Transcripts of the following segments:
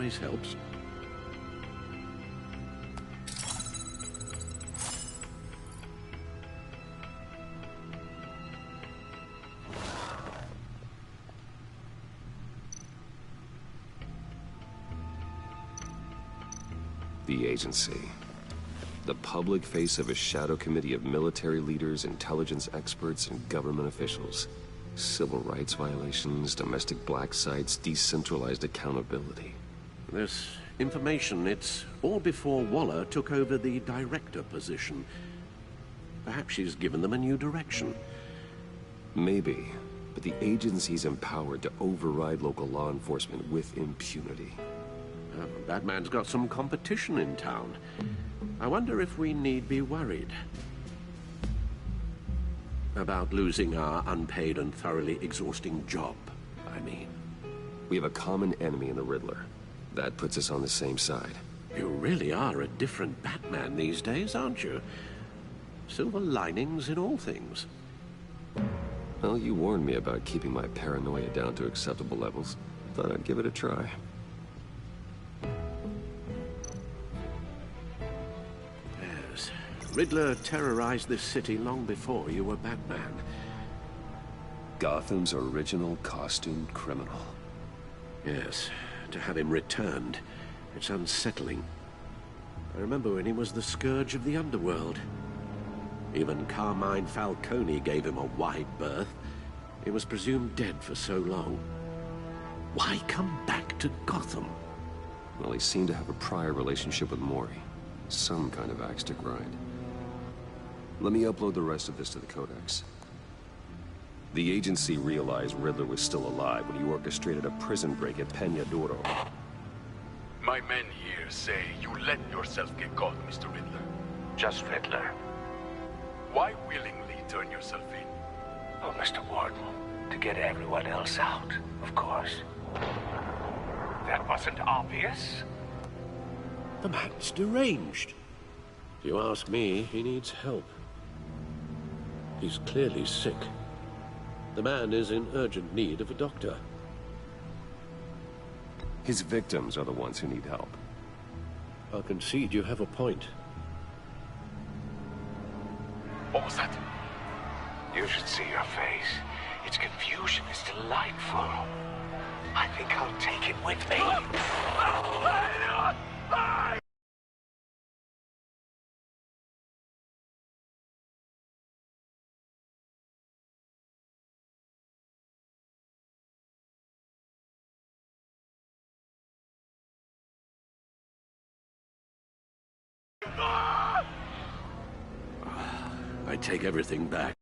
always helps. The agency. The public face of a shadow committee of military leaders, intelligence experts, and government officials. Civil rights violations, domestic black sites, decentralized accountability. This information, it's all before Waller took over the director position. Perhaps she's given them a new direction. Maybe, but the agency's empowered to override local law enforcement with impunity. Batman's got some competition in town. I wonder if we need be worried about losing our unpaid and thoroughly exhausting job, I mean. We have a common enemy in the Riddler. That puts us on the same side. You really are a different Batman these days, aren't you? Silver linings in all things. Well, you warned me about keeping my paranoia down to acceptable levels. Thought I'd give it a try. Yes. Riddler terrorized this city long before you were Batman. Gotham's original costumed criminal. Yes. To have him returned, it's unsettling. I remember when he was the scourge of the underworld. Even Carmine Falcone gave him a wide berth. He was presumed dead for so long. Why come back to Gotham? Well, he seemed to have a prior relationship with Mori. Some kind of axe to grind. Let me upload the rest of this to the Codex. The agency realized Riddler was still alive when he orchestrated a prison break at Peñadoro. My men here say you let yourself get caught, Mr. Riddler. Just Riddler. Why willingly turn yourself in? Oh, Mr. Warden, to get everyone else out, of course. That wasn't obvious. The man's deranged. If you ask me, he needs help. He's clearly sick. The man is in urgent need of a doctor. His victims are the ones who need help. I'll concede you have a point. What was that? You should see your face. Its confusion is delightful. I think I'll take it with me. I take everything back.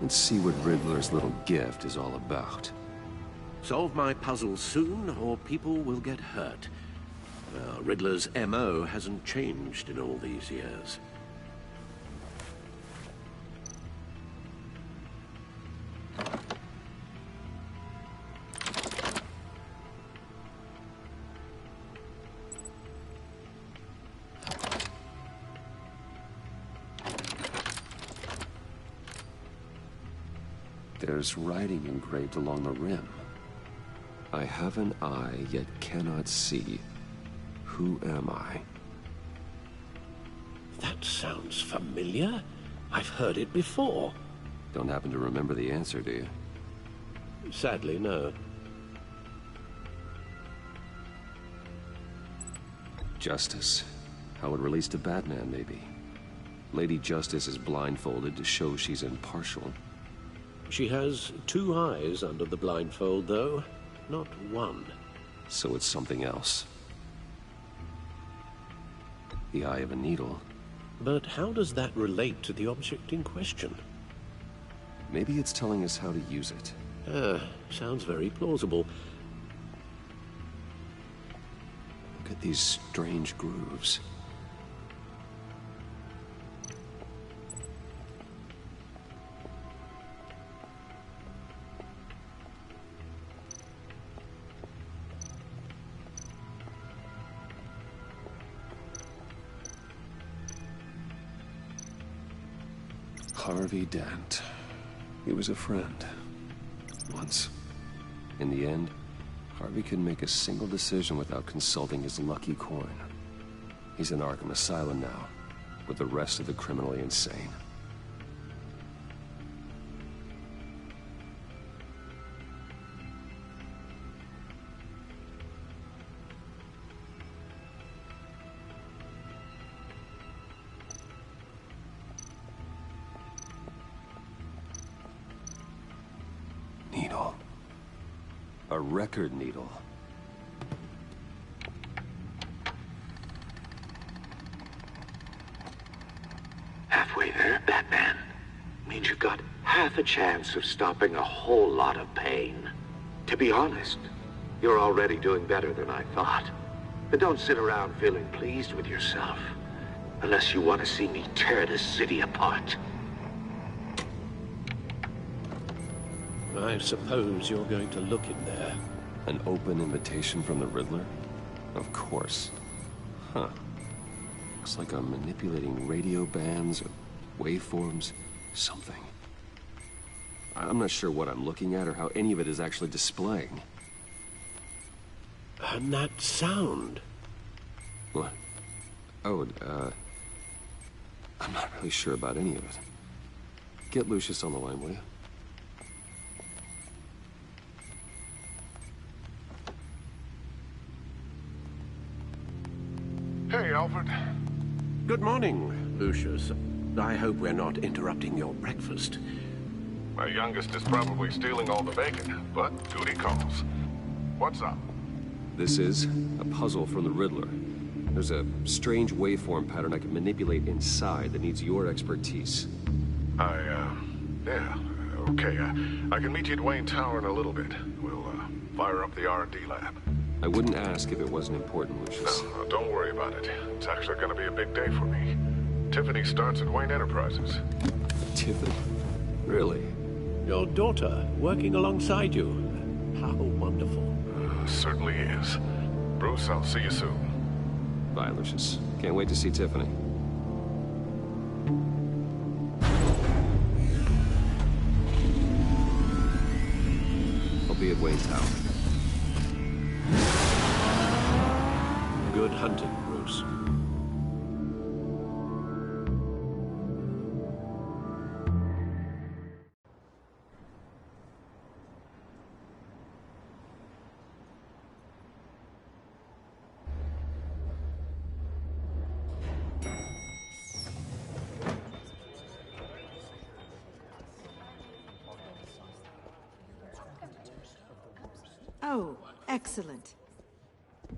Let's see what Riddler's little gift is all about. Solve my puzzle soon, or people will get hurt. Riddler's MO hasn't changed in all these years. There's writing engraved along the rim. I have an eye, yet cannot see. Who am I? That sounds familiar. I've heard it before. Don't happen to remember the answer, do you? Sadly, no. Justice. How it relates to Batman, maybe. Lady Justice is blindfolded to show she's impartial. She has two eyes under the blindfold, though, not one. So it's something else. The eye of a needle. But how does that relate to the object in question? Maybe it's telling us how to use it. Sounds very plausible. Look at these strange grooves. Harvey Dent. He was a friend. Once. In the end, Harvey couldn't make a single decision without consulting his lucky coin. He's in Arkham Asylum now, with the rest of the criminally insane. Needle. A record needle. Halfway there, Batman. Means you've got half a chance of stopping a whole lot of pain. To be honest, you're already doing better than I thought. But don't sit around feeling pleased with yourself. Unless you want to see me tear this city apart. I suppose you're going to look in there. An open invitation from the Riddler? Of course. Huh. Looks like I'm manipulating radio bands or waveforms, something. I'm not sure what I'm looking at or how any of it is actually displaying. And that sound. What? Oh, I'm not really sure about any of it. Get Lucius on the line, will you? Hey, Alfred. Good morning, Lucius. I hope we're not interrupting your breakfast. My youngest is probably stealing all the bacon, but duty calls. What's up? This is a puzzle from the Riddler. There's a strange waveform pattern I can manipulate inside that needs your expertise. Yeah, okay. I can meet you at Wayne Tower in a little bit. We'll, fire up the R&D lab. I wouldn't ask if it wasn't important, Lucius. No, don't worry about it. It's actually gonna be a big day for me. Tiffany starts at Wayne Enterprises. Tiffany? Really? Your daughter working alongside you. How wonderful. Certainly is. Bruce, I'll see you soon. Bye, Lucius. Can't wait to see Tiffany. I'll be at Wayne Tower. Good hunting, Bruce. Oh, excellent.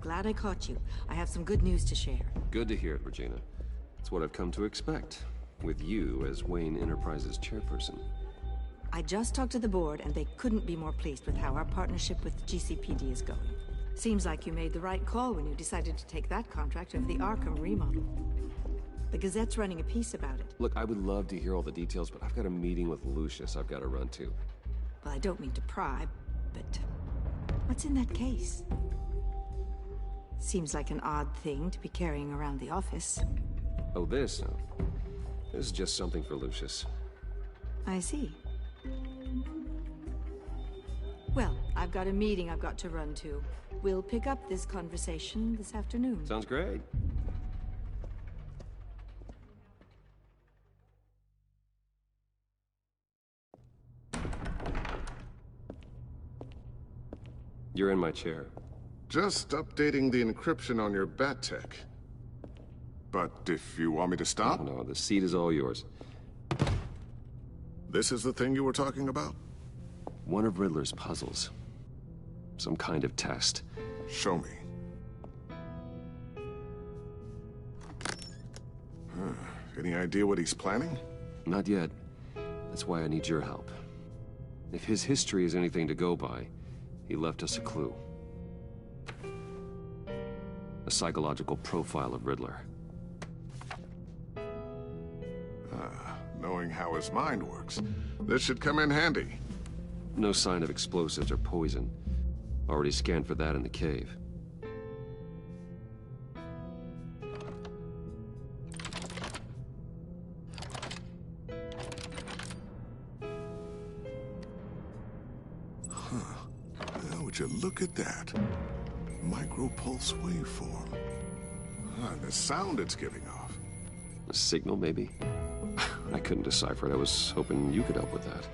Glad I caught you. I have some good news to share. Good to hear it, Regina. It's what I've come to expect, with you as Wayne Enterprises chairperson. I just talked to the board, and they couldn't be more pleased with how our partnership with GCPD is going. Seems like you made the right call when you decided to take that contract over the Arkham remodel. The Gazette's running a piece about it. Look, I would love to hear all the details, but I've got a meeting with Lucius I've got to run to. Well, I don't mean to pry, but what's in that case? Seems like an odd thing to be carrying around the office. Oh, this? No. This is just something for Lucius. I see. Well, I've got a meeting I've got to run to. We'll pick up this conversation this afternoon. Sounds great. You're in my chair. Just updating the encryption on your bat tech. But if you want me to stop? No, the seat is all yours. This is the thing you were talking about? One of Riddler's puzzles. Some kind of test. Show me. Any idea what he's planning? Not yet. That's why I need your help. If his history is anything to go by, he left us a clue. A psychological profile of Riddler. Knowing how his mind works, this should come in handy. No sign of explosives or poison. Already scanned for that in the cave. Now, would you look at that? Micro-pulse waveform. The sound it's giving off. A signal, maybe? I couldn't decipher it. I was hoping you could help with that.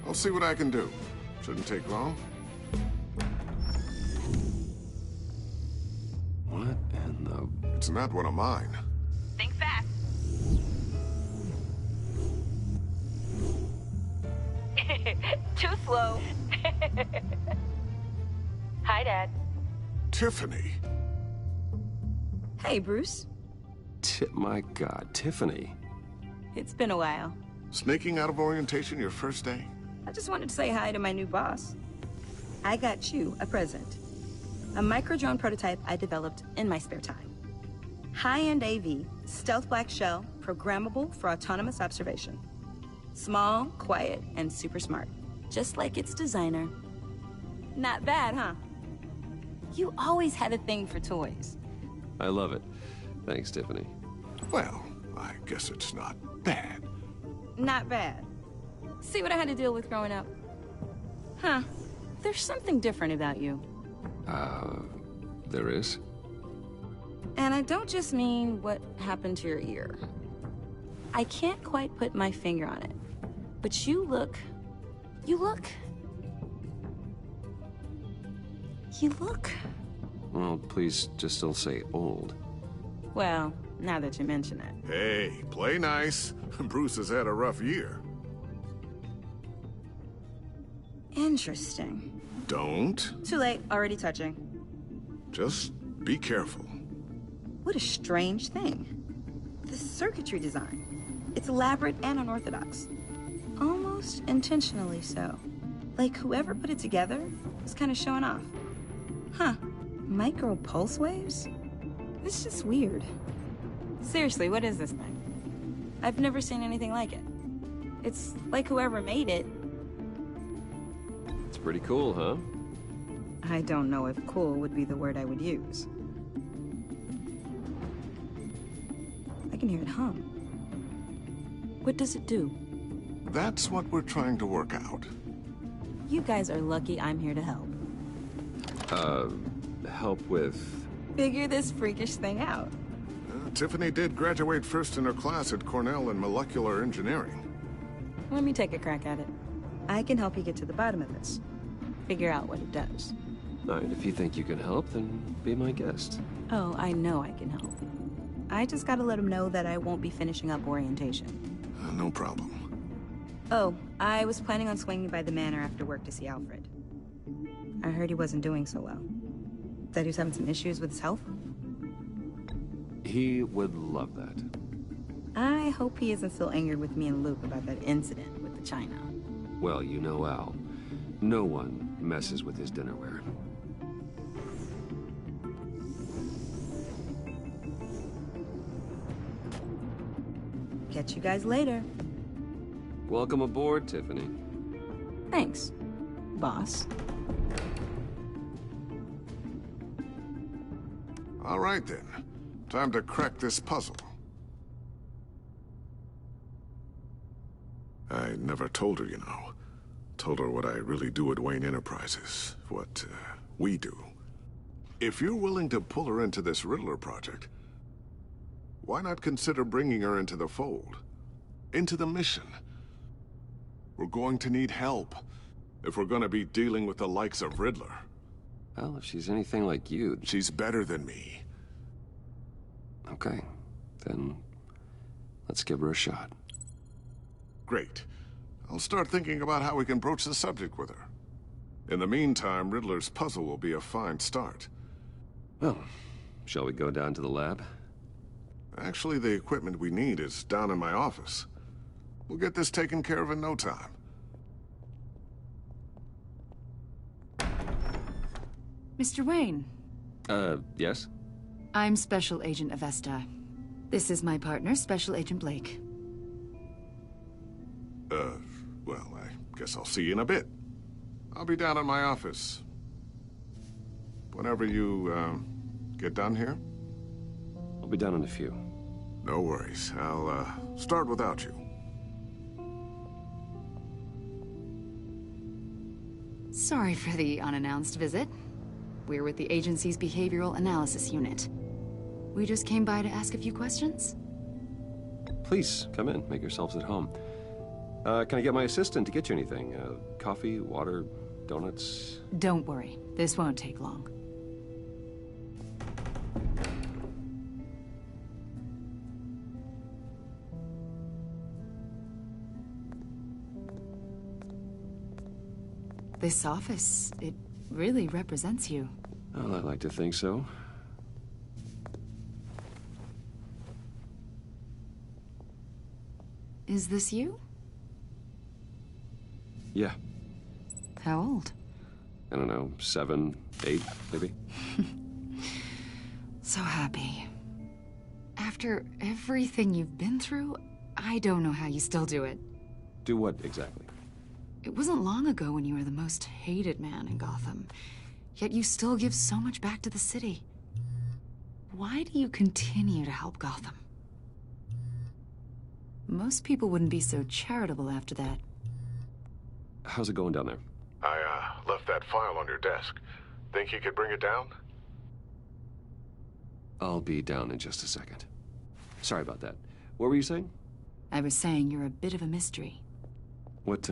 I'll see what I can do. Shouldn't take long. What in the... It's not one of mine. Think fast. Too slow. Hi, Dad. Tiffany. Hey, Bruce. My God, Tiffany. It's been a while. Sneaking out of orientation your first day? I just wanted to say hi to my new boss. I got you a present. A micro-drone prototype I developed in my spare time. High-end AV, stealth black shell, programmable for autonomous observation. Small, quiet, and super smart. Just like its designer. Not bad, huh? You always had a thing for toys. I love it. Thanks, Tiffany. Well, I guess it's not bad. Not bad. See what I had to deal with growing up? Huh. There's something different about you. There is? And I don't just mean what happened to your ear. I can't quite put my finger on it. But you look... Well, please just don't say old. Well, now that you mention it. Hey, play nice. Bruce has had a rough year. Interesting. Don't. Too late, already touching. Just be careful. What a strange thing. The circuitry design. It's elaborate and unorthodox. Almost intentionally so. Like whoever put it together was kind of showing off. Huh. Micro pulse waves? It's just weird. Seriously, what is this thing? I've never seen anything like it. It's like whoever made it. It's pretty cool, huh? I don't know if cool would be the word I would use. I can hear it hum. What does it do? That's what we're trying to work out. You guys are lucky I'm here to help. Help with... Figure this freakish thing out. Tiffany did graduate first in her class at Cornell in molecular engineering. Let me take a crack at it. I can help you get to the bottom of this. Figure out what it does. All right, if you think you can help, then be my guest. Oh, I know I can help. I just gotta let him know that I won't be finishing up orientation. No problem. Oh, I was planning on swinging by the manor after work to see Alfred. I heard he wasn't doing so well. That he was having some issues with his health. He would love that. I hope he isn't still angered with me and Luke about that incident with the china. Well, you know Al. No one messes with his dinnerware. Catch you guys later. Welcome aboard, Tiffany. Thanks, boss. All right, then. Time to crack this puzzle. I never told her, you know. Told her what I really do at Wayne Enterprises. What, we do. If you're willing to pull her into this Riddler project, why not consider bringing her into the fold? Into the mission? We're going to need help if we're going to be dealing with the likes of Riddler. Well, if she's anything like you... She's better than me. Okay, then let's give her a shot. Great. I'll start thinking about how we can broach the subject with her. In the meantime, Riddler's puzzle will be a fine start. Well, shall we go down to the lab? Actually, the equipment we need is down in my office. We'll get this taken care of in no time. Mr. Wayne. Yes? I'm Special Agent Avesta. This is my partner, Special Agent Blake. Well, I guess I'll see you in a bit. I'll be down in my office. Whenever you, get done here? I'll be down in a few. No worries. I'll, start without you. Sorry for the unannounced visit. We're with the agency's Behavioral Analysis Unit. We just came by to ask a few questions. Please, come in. Make yourselves at home. Can I get my assistant to get you anything? Coffee, water, donuts? Don't worry. This won't take long. This office, it really represents you. Well, I'd like to think so. Is this you? Yeah. How old? I don't know, 7, 8, maybe? So happy. After everything you've been through, I don't know how you still do it. Do what, exactly? It wasn't long ago when you were the most hated man in Gotham, yet you still give so much back to the city. Why do you continue to help Gotham? Most people wouldn't be so charitable after that. How's it going down there? I, left that file on your desk. Think you could bring it down? I'll be down in just a second. Sorry about that. What were you saying? I was saying you're a bit of a mystery. What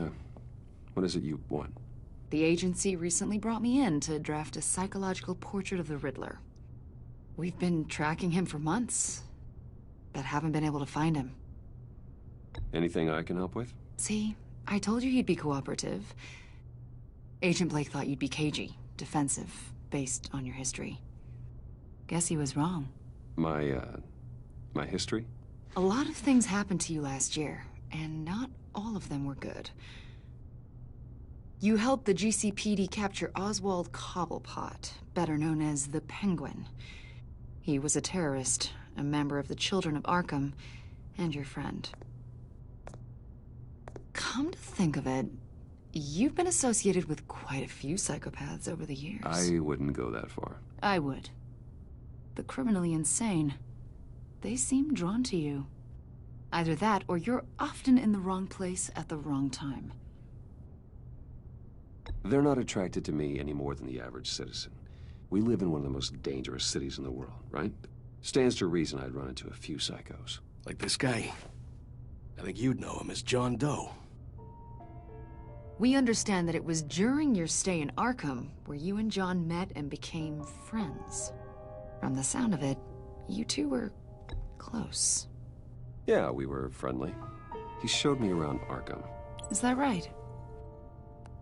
is it you want? The agency recently brought me in to draft a psychological portrait of the Riddler. We've been tracking him for months, but haven't been able to find him. Anything I can help with? See, I told you he'd be cooperative. Agent Blake thought you'd be cagey, defensive, based on your history. Guess he was wrong. My history? A lot of things happened to you last year, and not all of them were good. You helped the GCPD capture Oswald Cobblepot, better known as the Penguin. He was a terrorist, a member of the Children of Arkham, and your friend. Come to think of it, you've been associated with quite a few psychopaths over the years. I wouldn't go that far. I would. The criminally insane. They seem drawn to you. Either that, or you're often in the wrong place at the wrong time. They're not attracted to me any more than the average citizen. We live in one of the most dangerous cities in the world, right? Stands to reason I'd run into a few psychos. Like this guy. I think you'd know him as John Doe. We understand that it was during your stay in Arkham where you and John met and became friends. From the sound of it, you two were close. Yeah, we were friendly. He showed me around Arkham. Is that right?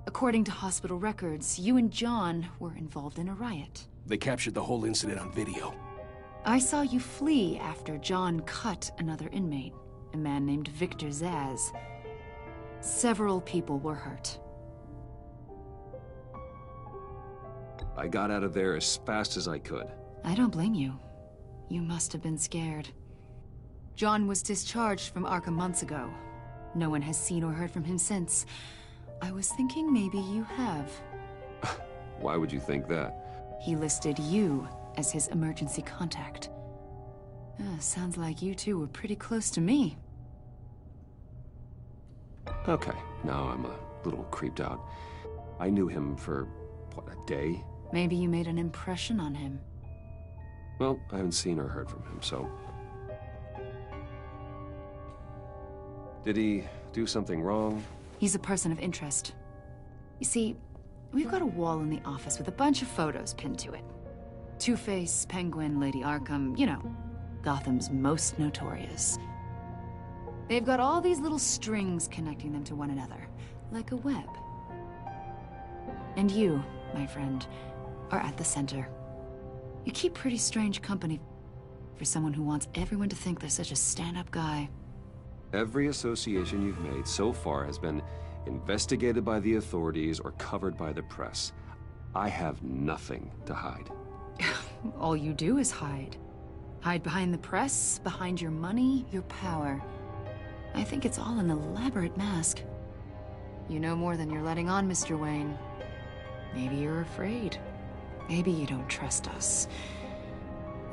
According to hospital records, you and John were involved in a riot. They captured the whole incident on video. I saw you flee after John cut another inmate, a man named Victor Zsasz. Several people were hurt. I got out of there as fast as I could. I don't blame you. You must have been scared. John was discharged from Arkham months ago. No one has seen or heard from him since. I was thinking maybe you have. Why would you think that? He listed you as his emergency contact. Sounds like you two were pretty close to me. Okay, now I'm a little creeped out. I knew him for, what, a day? Maybe you made an impression on him. Well, I haven't seen or heard from him, so... Did he do something wrong? He's a person of interest. You see, we've got a wall in the office with a bunch of photos pinned to it. Two-Face, Penguin, Lady Arkham, you know, Gotham's most notorious. They've got all these little strings connecting them to one another, like a web. And you, my friend, are at the center. You keep pretty strange company for someone who wants everyone to think they're such a stand-up guy. Every association you've made so far has been investigated by the authorities or covered by the press. I have nothing to hide. All you do is hide. Hide behind the press, behind your money, your power. I think it's all an elaborate mask. You know more than you're letting on, Mr. Wayne. Maybe you're afraid. Maybe you don't trust us.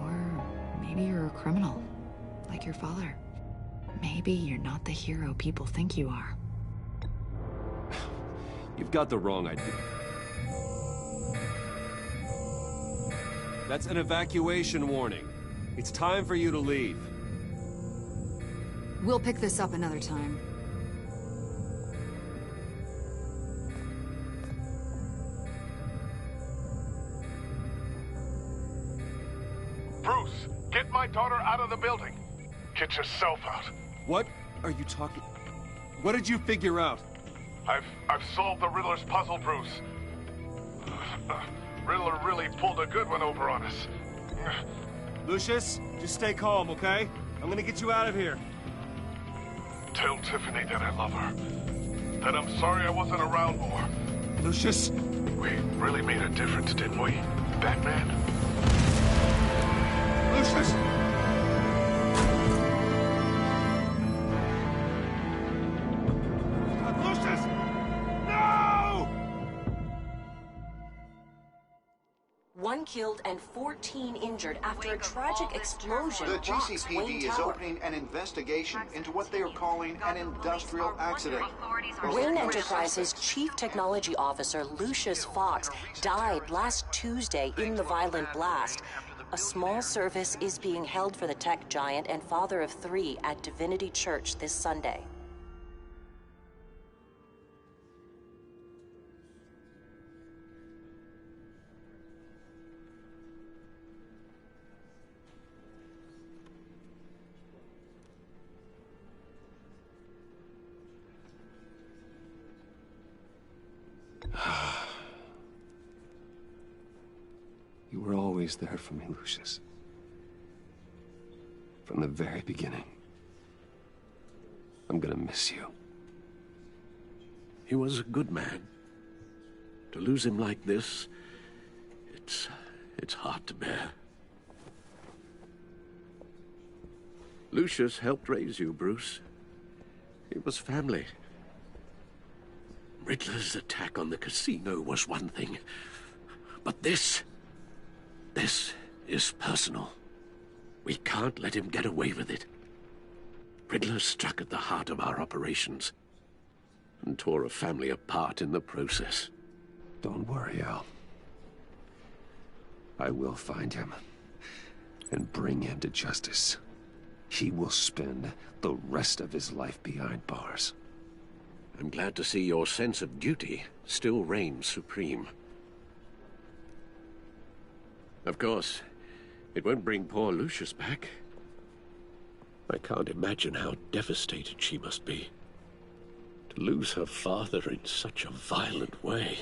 Or maybe you're a criminal, like your father. Maybe you're not the hero people think you are. You've got the wrong idea. That's an evacuation warning. It's time for you to leave. We'll pick this up another time. Bruce, get my daughter out of the building. Get yourself out. What are you talking? What did you figure out? I've solved the Riddler's puzzle, Bruce. Riddler really pulled a good one over on us. Lucius, just stay calm, okay? I'm gonna get you out of here. Tell Tiffany that I love her. That I'm sorry I wasn't around more. Lucius? We really made a difference, didn't we, Batman? Lucius! Lucius! No! 1 killed and 14 injured after a tragic explosion The rocks Wayne GCPD is Tower. opening an investigation into what they are calling an industrial accident. Wayne Enterprises' chief technology officer, Lucius Fox, died last Tuesday in the violent blast. A small service is being held for the tech giant and father of 3 at Divinity Church this Sunday. You were always there for me, Lucius. From the very beginning. I'm gonna miss you. He was a good man. To lose him like this, it's hard to bear. Lucius helped raise you, Bruce. It was family. Riddler's attack on the casino was one thing, but this is personal. We can't let him get away with it. Riddler struck at the heart of our operations and tore a family apart in the process. Don't worry, Al. I will find him and bring him to justice. He will spend the rest of his life behind bars. I'm glad to see your sense of duty still reigns supreme. Of course, it won't bring poor Lucius back. I can't imagine how devastated she must be. To lose her father in such a violent way.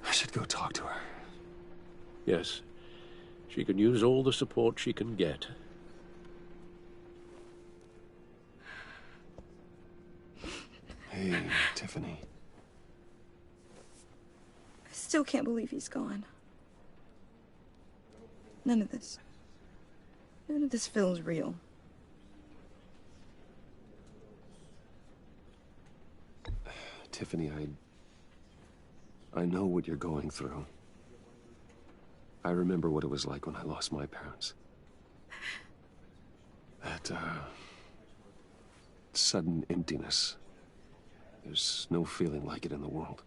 I should go talk to her. Yes, she can use all the support she can get. Hey, Tiffany. I still can't believe he's gone. None of this feels real. Tiffany, I know what you're going through. I remember what it was like when I lost my parents. That, sudden emptiness. There's no feeling like it in the world.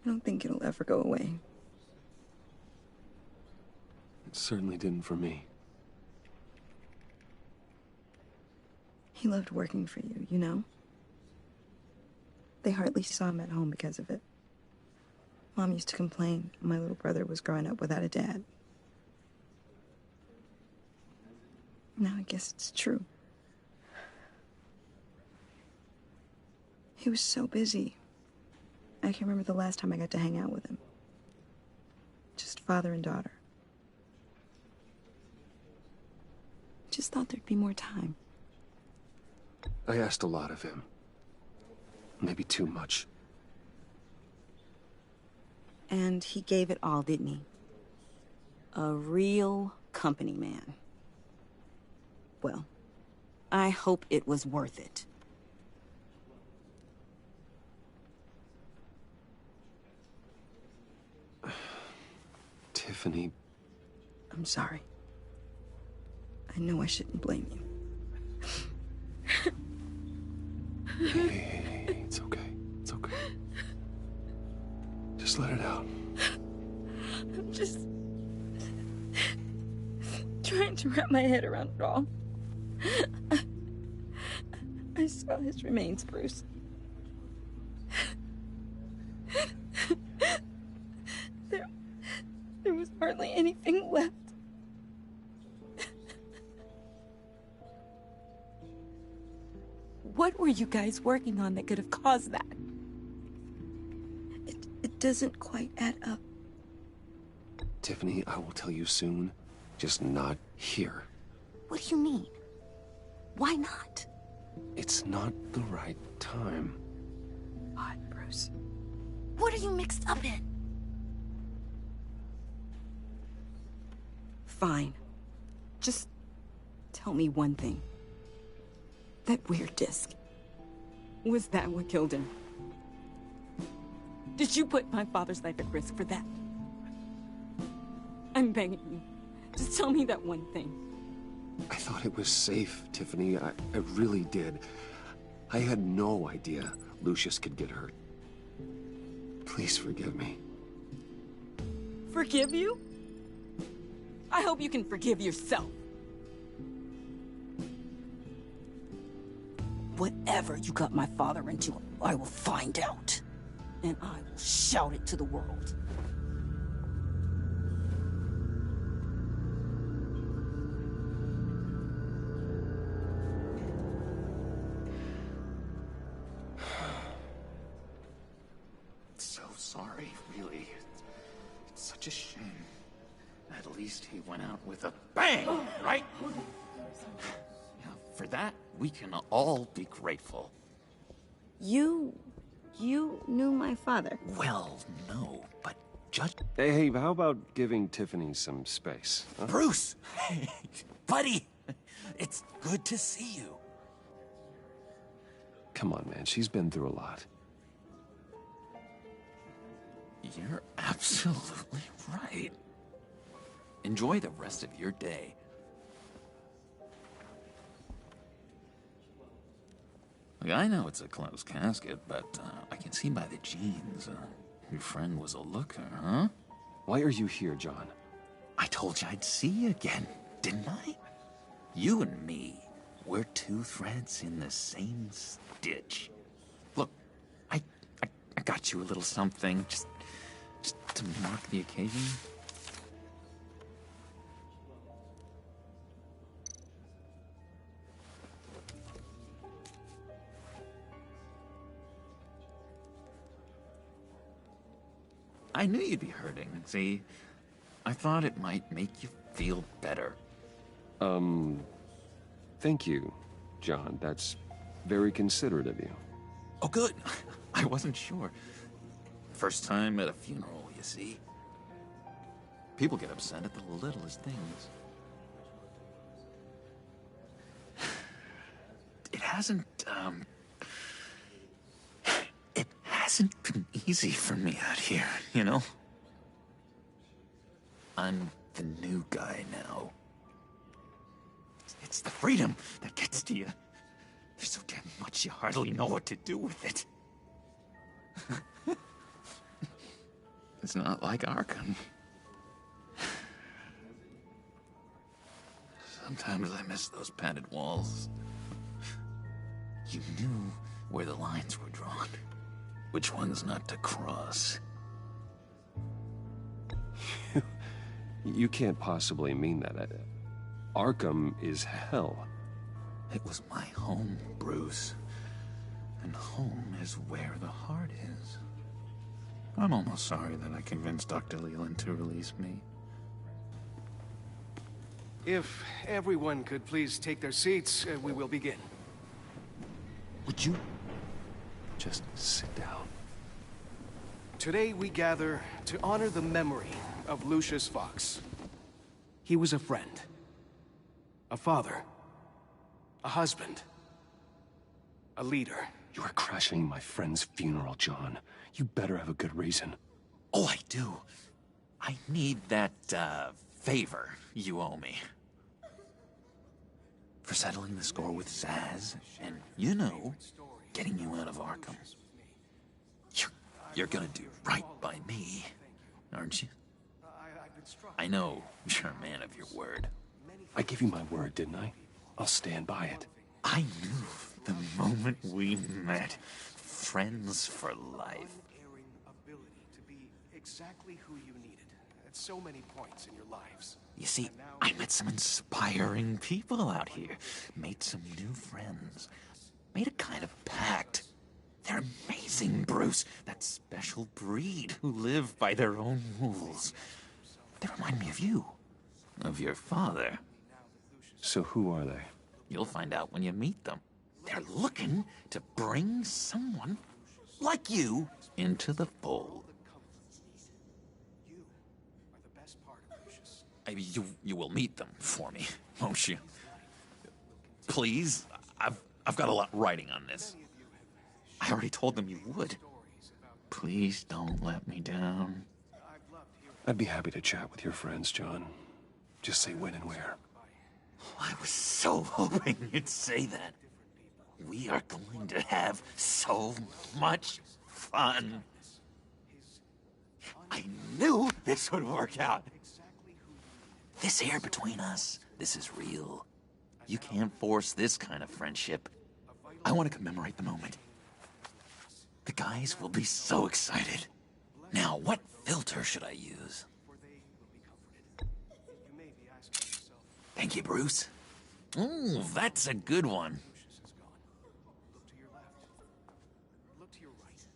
I don't think it'll ever go away. It certainly didn't for me. He loved working for you, you know? They hardly saw him at home because of it. Mom used to complain my little brother was growing up without a dad. Now I guess it's true. He was so busy. I can't remember the last time I got to hang out with him. Just father and daughter. Just thought there'd be more time. I asked a lot of him. Maybe too much. And he gave it all, didn't he? A real company man. Well, I hope it was worth it. Tiffany... I'm sorry. I know I shouldn't blame you. Hey, it's okay. It's okay. Just let it out. I'm just trying to wrap my head around it all. I saw his remains, Bruce. There was hardly anything left. What were you guys working on that could have caused that? It doesn't quite add up. Tiffany, I will tell you soon. Just not here. What do you mean? Why not? It's not the right time. What, Bruce? What are you mixed up in? Fine. Just tell me one thing. That weird disc. Was that what killed him? Did you put my father's life at risk for that? I'm begging you. Just tell me that one thing. I thought it was safe, Tiffany. I really did. I had no idea Lucius could get hurt. Please forgive me. Forgive you? I hope you can forgive yourself. Whatever you got my father into, I will find out. And I will shout it to the world. So sorry, really. It's such a shame. At least he went out with a bang, right? Yeah, for that, we can all be grateful. You knew my father? Well, no, but Judge... Hey, how about giving Tiffany some space? Huh? Bruce! Hey, buddy! It's good to see you. Come on, man. She's been through a lot. You're absolutely right. Enjoy the rest of your day. Look, I know it's a closed casket, but I can see by the jeans, your friend was a looker, huh? Why are you here, John? I told you I'd see you again, didn't I? You and me, we're two threads in the same stitch. Look, I got you a little something, just to mark the occasion. I knew you'd be hurting, see? I thought it might make you feel better. Thank you, John. That's very considerate of you. Oh, good. I wasn't sure. First time at a funeral, you see? People get upset at the littlest things. It hasn't been easy for me out here, you know? I'm the new guy now. It's the freedom that gets to you. There's so damn much you hardly know what to do with it. It's not like Arkham. Sometimes I miss those padded walls. You knew where the lines were drawn. Which ones not to cross. You can't possibly mean that. Arkham is hell. It was my home, Bruce. And home is where the heart is. I'm almost sorry that I convinced Dr. Leland to release me. If everyone could please take their seats, we will begin. Would you just sit down? Today we gather to honor the memory of Lucius Fox. He was a friend, a father, a husband, a leader. You are crashing my friend's funeral, John. You better have a good reason. Oh, I do. I need that, favor you owe me. For settling the score with Zaz, and, you know, getting you out of Arkham. You're gonna do right by me, aren't you? I know you're a man of your word. I gave you my word, didn't I? I'll stand by it. I knew the moment we met. Friends for life. Ability to be exactly who you needed at so many points in your lives. You see, I met some inspiring people out here. Made some new friends. Made a kind of pact. They're amazing, Bruce. That special breed who live by their own rules. They remind me of you. Of your father. So who are they? You'll find out when you meet them. They're looking to bring someone like you into the fold. You will meet them for me, won't you? Please, I've got a lot writing on this. I already told them you would. Please don't let me down. I'd be happy to chat with your friends, John. Just say when and where. I was so hoping you'd say that. We are going to have so much fun. I knew this would work out. This air between us, this is real. You can't force this kind of friendship. I want to commemorate the moment. The guys will be so excited. Now, what filter should I use? Thank you, Bruce. Ooh, that's a good one.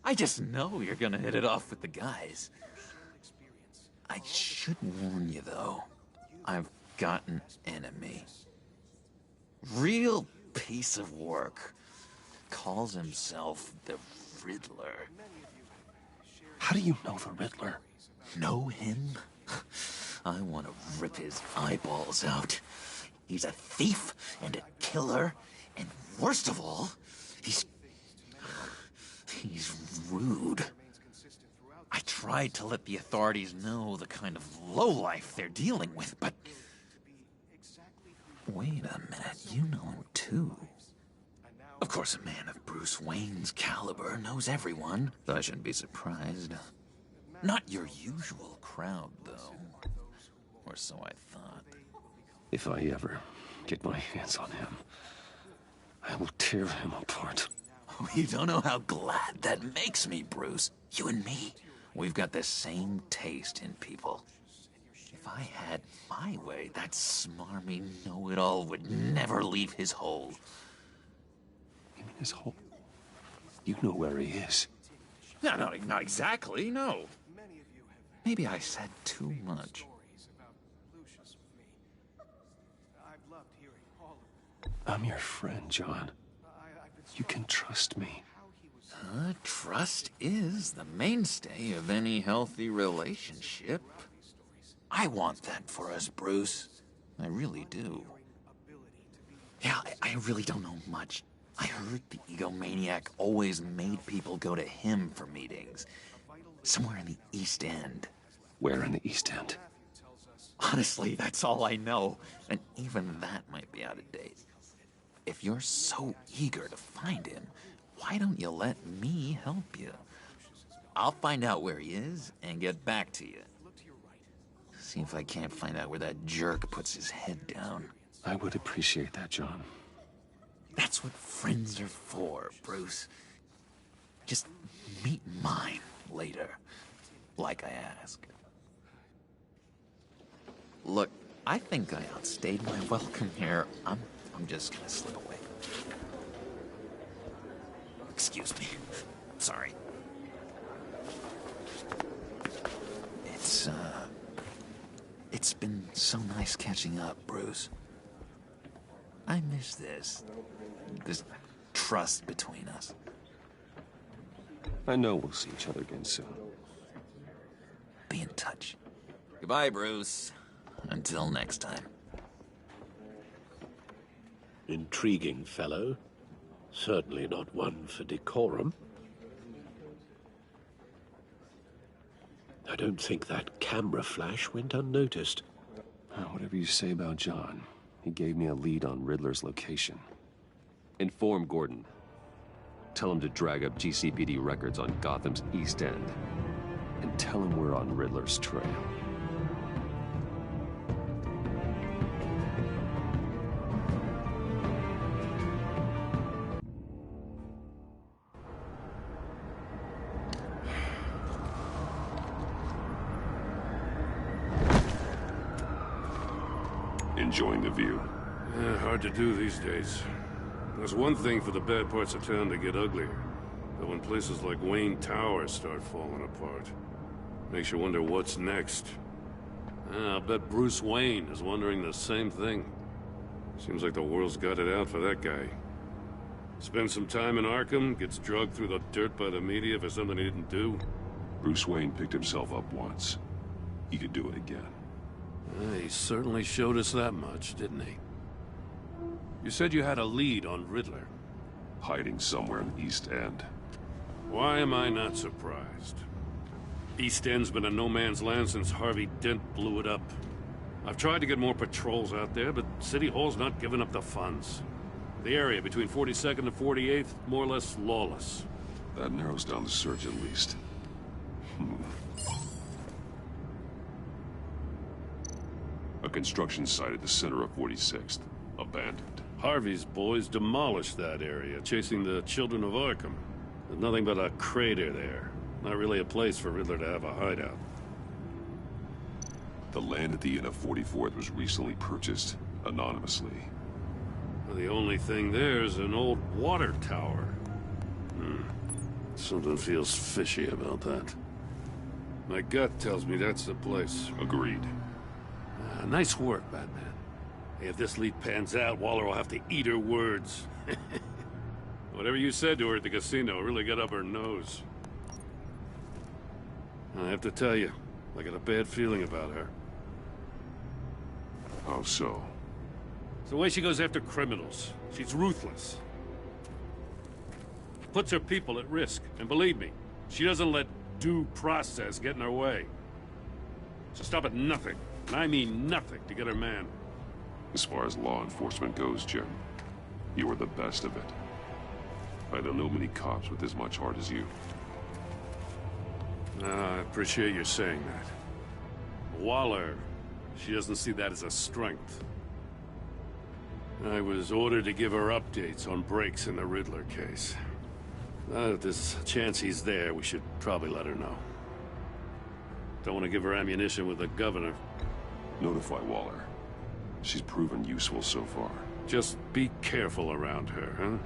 I just know you're gonna hit it off with the guys. I should warn you, though. I've got an enemy. Real piece of work. Calls himself the Riddler. How do you know the Riddler? Know him? I want to rip his eyeballs out. He's a thief and a killer, and worst of all, he's rude. I tried to let the authorities know the kind of lowlife they're dealing with, but... Wait a minute, you know him too. Of course, a man of Bruce Wayne's caliber knows everyone, so I shouldn't be surprised. Not your usual crowd, though. Or so I thought. If I ever get my hands on him, I will tear him apart. Oh, you don't know how glad that makes me, Bruce. You and me, we've got the same taste in people. If I had my way, that smarmy know-it-all would never leave his hole. You mean his hole? You know where he is. No, not exactly, no. Maybe I said too much. I'm your friend, John. You can trust me. Trust is the mainstay of any healthy relationship. I want that for us, Bruce. I really do. Yeah, I really don't know much. I heard the egomaniac always made people go to him for meetings. Somewhere in the East End. Where in the East End? Honestly, that's all I know. And even that might be out of date. If you're so eager to find him, why don't you let me help you? I'll find out where he is and get back to you. See if I can't find out where that jerk puts his head down. I would appreciate that, John. That's what friends are for, Bruce. Just meet mine later, like I asked. Look, I think I outstayed my welcome here. I'm just gonna slip away. Excuse me. Sorry. It's been so nice catching up, Bruce. I miss this trust between us. I know we'll see each other again soon. Be in touch. Goodbye, Bruce. Until next time. Intriguing fellow. Certainly not one for decorum. I don't think that camera flash went unnoticed. Whatever you say about John, he gave me a lead on Riddler's location. Inform Gordon. Tell him to drag up GCPD records on Gotham's East End. And tell him we're on Riddler's trail. Enjoying the view? Yeah, hard to do these days. There's one thing for the bad parts of town to get uglier. But when places like Wayne Tower start falling apart, makes you wonder what's next. I'll bet Bruce Wayne is wondering the same thing. Seems like the world's got it out for that guy. Spends some time in Arkham, gets drugged through the dirt by the media for something he didn't do. Bruce Wayne picked himself up once. He could do it again. He certainly showed us that much, didn't he? You said you had a lead on Riddler. Hiding somewhere in the East End. Why am I not surprised? East End's been a no-man's land since Harvey Dent blew it up. I've tried to get more patrols out there, but City Hall's not giving up the funds. The area between 42nd and 48th, more or less lawless. That narrows down the search at least. A construction site at the center of 46th. Abandoned. Harvey's boys demolished that area, chasing the children of Arkham. There's nothing but a crater there. Not really a place for Riddler to have a hideout. The land at the end of 44th was recently purchased, anonymously. Well, the only thing there is an old water tower. Something feels fishy about that. My gut tells me that's the place. Agreed. Nice work, Batman. Hey, if this lead pans out, Waller will have to eat her words. Whatever you said to her at the casino really got up her nose. I have to tell you, I got a bad feeling about her. How so? It's the way she goes after criminals. She's ruthless. Puts her people at risk. And believe me, she doesn't let due process get in her way. She'll stop at nothing. And I mean nothing to get her man. As far as law enforcement goes, Jim, you are the best of it. I don't know many cops with as much heart as you. I appreciate you saying that. Waller, she doesn't see that as a strength. I was ordered to give her updates on breaks in the Riddler case. If there's a chance he's there, we should probably let her know. Don't want to give her ammunition with the governor. Notify Waller. She's proven useful so far. Just be careful around her, huh?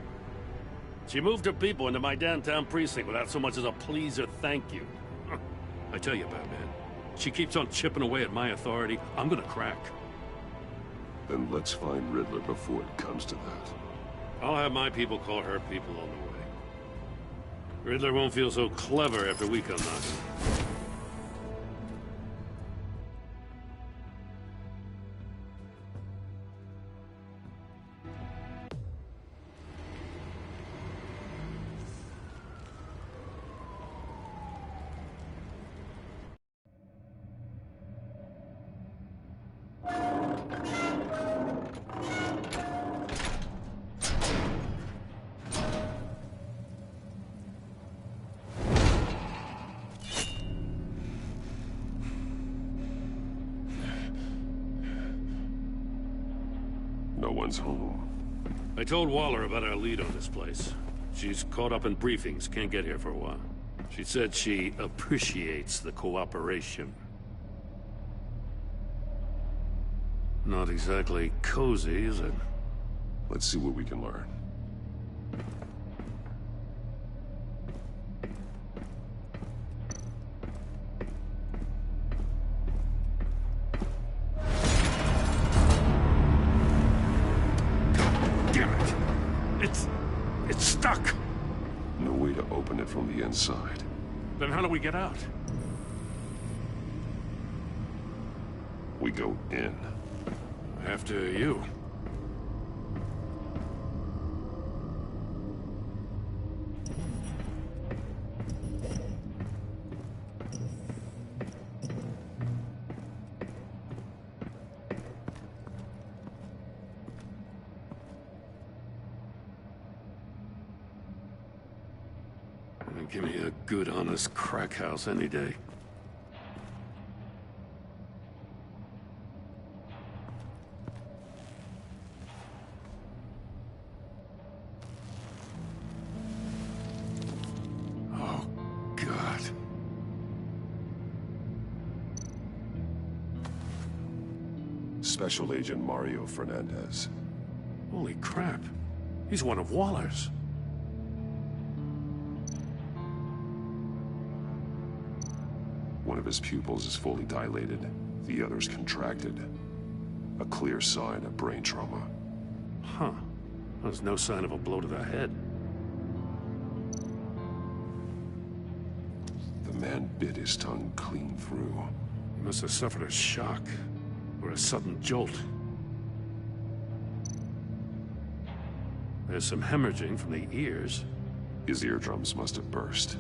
She moved her people into my downtown precinct without so much as a please or thank you. I tell you, Batman, she keeps on chipping away at my authority, I'm gonna crack. Then let's find Riddler before it comes to that. I'll have my people call her people on the way. Riddler won't feel so clever after we come knocking. No one's home. I told Waller about our lead on this place. She's caught up in briefings, can't get here for a while. She said she appreciates the cooperation. Not exactly cozy, is it? Let's see what we can learn. Damn it! It's stuck! No way to open it from the inside. Then how do we get out? We go in. After you. Give me a good, honest crack house any day. Oh, God. Special Agent Mario Fernandez. Holy crap. He's one of Waller's. One of his pupils is fully dilated, the other's contracted. A clear sign of brain trauma. Huh. There's no sign of a blow to the head. The man bit his tongue clean through. He must have suffered a shock, or a sudden jolt. There's some hemorrhaging from the ears. His eardrums must have burst.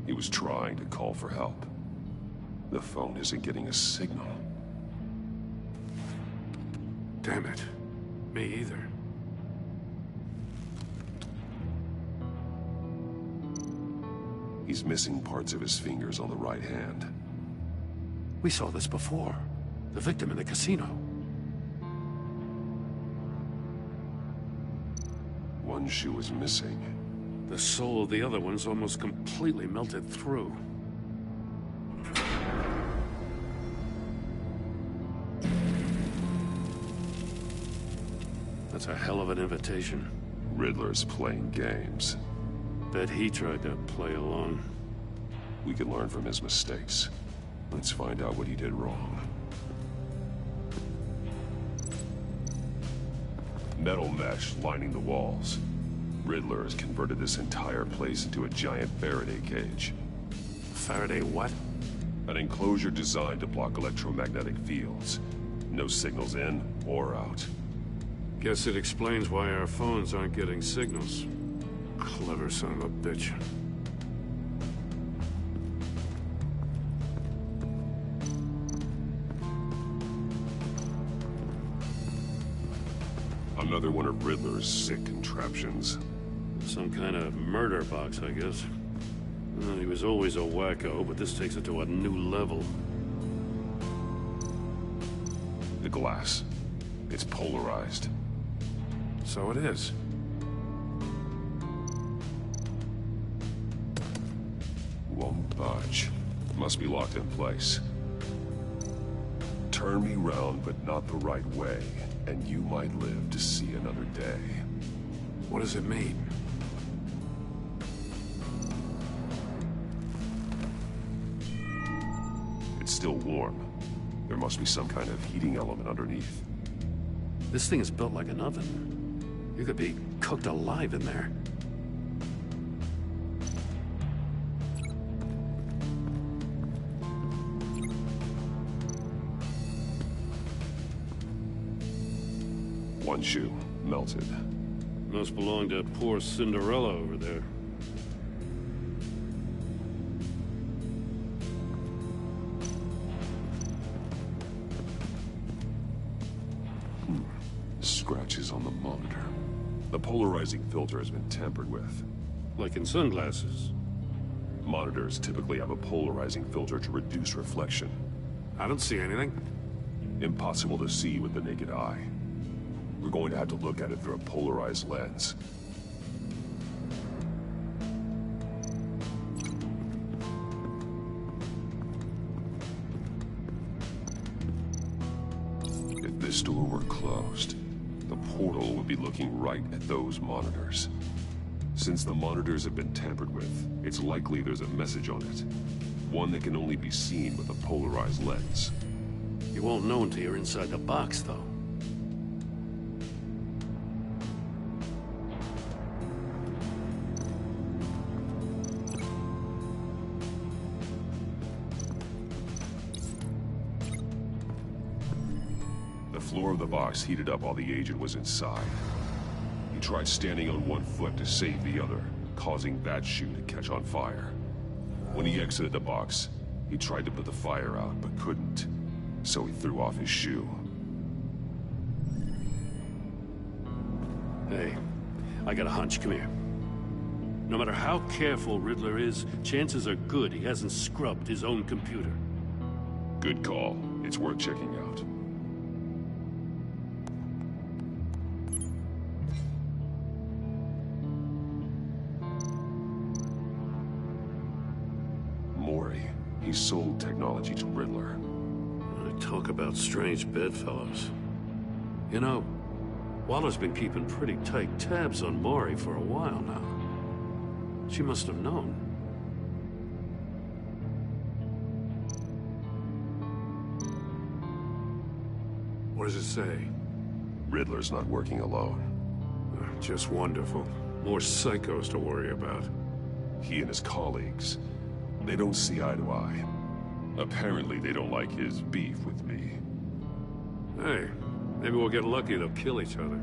He was trying to call for help. The phone isn't getting a signal. Damn it. Me either. He's missing parts of his fingers on the right hand. We saw this before. The victim in the casino. One shoe is missing. The sole of the other one's almost completely melted through. That's a hell of an invitation. Riddler's playing games. Bet he tried to play along. We can learn from his mistakes. Let's find out what he did wrong. Metal mesh lining the walls. Riddler has converted this entire place into a giant Faraday cage. Faraday what? An enclosure designed to block electromagnetic fields. No signals in or out. Guess it explains why our phones aren't getting signals. Clever son of a bitch. Another one of Riddler's sick contraptions. Some kind of murder box, I guess. Well, he was always a wacko, but this takes it to a new level. The glass. It's polarized. So it is. Won't budge. Must be locked in place. Turn me round, but not the right way, and you might live to see another day. What does it mean? It's still warm. There must be some kind of heating element underneath. This thing is built like an oven. You could be cooked alive in there. One shoe, melted. Must belong to poor Cinderella over there. Scratches on the monitor. The polarizing filter has been tampered with. Like in sunglasses. Monitors typically have a polarizing filter to reduce reflection. I don't see anything. Impossible to see with the naked eye. We're going to have to look at it through a polarized lens. closed, the portal would be looking right at those monitors. Since the monitors have been tampered with, it's likely there's a message on it. One that can only be seen with a polarized lens. You won't know until you're inside the box, though. The floor of the box heated up while the agent was inside. He tried standing on one foot to save the other, causing that shoe to catch on fire. When he exited the box, he tried to put the fire out, but couldn't. So he threw off his shoe. Hey, I got a hunch. Come here. No matter how careful Riddler is, chances are good he hasn't scrubbed his own computer. Good call. It's worth checking out. Mori. He sold technology to Riddler. Talk about strange bedfellows. You know, Waller's been keeping pretty tight tabs on Mori for a while now. She must have known. What does it say? Riddler's not working alone. Just wonderful. More psychos to worry about. He and his colleagues, they don't see eye to eye. Apparently, they don't like his beef with me. Hey, maybe we'll get lucky. They'll kill each other.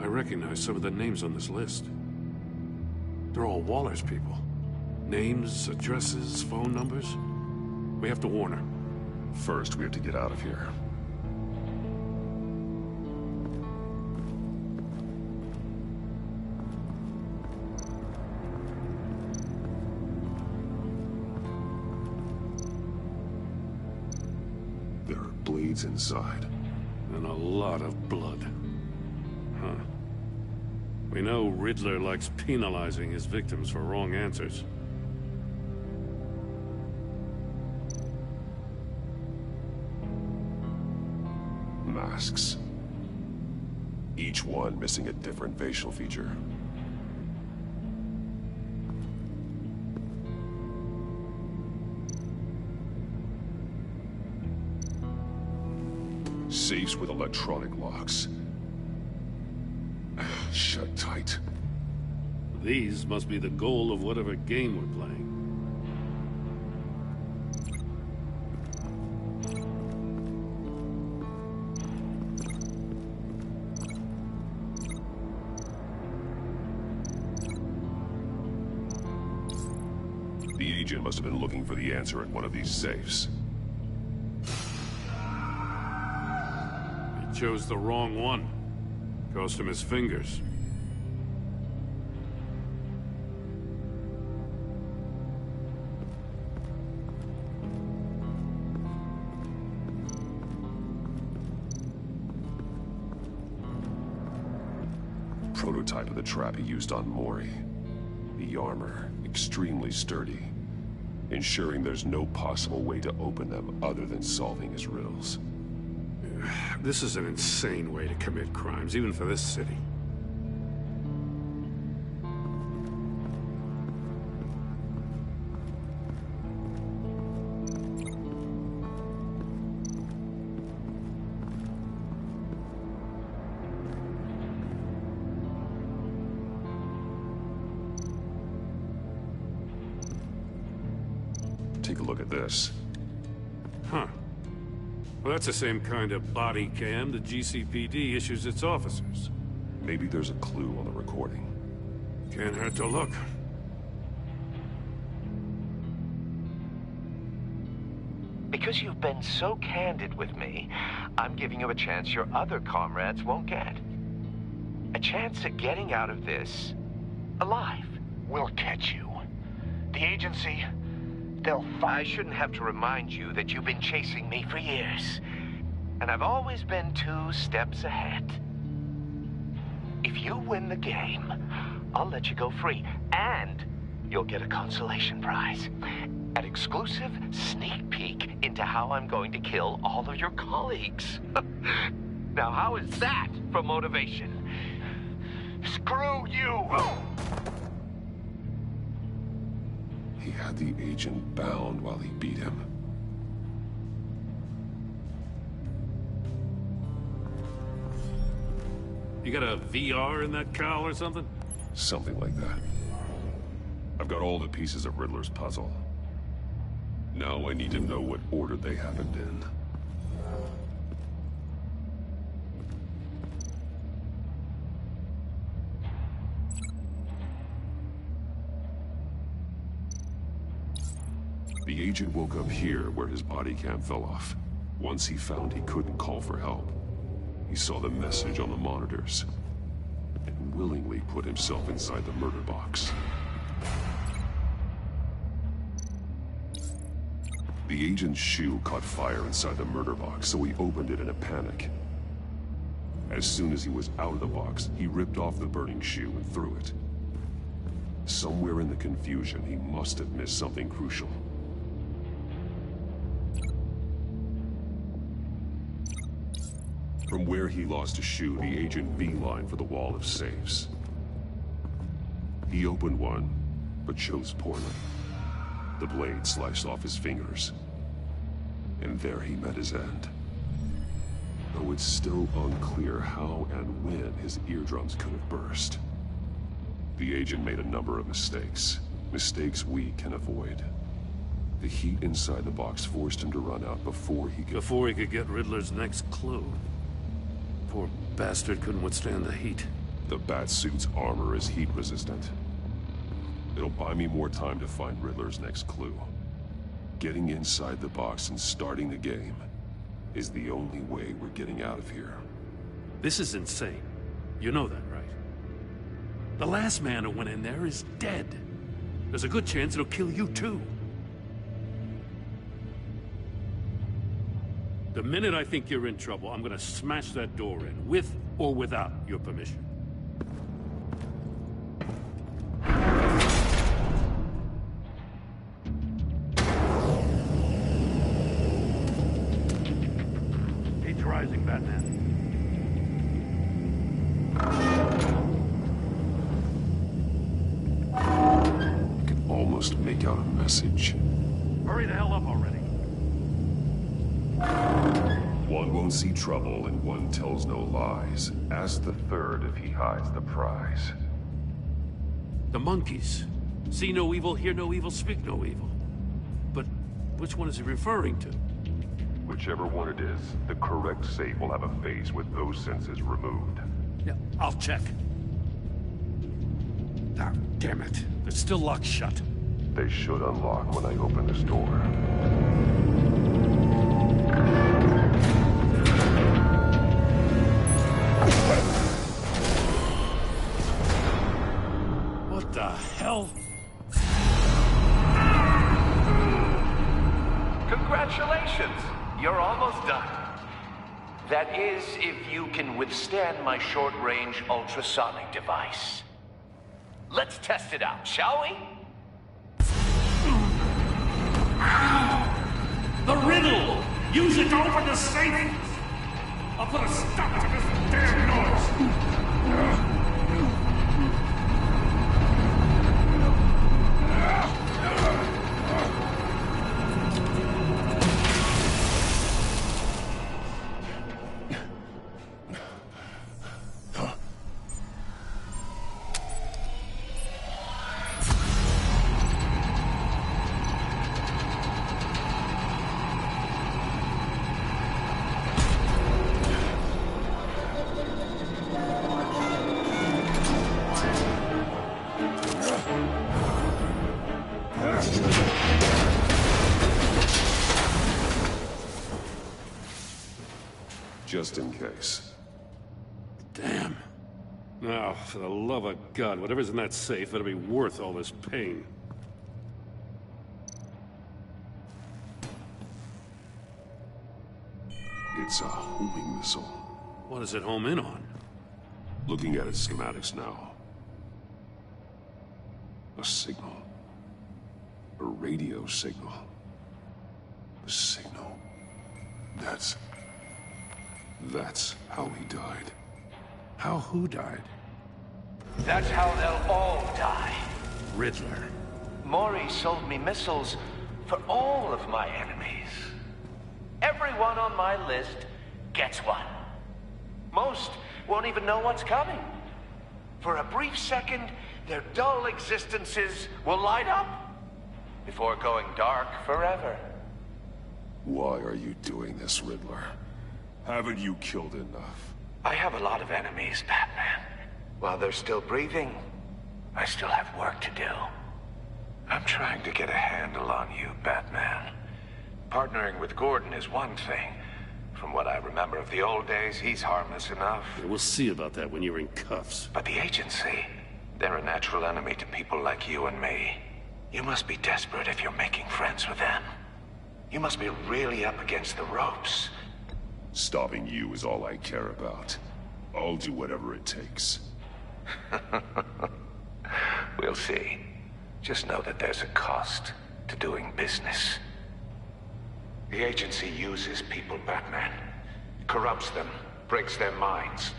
I recognize some of the names on this list. They're all Waller's people. Names, addresses, phone numbers. We have to warn her. First, we have to get out of here. There are blades inside. And a lot of blood. Huh. We know Riddler likes penalizing his victims for wrong answers. Masks. Each one missing a different facial feature. Safes with electronic locks. Shut tight. These must be the goal of whatever game we're playing. The agent must have been looking for the answer at one of these safes. He chose the wrong one. Cost him his fingers. Prototype of the trap he used on Mori. The armor, extremely sturdy, ensuring there's no possible way to open them other than solving his riddles. This is an insane way to commit crimes, even for this city. Take a look at this. Huh. Well, that's the same kind of body cam the GCPD issues its officers. Maybe there's a clue on the recording. Can't hurt to look. Because you've been so candid with me, I'm giving you a chance your other comrades won't get. A chance at getting out of this alive. We'll catch you. The agency, they'll find... I shouldn't have to remind you that you've been chasing me for years. And I've always been 2 steps ahead. If you win the game, I'll let you go free. And you'll get a consolation prize. An exclusive sneak peek into how I'm going to kill all of your colleagues. Now, how is that for motivation? Screw you! He had the agent bound while he beat him. You got a VR in that cowl or something? Something like that. I've got all the pieces of Riddler's puzzle. Now I need to know what order they happened in. The agent woke up here where his body cam fell off. Once he found he couldn't call for help, he saw the message on the monitors and willingly put himself inside the murder box. The agent's shoe caught fire inside the murder box, so he opened it in a panic. As soon as he was out of the box, he ripped off the burning shoe and threw it. Somewhere in the confusion, he must have missed something crucial. From where he lost a shoe, the agent beelined for the wall of safes. He opened one, but chose poorly. The blade sliced off his fingers. And there he met his end. Though it's still unclear how and when his eardrums could have burst. The agent made a number of mistakes. Mistakes we can avoid. The heat inside the box forced him to run out before he could get Riddler's next clue. Poor bastard couldn't withstand the heat. The Batsuit's armor is heat resistant. It'll buy me more time to find Riddler's next clue. Getting inside the box and starting the game is the only way we're getting out of here. This is insane. You know that, right? The last man who went in there is dead. There's a good chance it'll kill you too. The minute I think you're in trouble, I'm gonna smash that door in, with or without your permission. Heat's rising, Batman. I can almost make out a message. Hurry the hell up already. One won't see trouble and one tells no lies. Ask the third if he hides the prize. The monkeys. See no evil, hear no evil, speak no evil. But which one is he referring to? Whichever one it is, the correct safe will have a face with those senses removed. Yeah, I'll check. Ah, damn it. They're still locked shut. They should unlock when I open this door. What the hell? Congratulations! You're almost done. That is, if you can withstand my short-range ultrasonic device. Let's test it out, shall we? The riddle! Use it to open the safe! I'll put a stop to this damn noise! Just in case. Damn. Now, for the love of God, whatever's in that safe better be worth all this pain. It's a homing missile. What does it home in on? Looking at its schematics now. A signal. A radio signal. A signal. That's how he died. How who died? That's how they'll all die. Riddler. Maury sold me missiles for all of my enemies. Everyone on my list gets one. Most won't even know what's coming. For a brief second, their dull existences will light up before going dark forever. Why are you doing this, Riddler? Haven't you killed enough? I have a lot of enemies, Batman. While they're still breathing, I still have work to do. I'm trying to get a handle on you, Batman. Partnering with Gordon is one thing. From what I remember of the old days, he's harmless enough. Yeah, we'll see about that when you're in cuffs. But the agency, they're a natural enemy to people like you and me. You must be desperate if you're making friends with them. You must be really up against the ropes. Stopping you is all I care about. I'll do whatever it takes. We'll see. Just know that there's a cost to doing business. The agency uses people, Batman. Corrupts them, breaks their minds.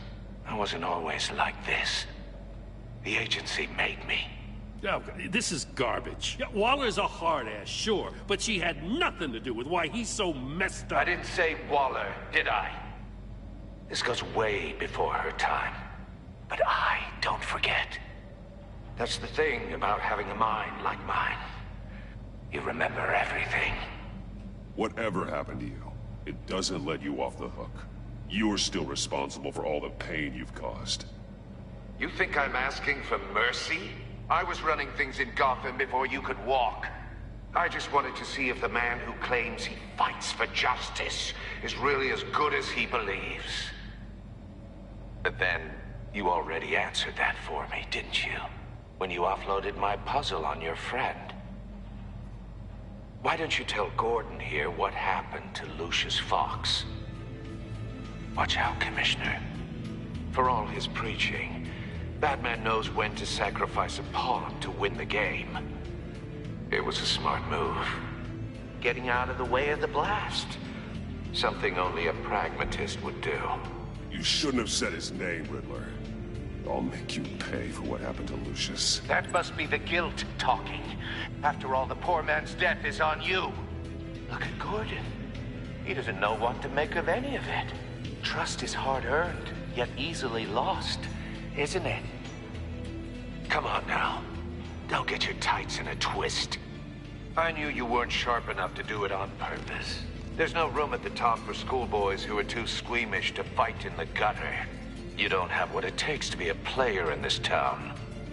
I wasn't always like this. The agency made me. Oh, this is garbage. Yeah, Waller's a hard-ass, sure, but she had nothing to do with why he's so messed up. I didn't say Waller, did I? This goes way before her time. But I don't forget. That's the thing about having a mind like mine. You remember everything. Whatever happened to you, it doesn't let you off the hook. You're still responsible for all the pain you've caused. You think I'm asking for mercy? I was running things in Gotham before you could walk. I just wanted to see if the man who claims he fights for justice is really as good as he believes. But then, you already answered that for me, didn't you? When you offloaded my puzzle on your friend. Why don't you tell Gordon here what happened to Lucius Fox? Watch out, Commissioner. For all his preaching, Batman knows when to sacrifice a pawn to win the game. It was a smart move. Getting out of the way of the blast. Something only a pragmatist would do. You shouldn't have said his name, Riddler. I'll make you pay for what happened to Lucius. That must be the guilt talking. After all, the poor man's death is on you. Look at Gordon. He doesn't know what to make of any of it. Trust is hard-earned, yet easily lost, isn't it? Come on now. Don't get your tights in a twist. I knew you weren't sharp enough to do it on purpose. There's no room at the top for schoolboys who are too squeamish to fight in the gutter. You don't have what it takes to be a player in this town.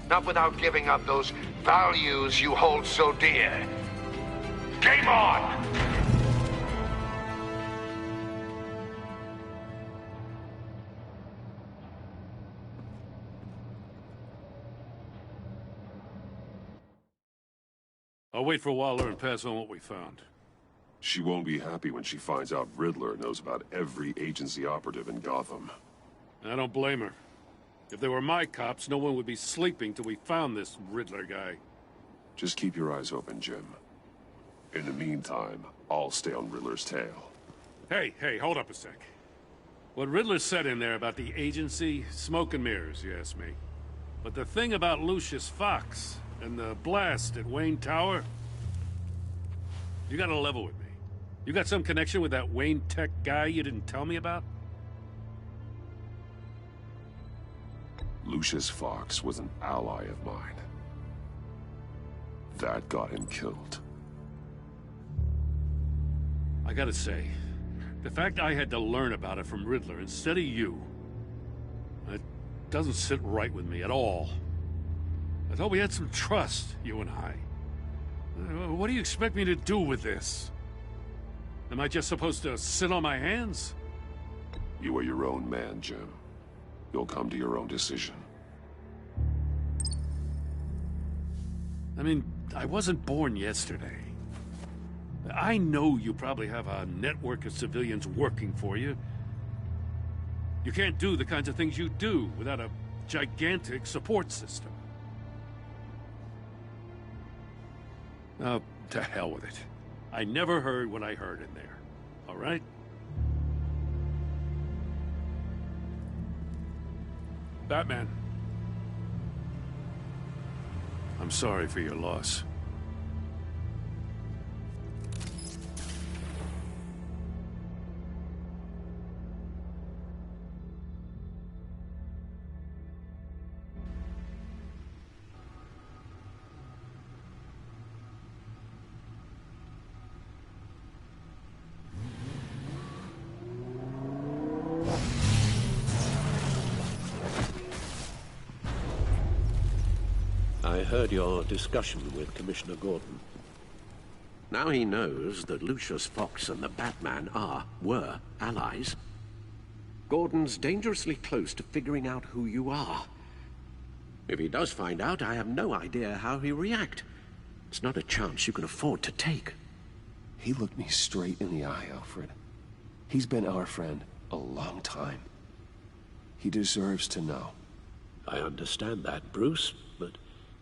Not without giving up those values you hold so dear. Game on! I'll wait for Waller and pass on what we found. She won't be happy when she finds out Riddler knows about every agency operative in Gotham. I don't blame her. If they were my cops, no one would be sleeping till we found this Riddler guy. Just keep your eyes open, Jim. In the meantime, I'll stay on Riddler's tail. Hey, hold up a sec. What Riddler said in there about the agency, smoke and mirrors, you ask me. But the thing about Lucius Fox and the blast at Wayne Tower, you gotta level with me. You got some connection with that Wayne Tech guy you didn't tell me about? Lucius Fox was an ally of mine. That got him killed. I gotta say, the fact I had to learn about it from Riddler instead of you, it doesn't sit right with me at all. I thought we had some trust, you and I. What do you expect me to do with this? Am I just supposed to sit on my hands? You are your own man, Jim. You'll come to your own decision. I mean, I wasn't born yesterday. I know you probably have a network of civilians working for you. You can't do the kinds of things you do without a gigantic support system. To hell with it. I never heard what I heard in there. All right? Batman. I'm sorry for your loss. I heard your discussion with Commissioner Gordon. Now he knows that Lucius Fox and the Batman were allies. Gordon's dangerously close to figuring out who you are. If he does find out, I have no idea how he'll react. It's not a chance you can afford to take. He looked me straight in the eye, Alfred. He's been our friend a long time. He deserves to know. I understand that, Bruce, but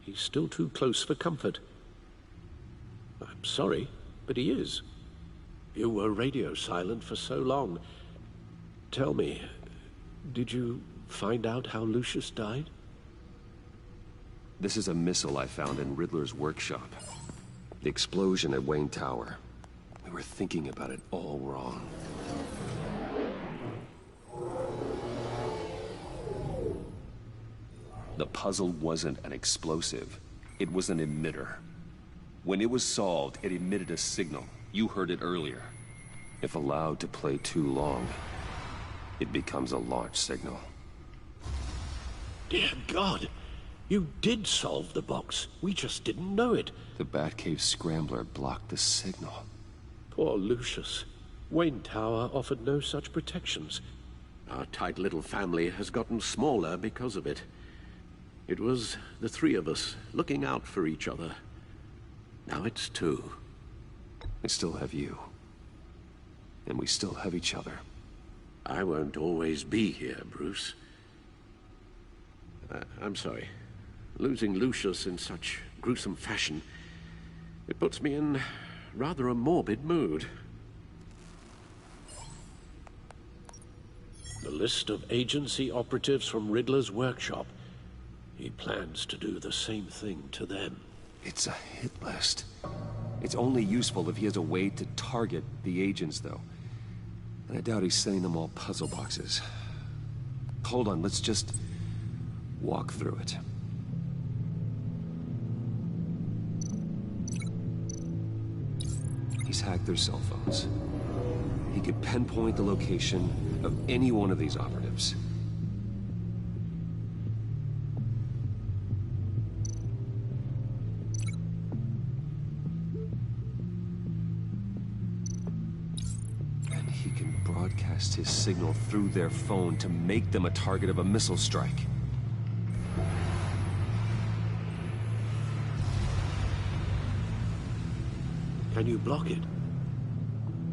he's still too close for comfort. I'm sorry, but he is. You were radio silent for so long. Tell me, did you find out how Lucius died? This is a missile I found in Riddler's workshop. The explosion at Wayne Tower. We were thinking about it all wrong. The puzzle wasn't an explosive. It was an emitter. When it was solved, it emitted a signal. You heard it earlier. If allowed to play too long, it becomes a launch signal. Dear God! You did solve the box. We just didn't know it. The Batcave Scrambler blocked the signal. Poor Lucius. Wayne Tower offered no such protections. Our tight little family has gotten smaller because of it. It was the three of us looking out for each other. Now it's two. I still have you. And we still have each other. I won't always be here, Bruce. I'm sorry. Losing Lucius in such gruesome fashion, it puts me in rather a morbid mood. The list of agency operatives from Riddler's workshop. He plans to do the same thing to them. It's a hit list. It's only useful if he has a way to target the agents, though. And I doubt he's sending them all puzzle boxes. Hold on, let's just walk through it. He's hacked their cell phones. He could pinpoint the location of any one of these operatives. And he can broadcast his signal through their phone to make them a target of a missile strike. Can you block it?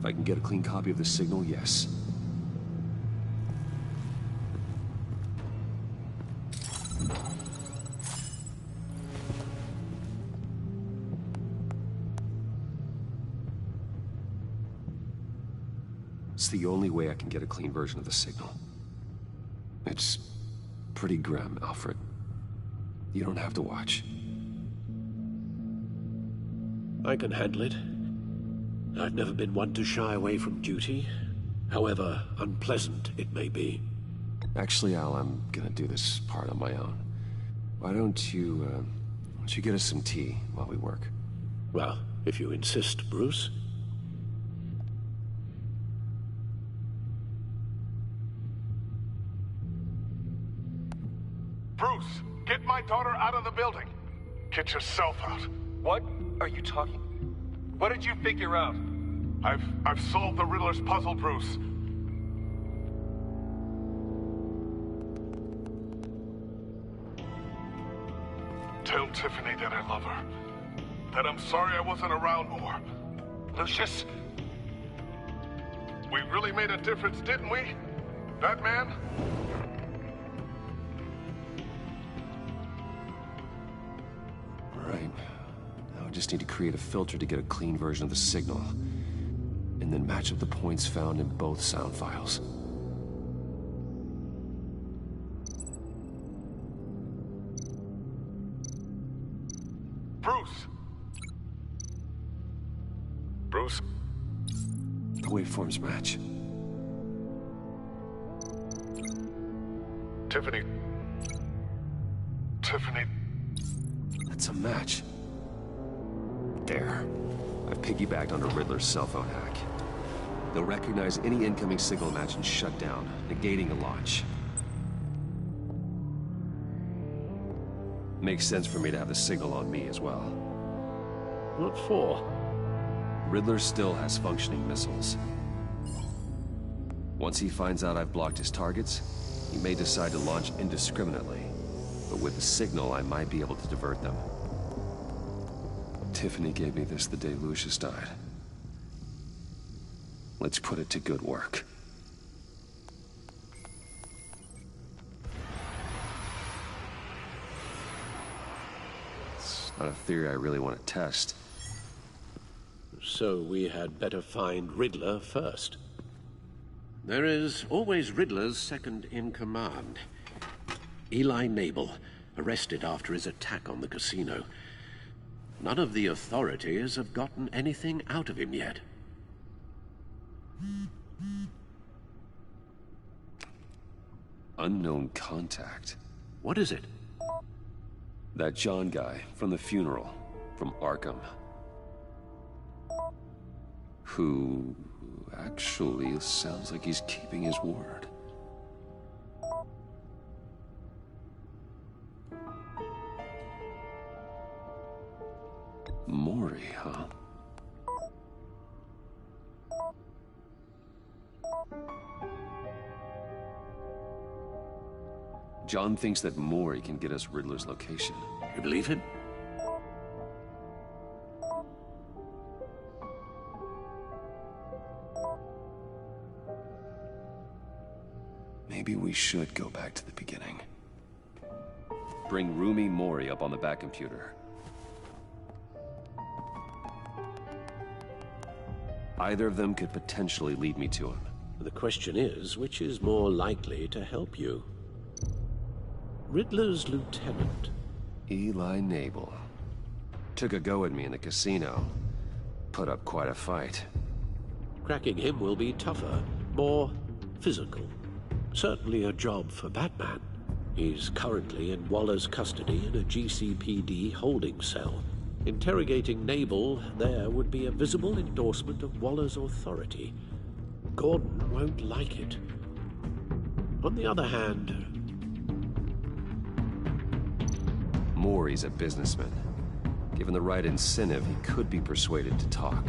If I can get a clean copy of the signal, yes. It's the only way I can get a clean version of the signal. It's pretty grim, Alfred. You don't have to watch. I can handle it. I've never been one to shy away from duty, however unpleasant it may be. Actually, Al, I'm gonna do this part on my own. Why don't you get us some tea while we work? Well, if you insist, Bruce. Bruce, get my daughter out of the building. Get yourself out. What are you talking? What did you figure out? I've solved the Riddler's puzzle, Bruce. Tell Tiffany that I love her. That I'm sorry I wasn't around more. Lucius? We really made a difference, didn't we? Batman? All right. Now just need to create a filter to get a clean version of the signal, and then match up the points found in both sound files. Bruce! Bruce? The waveforms match. Tiffany. Tiffany. That's a match. There. I've piggybacked onto Riddler's cell phone hack. They'll recognize any incoming signal match and shut down, negating a launch. Makes sense for me to have the signal on me as well. What for? Riddler still has functioning missiles. Once he finds out I've blocked his targets, he may decide to launch indiscriminately. But with the signal, I might be able to divert them. Tiffany gave me this the day Lucius died. Let's put it to good work. It's not a theory I really want to test. So we had better find Riddler first. There is always Riddler's second in command. Eli Nabel, arrested after his attack on the casino. None of the authorities have gotten anything out of him yet. Unknown contact. What is it? That John guy from the funeral, from Arkham. Who actually sounds like he's keeping his word. Mori, huh? John thinks that Mori can get us Riddler's location. You believe him? Maybe we should go back to the beginning. Bring Rumi Mori up on the back computer. Either of them could potentially lead me to him. The question is, which is more likely to help you? Riddler's lieutenant. Eli Nabel. Took a go at me in the casino. Put up quite a fight. Cracking him will be tougher, more physical. Certainly a job for Batman. He's currently in Waller's custody in a GCPD holding cell. Interrogating Nabel there would be a visible endorsement of Waller's authority. Gordon won't like it. On the other hand... Mori's a businessman. Given the right incentive, he could be persuaded to talk.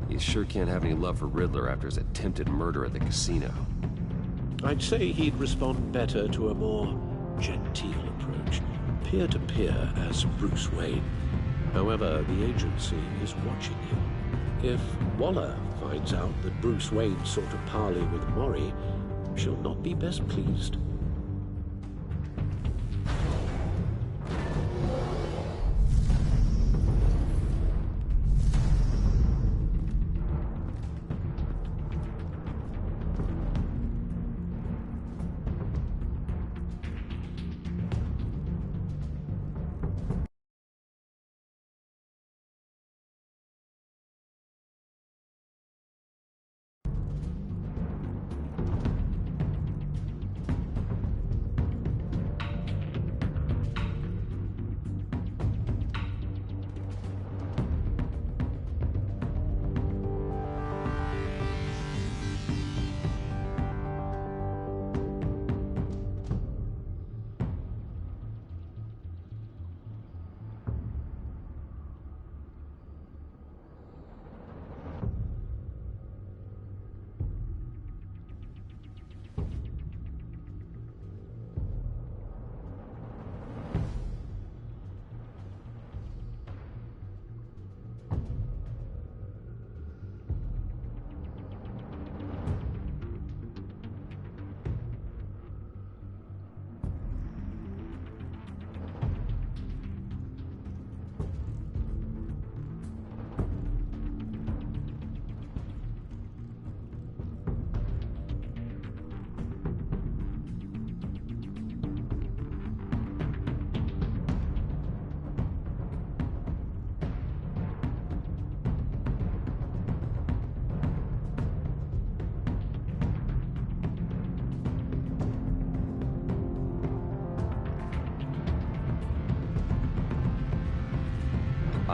He sure can't have any love for Riddler after his attempted murder at the casino. I'd say he'd respond better to a more genteel approach, peer-to-peer as Bruce Wayne. However, the agency is watching him. If Waller finds out that Bruce Wayne sought a parley with Mori, she'll not be best pleased.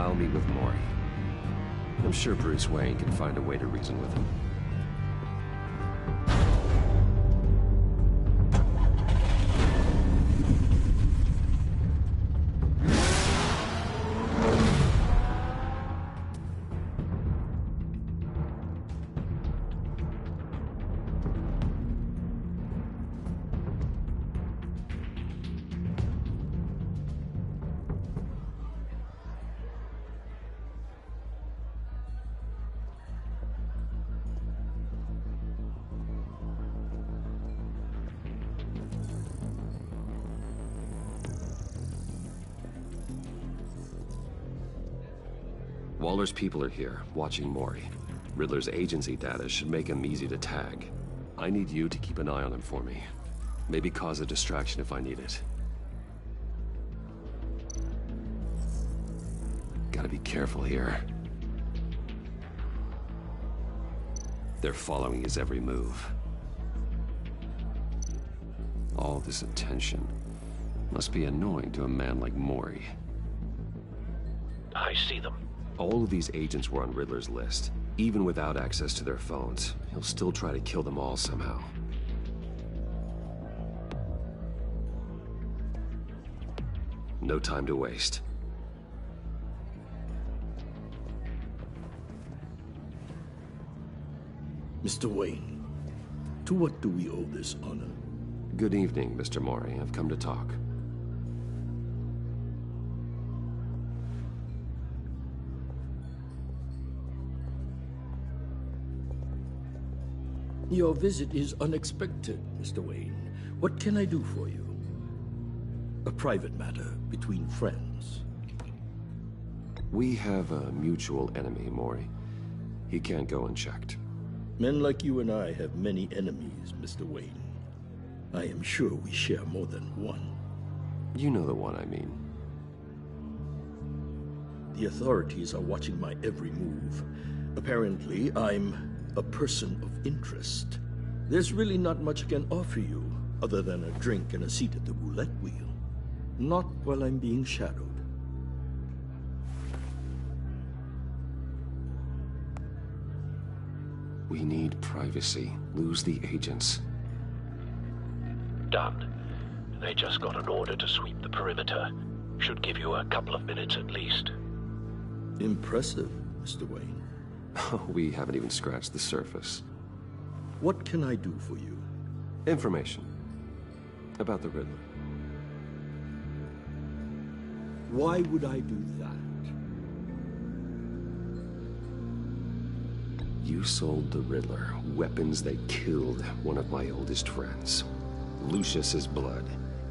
I'll meet with Maury. I'm sure Bruce Wayne can find a way to reason with him. Waller's people are here, watching Maury. Riddler's agency data should make him easy to tag. I need you to keep an eye on him for me. Maybe cause a distraction if I need it. Gotta be careful here. They're following his every move. All this attention must be annoying to a man like Maury. I see them. All of these agents were on Riddler's list. Even without access to their phones, he'll still try to kill them all somehow. No time to waste. Mr. Wayne, to what do we owe this honor? Good evening, Mr. Maury. I've come to talk. Your visit is unexpected, Mr. Wayne. What can I do for you? A private matter between friends. We have a mutual enemy, Maury. He can't go unchecked. Men like you and I have many enemies, Mr. Wayne. I am sure we share more than one. You know the one I mean. The authorities are watching my every move. Apparently, I'm a person of interest. There's really not much I can offer you, other than a drink and a seat at the roulette wheel. Not while I'm being shadowed. We need privacy. Lose the agents. Done. They just got an order to sweep the perimeter. Should give you a couple of minutes at least. Impressive, Mr. Wayne. We haven't even scratched the surface. What can I do for you? Information. About the Riddler. Why would I do that? You sold the Riddler weapons that killed one of my oldest friends. Lucius's blood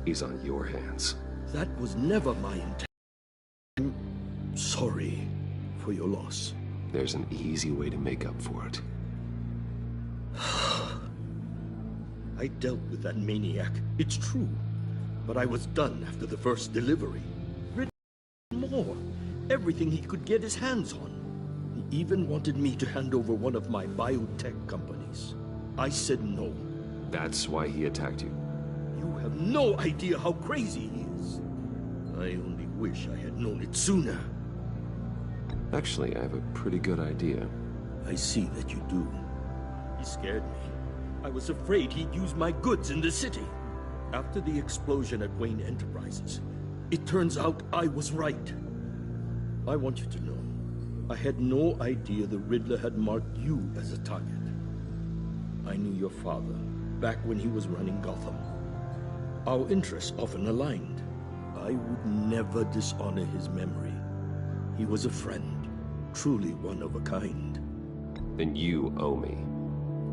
is on your hands. That was never my intent. I'm sorry for your loss. There's an easy way to make up for it. I dealt with that maniac, it's true. But I was done after the first delivery. More. Everything he could get his hands on. He even wanted me to hand over one of my biotech companies. I said no. That's why he attacked you. You have no idea how crazy he is. I only wish I had known it sooner. Actually, I have a pretty good idea. I see that you do. He scared me. I was afraid he'd use my goods in the city. After the explosion at Wayne Enterprises, it turns out I was right. I want you to know, I had no idea the Riddler had marked you as a target. I knew your father back when he was running Gotham. Our interests often aligned. I would never dishonor his memory. He was a friend, truly one of a kind. Then you owe me,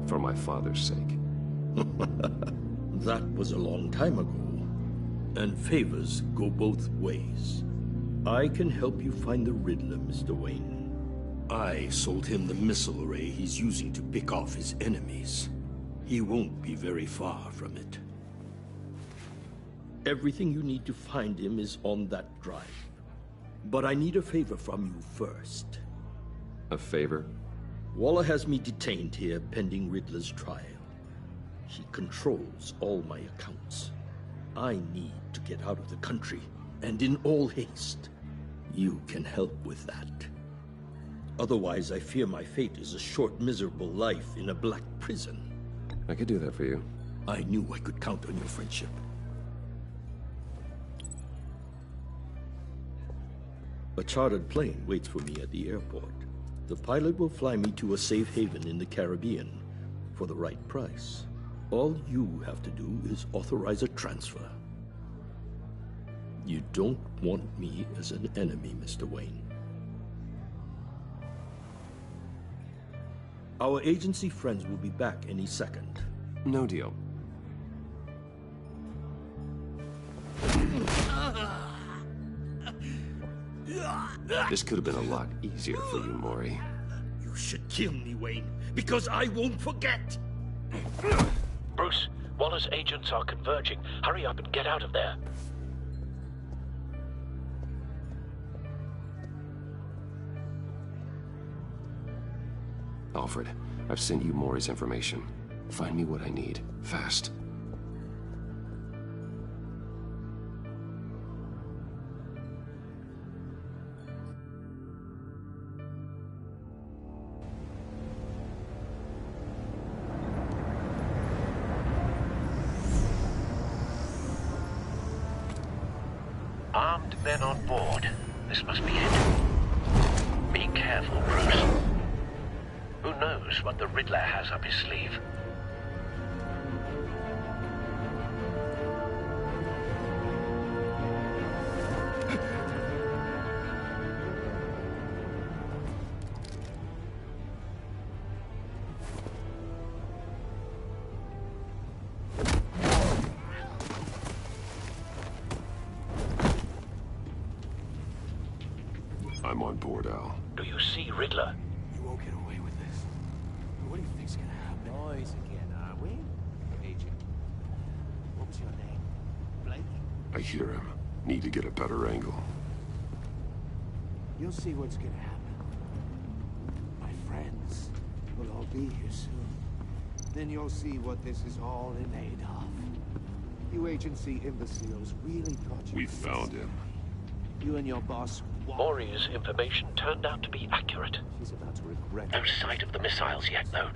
for my father's sake. That was a long time ago, and favors go both ways. I can help you find the Riddler, Mr. Wayne. I sold him the missile array he's using to pick off his enemies. He won't be very far from it. Everything you need to find him is on that drive. But I need a favor from you first. A favor? Waller has me detained here pending Riddler's trial. He controls all my accounts. I need to get out of the country, and in all haste. You can help with that. Otherwise, I fear my fate is a short, miserable life in a black prison. I could do that for you. I knew I could count on your friendship. A chartered plane waits for me at the airport. The pilot will fly me to a safe haven in the Caribbean for the right price. All you have to do is authorize a transfer. You don't want me as an enemy, Mr. Wayne. Our agency friends will be back any second. No deal. This could have been a lot easier for you, Maury. You should kill me, Wayne, because I won't forget! Bruce, Waller's agents are converging. Hurry up and get out of there. Alfred, I've sent you Maury's information. Find me what I need, fast. Armed men on board. This must be it. Be careful, Bruce. Who knows what the Riddler has up his sleeve? I'm on board, Al. Do you see Riddler? You won't get away with this. What do you think's gonna happen? Boys again, are we? Agent. What was your name? Blake? I hear him. Need to get a better angle. You'll see what's gonna happen. My friends will all be here soon. Then you'll see what this is all in aid of. You agency imbeciles really thought you... We found him. You and your boss... Maury's information turned out to be accurate. She's about to regret No sight of the missiles yet, though.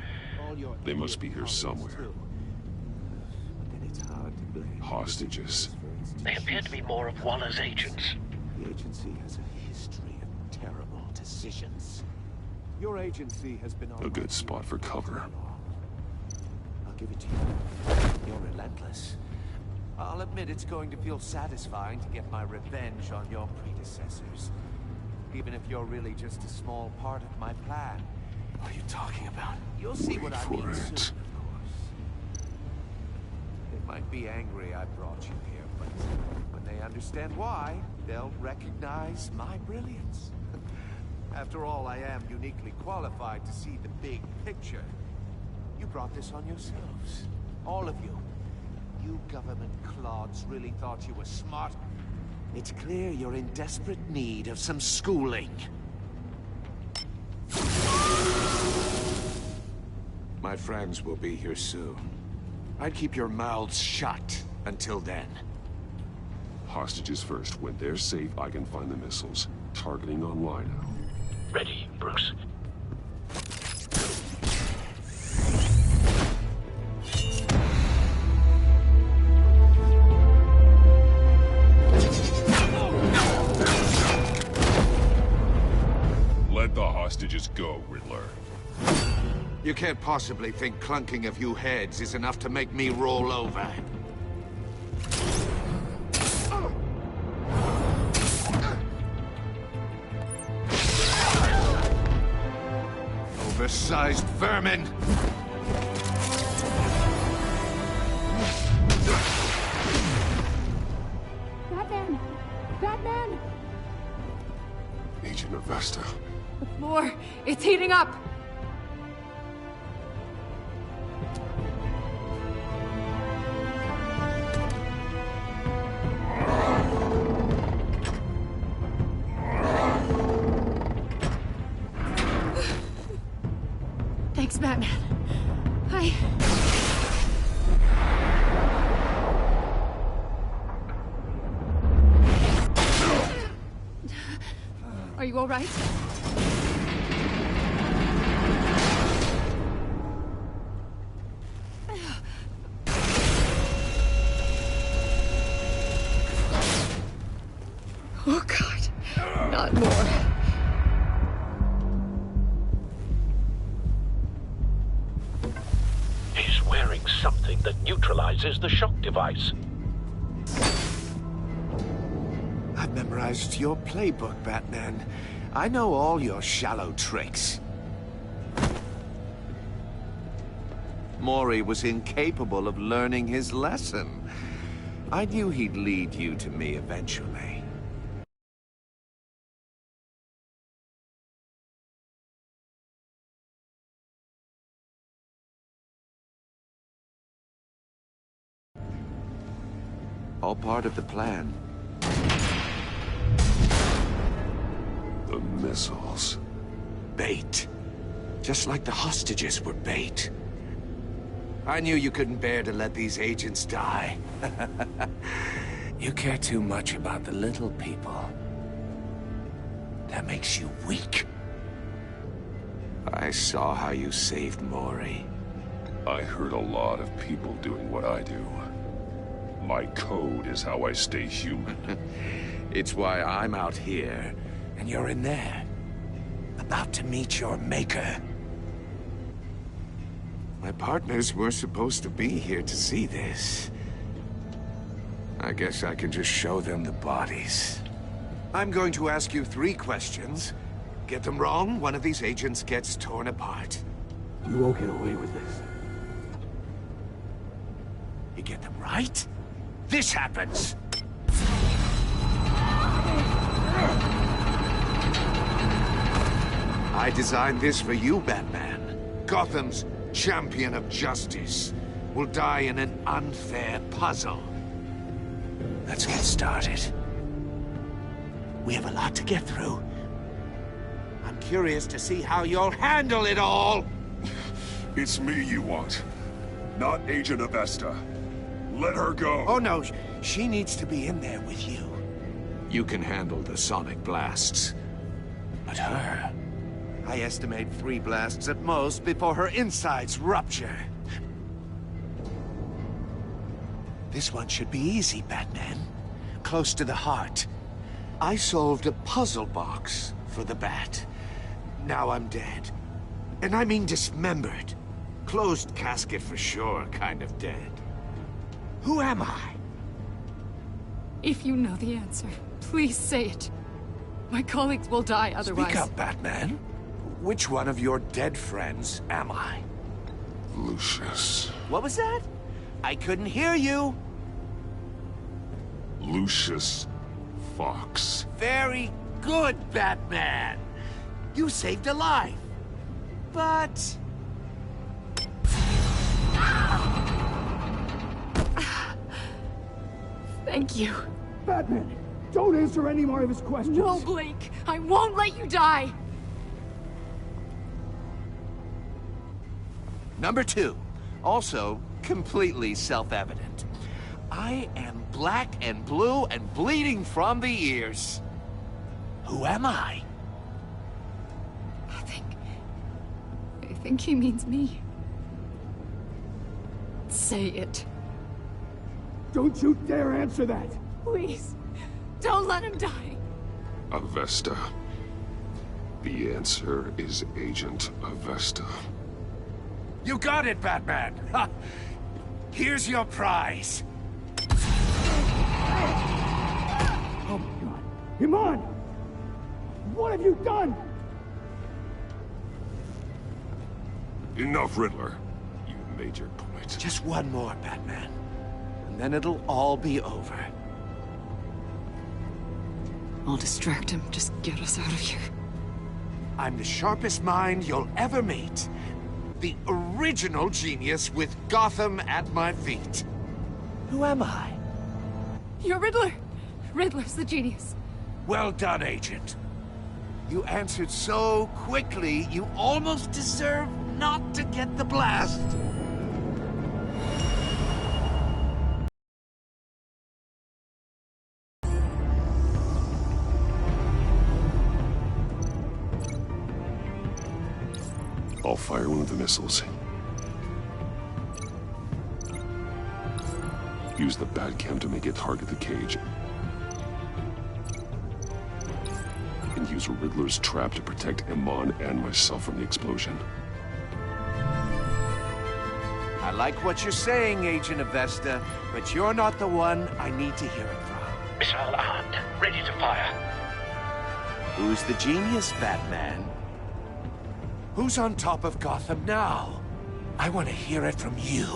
They must be here somewhere. But then it's hard to blame. Hostages. They appear to be more of Waller's agents. The agency has a history of terrible decisions. Your agency has been on A good spot for cover. I'll give it to you. You're relentless. I'll admit it's going to feel satisfying to get my revenge on your predecessors. Even if you're really just a small part of my plan. What are you talking about? You'll see Wait what I for mean it. soon, of course. They might be angry I brought you here, but when they understand why, they'll recognize my brilliance. After all, I am uniquely qualified to see the big picture. You brought this on yourselves. All of you. You government clods really thought you were smart. It's clear you're in desperate need of some schooling. My friends will be here soon. I'd keep your mouths shut until then. Hostages first. When they're safe, I can find the missiles. Targeting online now. Ready, Bruce. Let the hostages go, Riddler. You can't possibly think clunking a few heads is enough to make me roll over. Oversized vermin! Batman! Batman! Agent Avesta. The floor, it's heating up! Thanks, Batman. Are you all right? Oh, God. Not more. He's wearing something that neutralizes the shock device. I've memorized your playbook, Batman. I know all your shallow tricks. Mori was incapable of learning his lesson. I knew he'd lead you to me eventually. All part of the plan. The missiles. Bait. Just like the hostages were bait. I knew you couldn't bear to let these agents die. You care too much about the little people. That makes you weak. I saw how you saved Mori. I hurt a lot of people doing what I do. My code is how I stay human. It's why I'm out here, and you're in there. About to meet your maker. My partners were supposed to be here to see this. I guess I can just show them the bodies. I'm going to ask you 3 questions. Get them wrong, one of these agents gets torn apart. You won't get away with this. You get them right, this happens! I designed this for you, Batman. Gotham's champion of justice will die in an unfair puzzle. Let's get started. We have a lot to get through. I'm curious to see how you'll handle it all! It's me you want, not Agent Avesta. Let her go! Oh no, she needs to be in there with you. You can handle the sonic blasts. But her... I estimate 3 blasts at most before her insides rupture. This one should be easy, Batman. Close to the heart. I solved a puzzle box for the Bat. Now I'm dead. And I mean dismembered. Closed casket for sure, kind of dead. Who am I? If you know the answer, please say it. My colleagues will die otherwise. Speak up, Batman. Which one of your dead friends am I? Lucius. What was that? I couldn't hear you. Lucius Fox. Very good, Batman. You saved a life. But... Thank you. Batman, don't answer any more of his questions. No, Blake. I won't let you die. Number 2, also completely self-evident. I am black and blue and bleeding from the ears. Who am I? I think he means me. Say it. Don't you dare answer that! Please, don't let him die. Avesta. The answer is Agent Avesta. You got it, Batman! Ha. Here's your prize. Oh my God. Iman! What have you done? Enough, Riddler. You've made your point. Just one more, Batman. And then it'll all be over. I'll distract him. Just get us out of here. I'm the sharpest mind you'll ever meet. The original genius with Gotham at my feet. Who am I? You're Riddler. Riddler's the genius. Well done, Agent. You answered so quickly, you almost deserve not to get the blast. I'll fire one of the missiles. Use the Batcam to make it target the cage. And use Riddler's trap to protect Iman and myself from the explosion. I like what you're saying, Agent Avesta, but you're not the one I need to hear it from. Missile armed, ready to fire. Who's the genius, Batman? Who's on top of Gotham now? I want to hear it from you.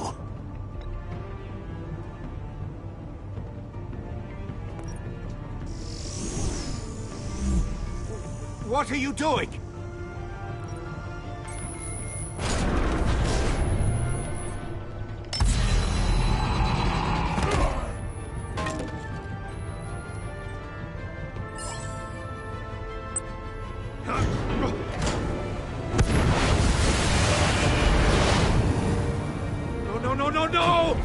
What are you doing? No!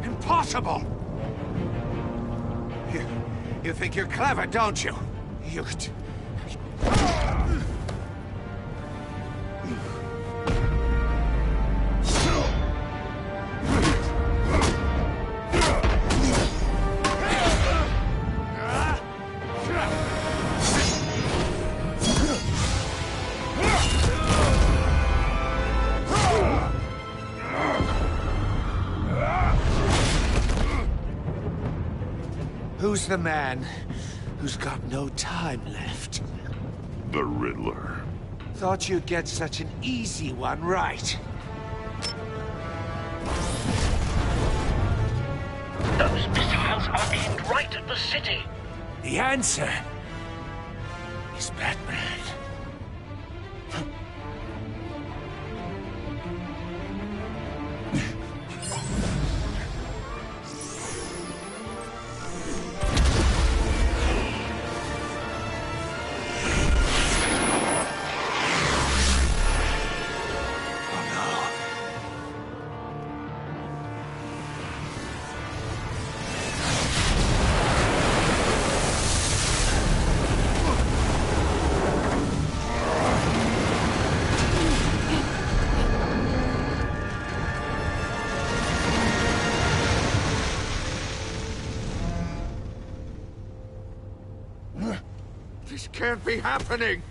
Impossible! You think you're clever, don't you? You... Who's the man who's got no time left? The Riddler. Thought you'd get such an easy one right. Those missiles are aimed right at the city. The answer is Batman. This can't be happening!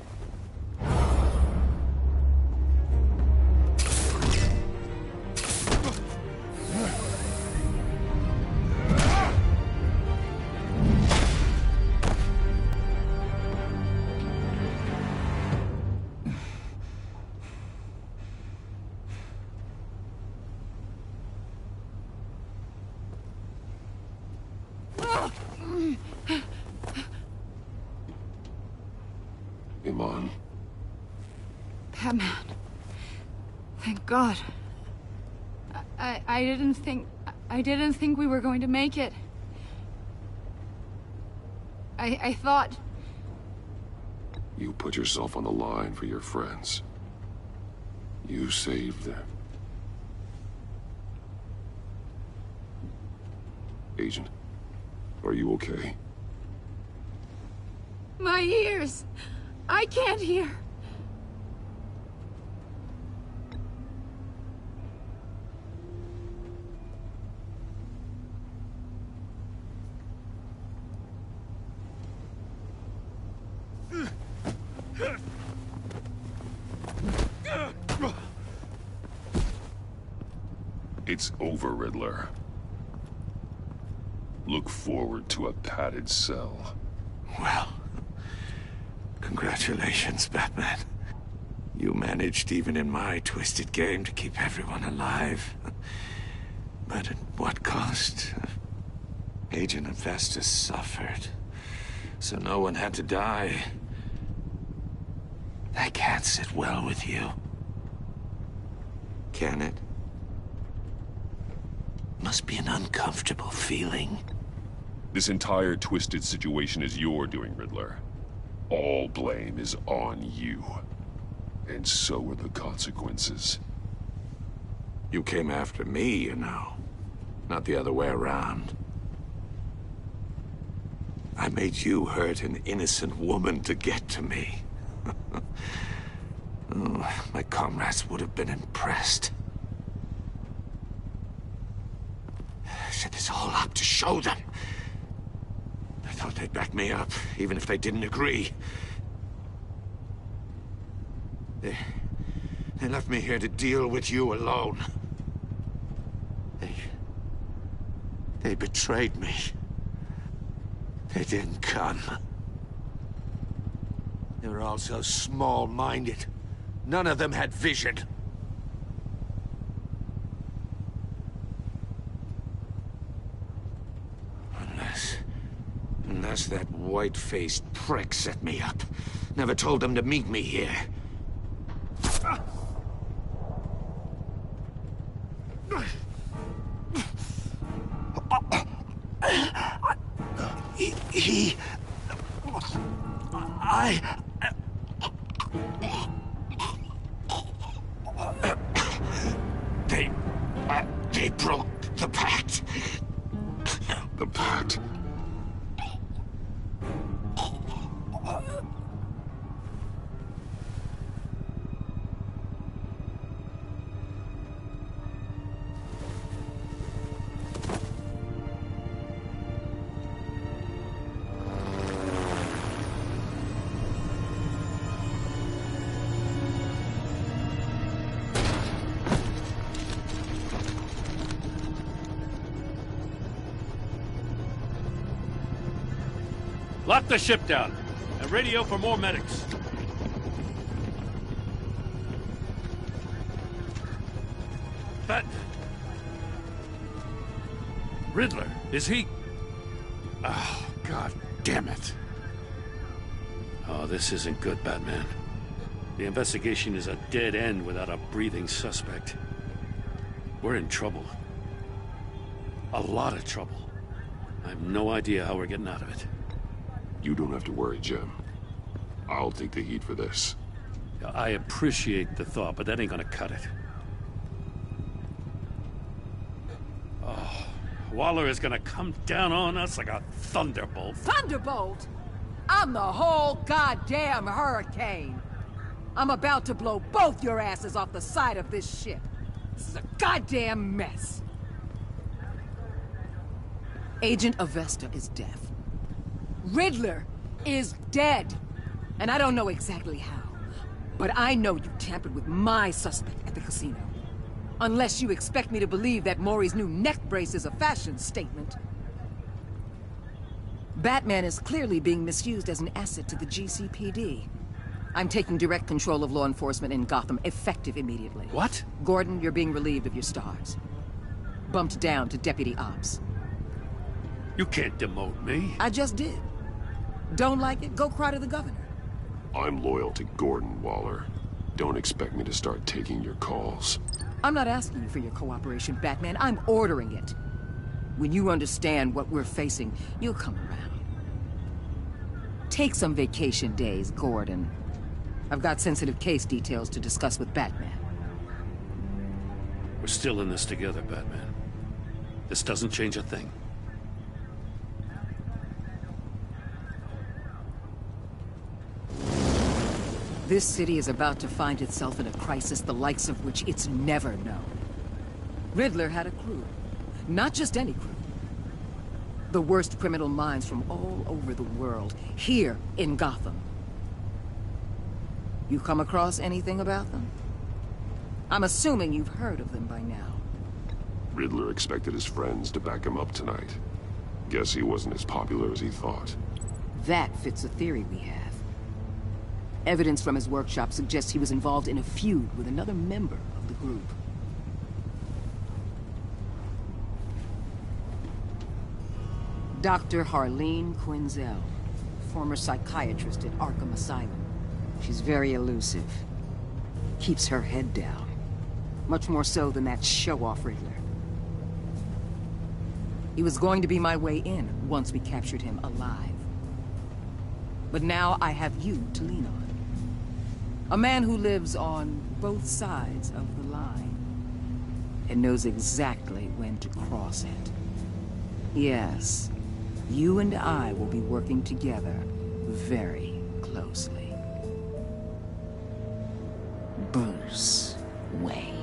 Iman. Batman. Thank God. I didn't think we were going to make it. I thought... You put yourself on the line for your friends. You saved them. Agent, are you okay? My ears! I can't hear! It's over, Riddler. Look forward to a padded cell. Well, congratulations, Batman. You managed, even in my twisted game, to keep everyone alive. But at what cost? Agent Avesta suffered, so no one had to die. That can't sit well with you. Can it? Must be an uncomfortable feeling. This entire twisted situation is your doing, Riddler. All blame is on you. And so are the consequences. You came after me, you know. Not the other way around. I made you hurt an innocent woman to get to me. Oh, my comrades would have been impressed. I set this all up to show them. I thought they'd back me up, even if they didn't agree. They left me here to deal with you alone. They betrayed me. They didn't come. They were all so small-minded. None of them had vision. Unless that white-faced prick set me up. Never told them to meet me here. They broke the pact. The pact? Lock the ship down, and radio for more medics. Riddler, is he... Oh, God damn it. Oh, this isn't good, Batman. The investigation is a dead end without a breathing suspect. We're in trouble. A lot of trouble. I have no idea how we're getting out of it. You don't have to worry, Jim. I'll take the heat for this. I appreciate the thought, but that ain't gonna cut it. Oh, Waller is gonna come down on us like a thunderbolt. Thunderbolt? I'm the whole goddamn hurricane. I'm about to blow both your asses off the side of this ship. This is a goddamn mess. Agent Avesta is dead. Riddler is dead. And I don't know exactly how. But I know you tampered with my suspect at the casino. Unless you expect me to believe that Maury's new neck brace is a fashion statement. Batman is clearly being misused as an asset to the GCPD. I'm taking direct control of law enforcement in Gotham, effective immediately. What? Gordon, you're being relieved of your stars. Bumped down to Deputy Ops. You can't demote me. I just did. Don't like it? Go cry to the governor. I'm loyal to Gordon, Waller. Don't expect me to start taking your calls. I'm not asking you for your cooperation, Batman. I'm ordering it. When you understand what we're facing, you'll come around. Take some vacation days, Gordon. I've got sensitive case details to discuss with Batman. We're still in this together, Batman. This doesn't change a thing. This city is about to find itself in a crisis the likes of which it's never known. Riddler had a crew. Not just any crew. The worst criminal minds from all over the world, here in Gotham. You come across anything about them? I'm assuming you've heard of them by now. Riddler expected his friends to back him up tonight. Guess he wasn't as popular as he thought. That fits a theory we have. Evidence from his workshop suggests he was involved in a feud with another member of the group. Dr. Harleen Quinzel, former psychiatrist at Arkham Asylum. She's very elusive. Keeps her head down. Much more so than that show-off Riddler. He was going to be my way in once we captured him alive. But now I have you to lean on. A man who lives on both sides of the line and knows exactly when to cross it. Yes, you and I will be working together very closely. Bruce Wayne.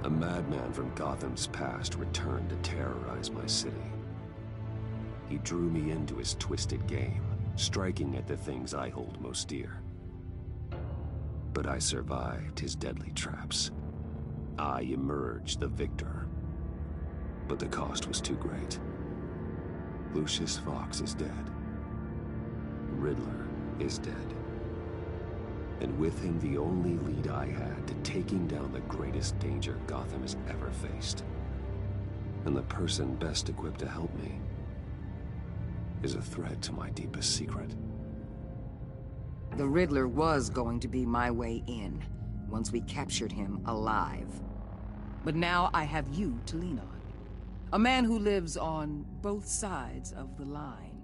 A madman from Gotham's past returned to terrorize my city. He drew me into his twisted game, striking at the things I hold most dear. But I survived his deadly traps. I emerged the victor. But the cost was too great. Lucius Fox is dead. Riddler is dead. And with him the only lead I had to taking down the greatest danger Gotham has ever faced. And the person best equipped to help me is a threat to my deepest secret. The Riddler was going to be my way in once we captured him alive. But now I have you to lean on. A man who lives on both sides of the line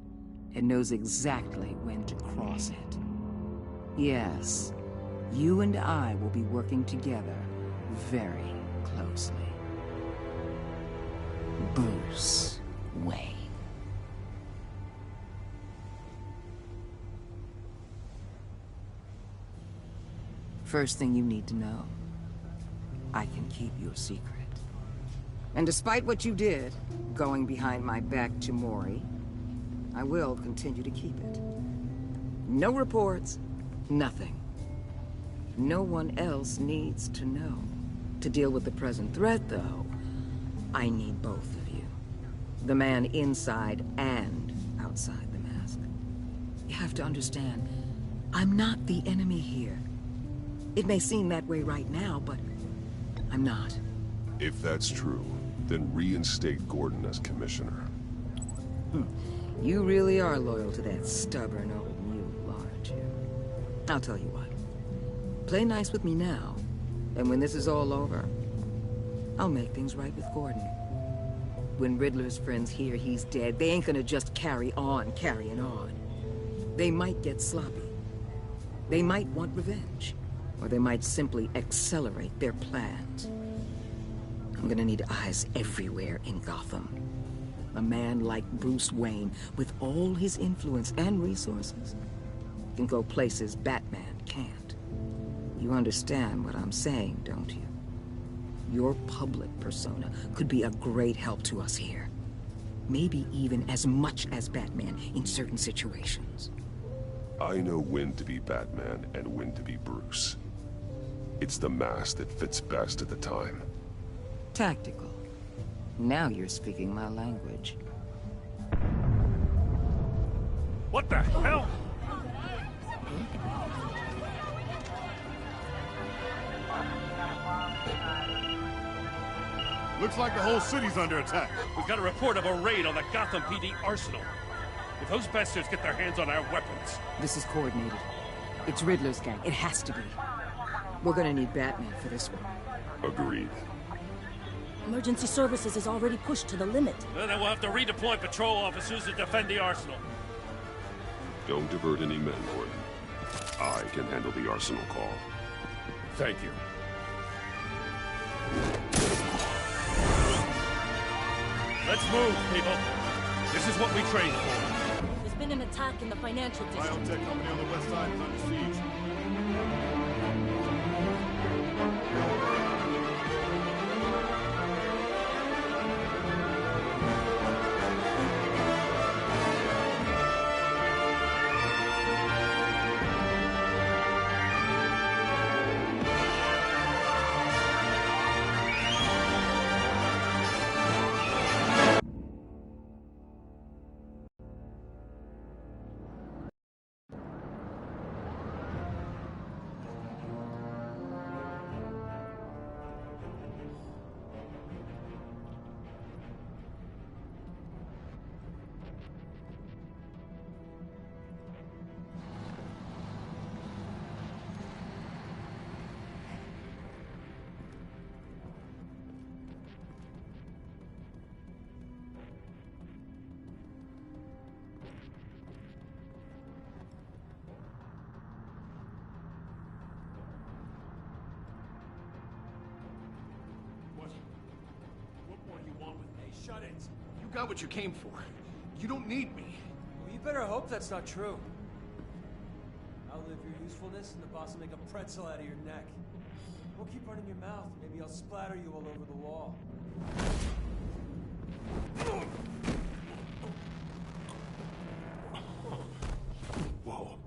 and knows exactly when to cross it. Yes, you and I will be working together very closely. Bruce Wayne. First thing you need to know, I can keep your secret. And despite what you did, going behind my back to Mori, I will continue to keep it. No reports, nothing. No one else needs to know. To deal with the present threat, though, I need both of you. The man inside and outside the mask. You have to understand, I'm not the enemy here. It may seem that way right now, but I'm not. If that's true, then reinstate Gordon as commissioner. You really are loyal to that stubborn old mule, aren't you? I'll tell you what. Play nice with me now, and when this is all over, I'll make things right with Gordon. When Riddler's friends hear he's dead, they ain't gonna just carry on carrying on. They might get sloppy. They might want revenge. Or they might simply accelerate their plans. I'm gonna need eyes everywhere in Gotham. A man like Bruce Wayne, with all his influence and resources, can go places Batman can't. You understand what I'm saying, don't you? Your public persona could be a great help to us here. Maybe even as much as Batman in certain situations. I know when to be Batman and when to be Bruce. It's the mask that fits best at the time. Tactical. Now you're speaking my language. What the hell? Looks like the whole city's under attack. We've got a report of a raid on the Gotham PD arsenal. If those bastards get their hands on our weapons... This is coordinated. It's Riddler's gang. It has to be. We're gonna need Batman for this one. Agreed. Emergency services is already pushed to the limit. Then we'll have to redeploy patrol officers to defend the arsenal. Don't divert any men, Gordon. I can handle the arsenal call. Thank you. Let's move, people. This is what we trained for. There's been an attack in the financial district. Biotech company on the west side is under siege. Shut it. You got what you came for. You don't need me. Well, you better hope that's not true. Outlive your usefulness and the boss will make a pretzel out of your neck. Don't keep running your mouth. Maybe I'll splatter you all over the wall. Whoa.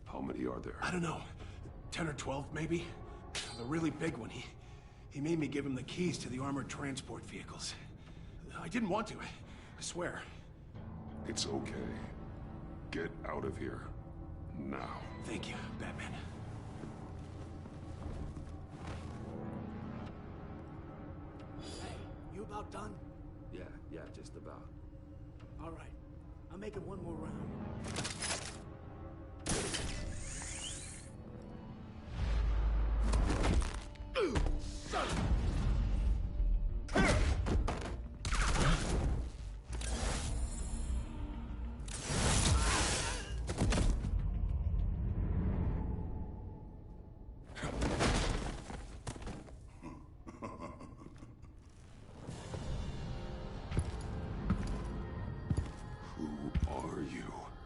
How many are there? I don't know. 10 or 12, maybe? The really big one, he made me give him the keys to the armored transport vehicles. I didn't want to, I swear. It's okay. Get out of here. Now. Thank you, Batman. Hey, you about done? Yeah, just about. All right. I'll make it one more round.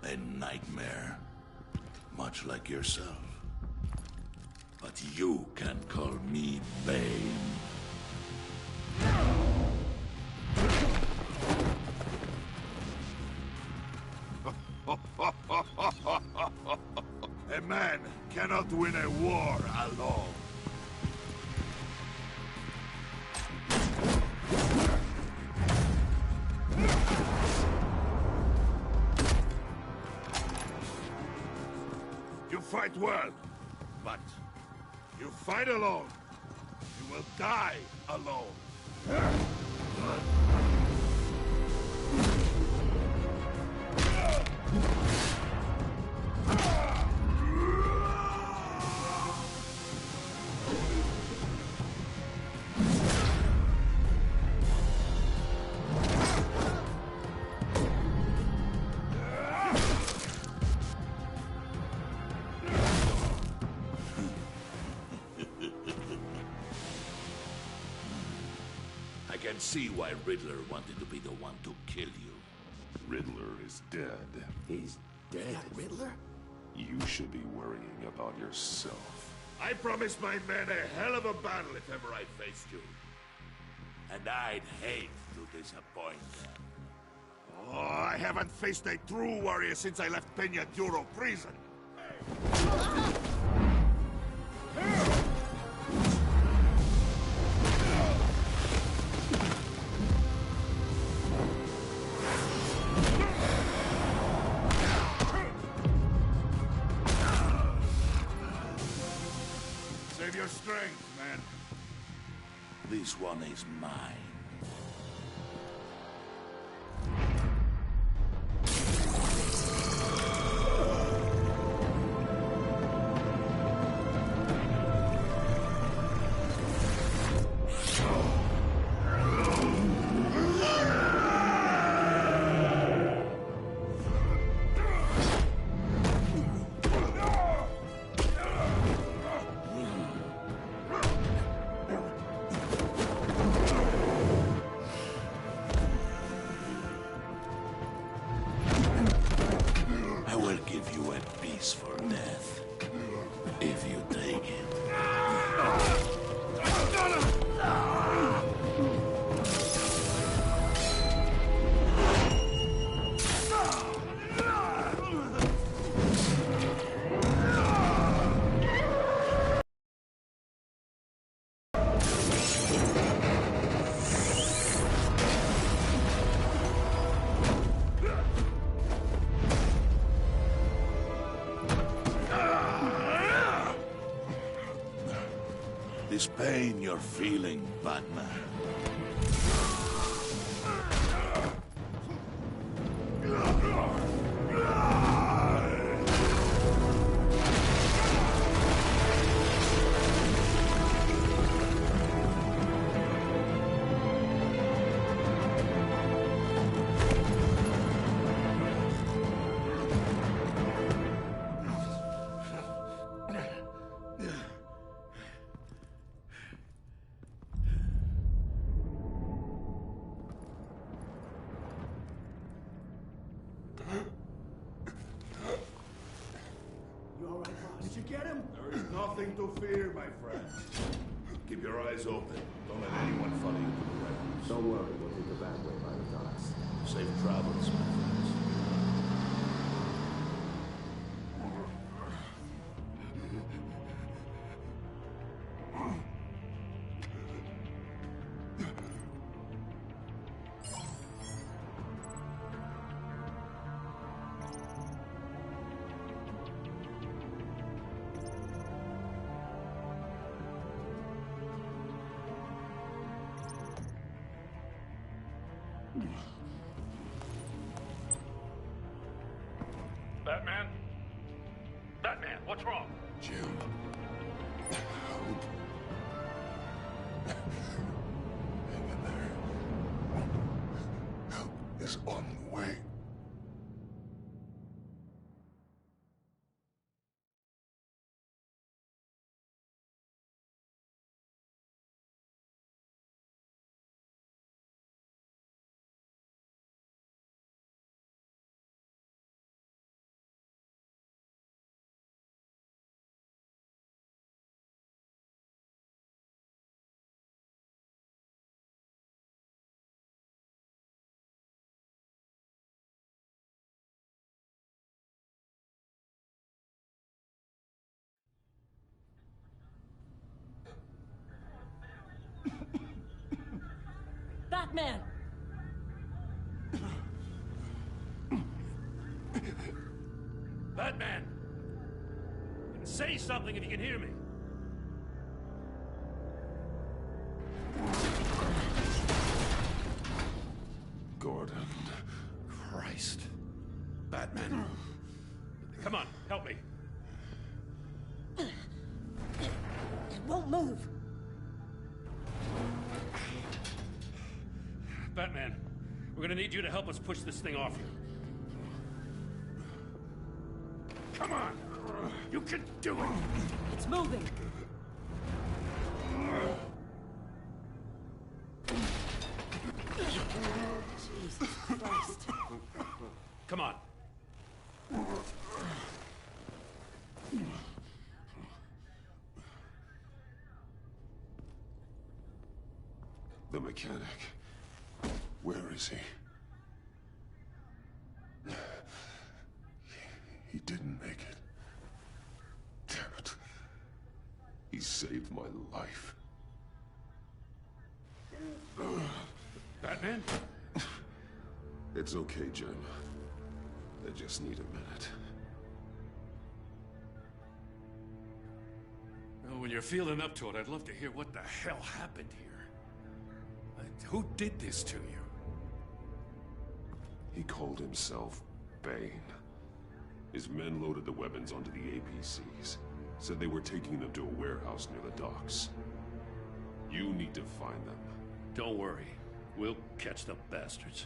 A nightmare, much like yourself. But you can call me Bane. A man cannot win a war alone. You fight well, but you fight alone. You will die alone. can see why Riddler wanted to be the one to kill you. Riddler is dead. He's dead? Riddler? You should be worrying about yourself. I promised my men a hell of a battle if ever I faced you. And I'd hate to disappoint them. Oh, I haven't faced a true warrior since I left Peña Duro prison. Save your strength, man. This one is mine. This pain you're feeling, Batman. Nothing to fear, my friend. Keep your eyes open. Don't let anyone follow you to the warehouse. Don't worry, we'll take the back way by the docks. Safe travels, my friends. Batman? Batman, what's wrong? Jim. Help. Hang in there. Help is on the way. Batman! Batman! Say something if you can hear me. Gordon. Christ. Batman. Come on, help me. It won't move. Batman, we're gonna need you to help us push this thing off you. Come on! You can do it! It's moving. Come on. The mechanic. Where is he? He didn't make it. Damn it. He saved my life. Batman? It's okay, Jim. I just need a minute. Well, when you're feeling up to it, I'd love to hear what the hell happened here. Who did this to you? He called himself Bane. His men loaded the weapons onto the APCs. Said they were taking them to a warehouse near the docks. You need to find them. Don't worry. We'll catch the bastards.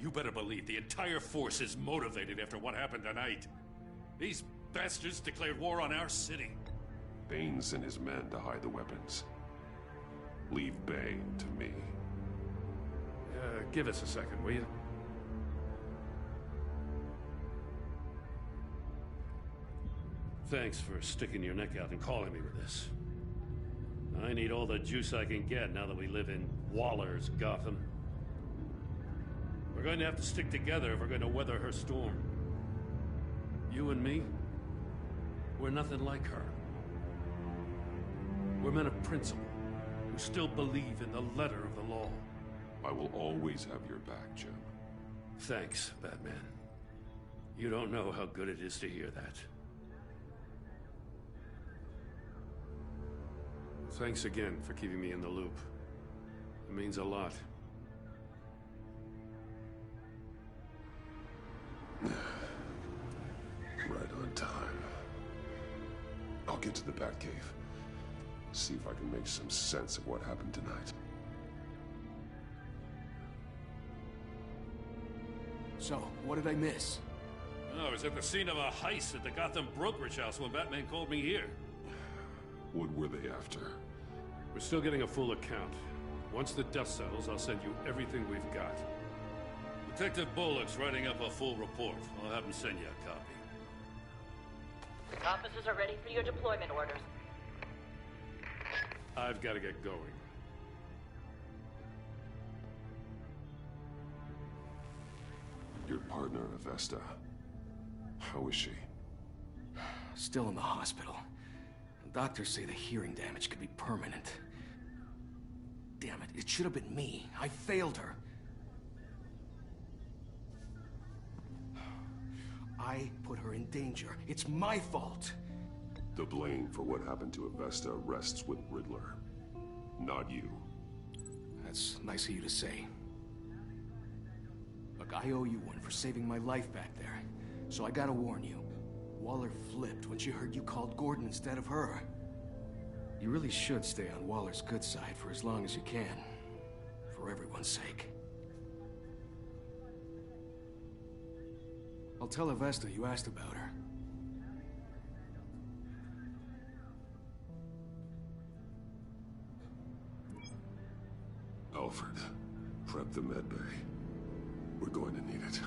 You better believe the entire force is motivated after what happened tonight. These bastards declared war on our city. Bane sent his men to hide the weapons. Leave Bane to me. Give us a second, will you? Thanks for sticking your neck out and calling me with this. I need all the juice I can get now that we live in Waller's Gotham. We're going to have to stick together if we're going to weather her storm. You and me, we're nothing like her. We're men of principle, who still believe in the letter of the law. I will always have your back, Jim. Thanks, Batman. You don't know how good it is to hear that. Thanks again for keeping me in the loop. It means a lot. Right on time. I'll get to the Batcave. See if I can make some sense of what happened tonight. So, what did I miss? Oh, I was at the scene of a heist at the Gotham brokerage house when Batman called me here. What were they after? We're still getting a full account. Once the dust settles, I'll send you everything we've got. Detective Bullock's writing up a full report. I'll have him send you a copy. Officers are ready for your deployment orders. I've got to get going. Your partner, Avesta. How is she? Still in the hospital. Doctors say the hearing damage could be permanent. Damn it, it should have been me. I failed her. I put her in danger. It's my fault. The blame for what happened to Avesta rests with Riddler, not you. That's nice of you to say. Look, I owe you one for saving my life back there. So I gotta warn you. Waller flipped when she heard you called Gordon instead of her. You really should stay on Waller's good side for as long as you can. For everyone's sake. I'll tell Avesta you asked about her. Alfred, prep the med bay. We're going to need it.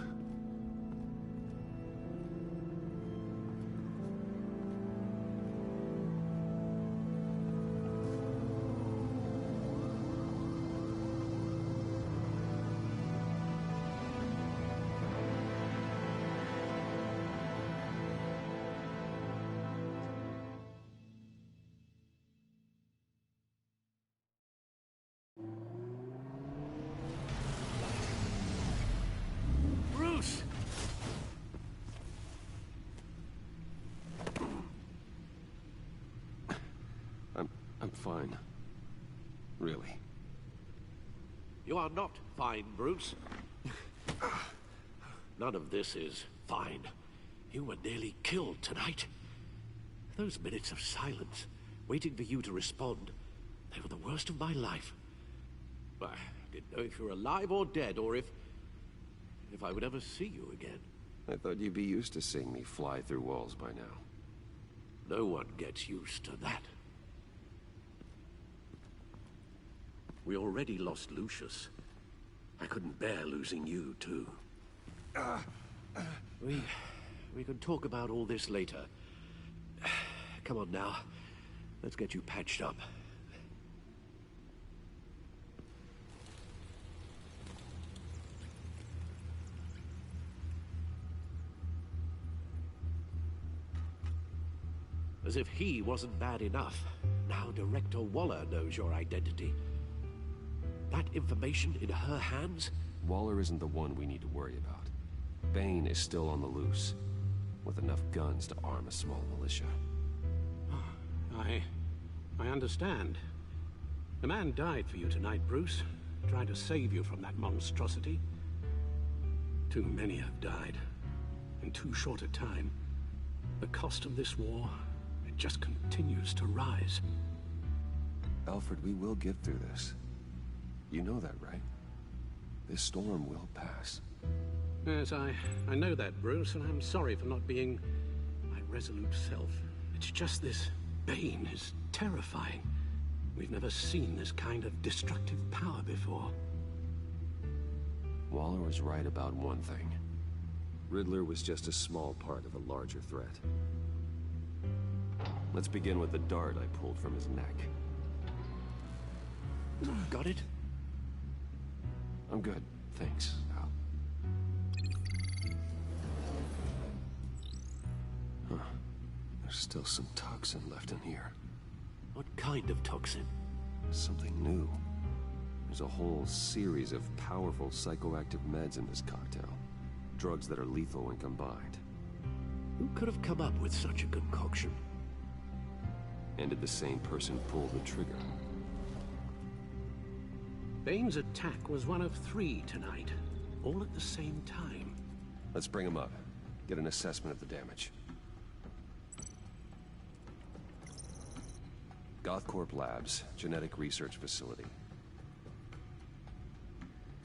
Bruce! I'm fine. Really. You are not fine, Bruce. None of this is fine. You were nearly killed tonight. Those minutes of silence, waiting for you to respond, they were the worst of my life. I didn't know if you were alive or dead, or if I would ever see you again. I thought you'd be used to seeing me fly through walls by now. No one gets used to that. We already lost Lucius. I couldn't bear losing you, too. We can talk about all this later. Come on now. Let's get you patched up. As if he wasn't bad enough. Now Director Waller knows your identity. That information in her hands? Waller isn't the one we need to worry about. Bane is still on the loose, with enough guns to arm a small militia. I understand. A man died for you tonight, Bruce. Trying to save you from that monstrosity. Too many have died. In too short a time. The cost of this war, it just continues to rise. Alfred, we will get through this. You know that, right? This storm will pass. Yes, I know that, Bruce, and I'm sorry for not being my resolute self. It's just this Bane is terrifying. We've never seen this kind of destructive power before. Waller was right about one thing. Riddler was just a small part of a larger threat. Let's begin with the dart I pulled from his neck. Got it? I'm good, thanks, Al. Huh. There's still some toxin left in here. What kind of toxin? Something new. There's a whole series of powerful psychoactive meds in this cocktail. Drugs that are lethal when combined. Who could have come up with such a concoction? And did the same person pull the trigger? Bane's attack was one of 3 tonight, all at the same time. Let's bring him up. Get an assessment of the damage. Gothcorp Labs, genetic research facility.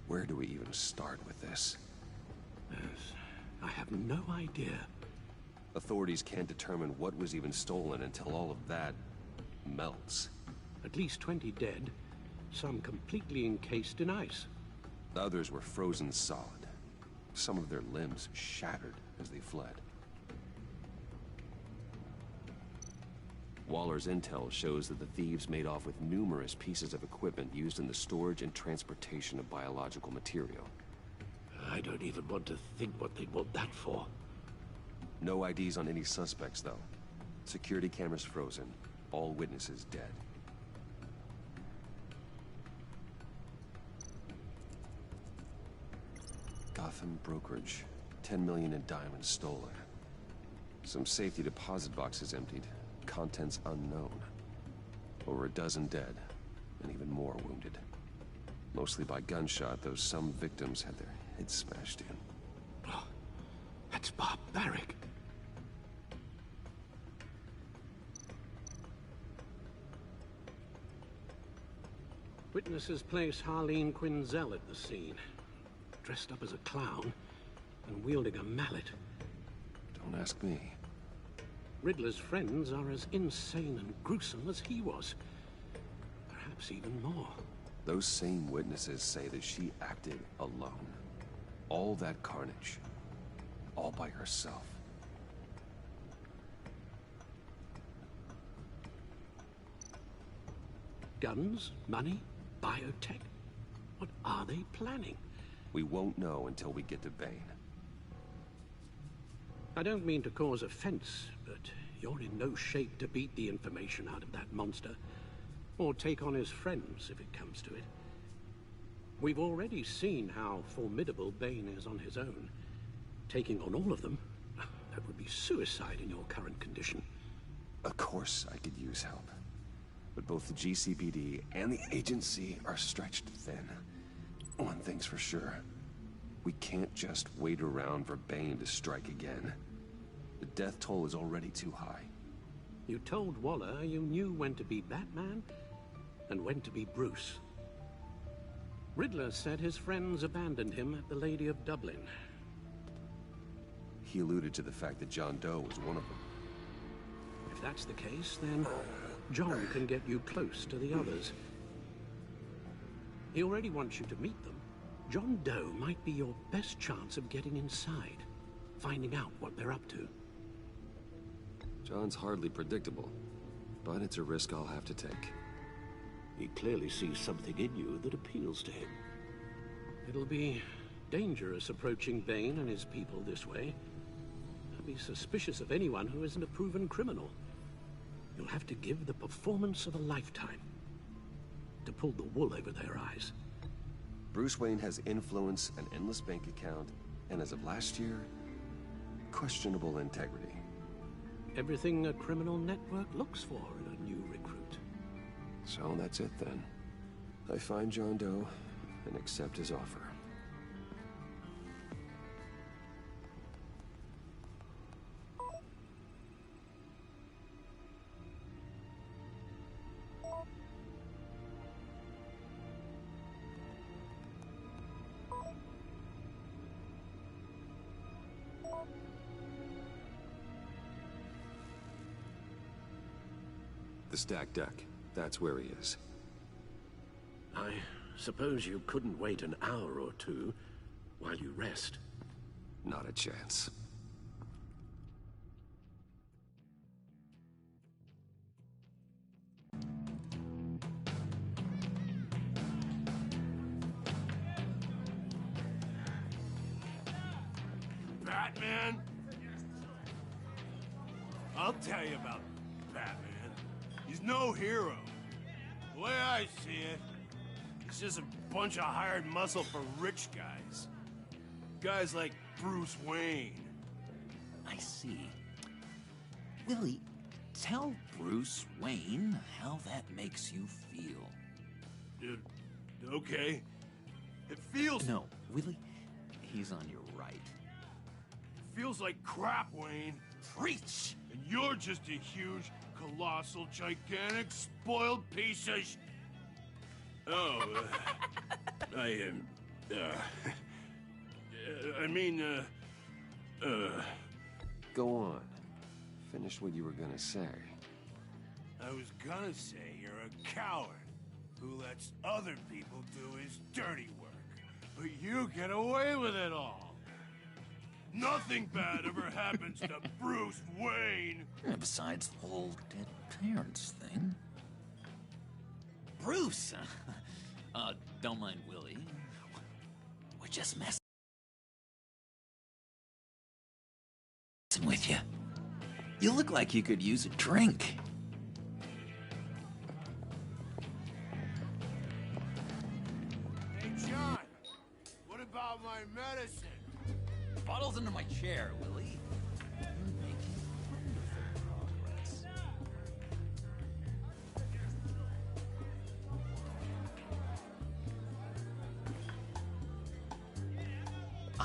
Where do we even start with this? Yes, I have no idea. Authorities can't determine what was even stolen until all of that melts. At least 20 dead, some completely encased in ice. Others were frozen solid. Some of their limbs shattered as they fled. Waller's intel shows that the thieves made off with numerous pieces of equipment used in the storage and transportation of biological material. I don't even want to think what they'd want that for. No IDs on any suspects, though. Security cameras frozen. All witnesses dead. Gotham brokerage. 10 million in diamonds stolen. Some safety deposit boxes emptied. Contents unknown. Over a dozen dead, and even more wounded. Mostly by gunshot, though some victims had their heads smashed in. Oh, that's barbaric. Witnesses place Harleen Quinzel at the scene. Dressed up as a clown and wielding a mallet. Don't ask me. Riddler's friends are as insane and gruesome as he was. Perhaps even more. Those same witnesses say that she acted alone. All that carnage. All by herself. Guns? Money? Biotech? What are they planning? We won't know until we get to Bane. I don't mean to cause offense, but you're in no shape to beat the information out of that monster. Or take on his friends, if it comes to it. We've already seen how formidable Bane is on his own. Taking on all of them, that would be suicide in your current condition. Of course I could use help. But both the GCPD and the agency are stretched thin. One thing's for sure. We can't just wait around for Bane to strike again. The death toll is already too high. You told Waller you knew when to be Batman and when to be Bruce. Riddler said his friends abandoned him at the Lady of Dublin. He alluded to the fact that John Doe was one of them. If that's the case, then John can get you close to the others. He already wants you to meet them. John Doe might be your best chance of getting inside, finding out what they're up to. John's hardly predictable, but it's a risk I'll have to take. He clearly sees something in you that appeals to him. It'll be dangerous approaching Bane and his people this way. I'll be suspicious of anyone who isn't a proven criminal. You'll have to give the performance of a lifetime to pull the wool over their eyes. Bruce Wayne has influence, an endless bank account, and as of last year, questionable integrity. Everything a criminal network looks for in a new recruit. So that's it then. I find John Doe and accept his offer. The stacked deck. That's where he is. I suppose you couldn't wait an hour or two while you rest. Not a chance. Batman? I'll tell you about Batman. He's no hero. The way I see it, he's just a bunch of hired muscle for rich guys. Guys like Bruce Wayne. I see. Willie, tell Bruce Wayne how that makes you feel. Okay. It feels... No, Willie, he's on your right. It feels like crap, Wayne. Preach! And you're just a huge, colossal, gigantic, spoiled piece of Go on. Finish what you were gonna say. I was gonna say you're a coward who lets other people do his dirty work. But you get away with it all. Nothing bad ever happens to Bruce Wayne. Besides the whole dead parents thing. Bruce! Don't mind Willie. We're just messing with you. You look like you could use a drink. Hey, John, what about my medicine? The bottle's under my chair, Willie. You're making wonderful progress.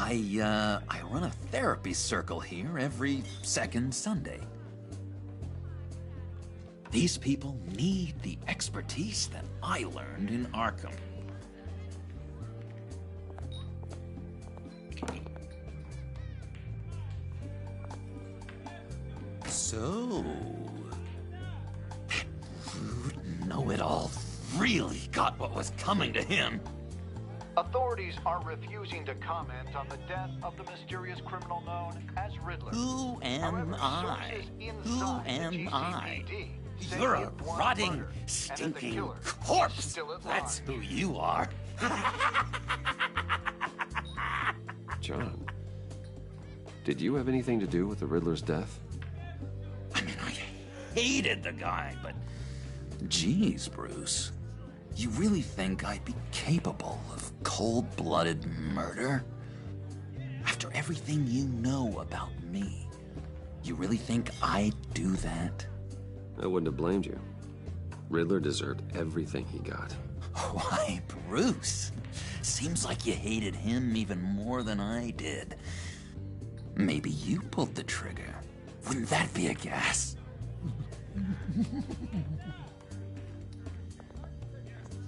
I run a therapy circle here every second Sunday. These people need the expertise that I learned in Arkham. So, that rude know-it-all really got what was coming to him. Authorities are refusing to comment on the death of the mysterious criminal known as Riddler. Who am I? Who am I? You're a rotting, stinking corpse. That's who you are. John, did you have anything to do with the Riddler's death? Hated the guy, but geez, Bruce, you really think I'd be capable of cold-blooded murder? After everything you know about me, you really think I'd do that? I wouldn't have blamed you. Riddler deserved everything he got. Why, Bruce? Seems like you hated him even more than I did. Maybe you pulled the trigger. Wouldn't that be a gas?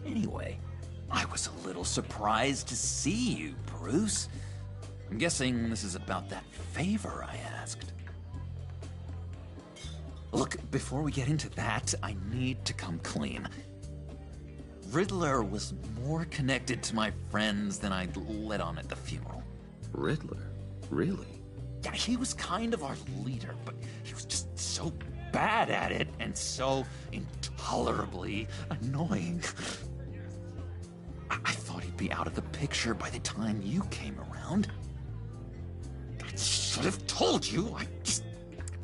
Anyway, I was a little surprised to see you, Bruce. I'm guessing this is about that favor I asked. Look, before we get into that, I need to come clean. Riddler was more connected to my friends than I'd let on at the funeral. Riddler? Really? Yeah, he was kind of our leader, but he was just so bad at it and so intolerably annoying. I thought he'd be out of the picture by the time you came around. I should have told you.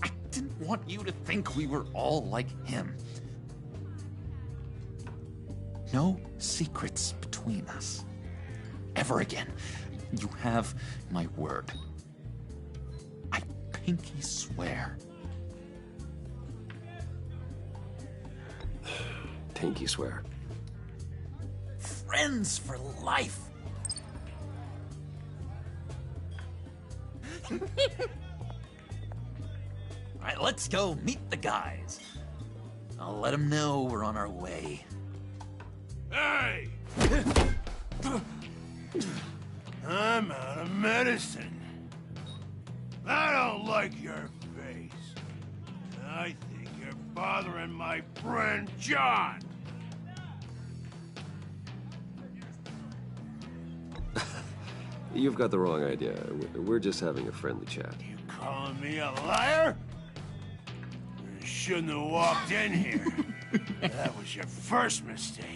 I didn't want you to think we were all like him. No secrets between us. Ever again. You have my word. I pinky swear. Pinky swear. Friends for life. All right, let's go meet the guys. I'll let them know we're on our way. Hey! I'm out of medicine. I don't like your face. I think you're bothering my friend John. You've got the wrong idea. We're just having a friendly chat. You calling me a liar? You shouldn't have walked in here. That was your first mistake.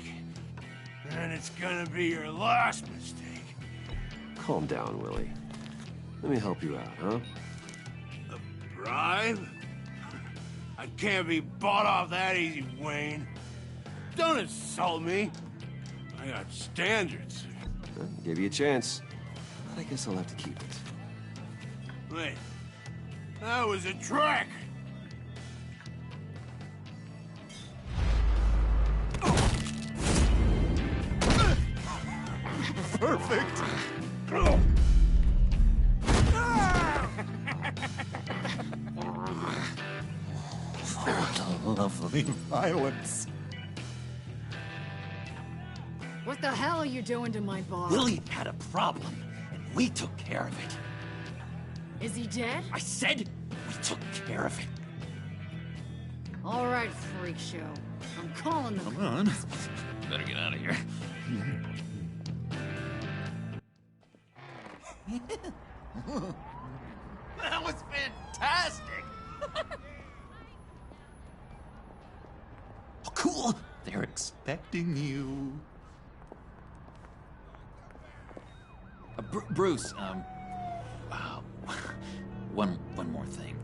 And it's gonna be your last mistake. Calm down, Willie. Let me help you out, huh? A bribe? I can't be bought off that easy, Wayne. Don't insult me. I got standards. Well, gave you a chance. But I guess I'll have to keep it. Wait. That was a trick! Perfect! What a lovely violence. What the hell are you doing to my bar? Willie had a problem, and we took care of it. Is he dead? I said we took care of it. All right, freak show. I'm calling the Come on. Better get out of here. That was fantastic! Oh, cool! They're expecting you. Bruce, one more thing.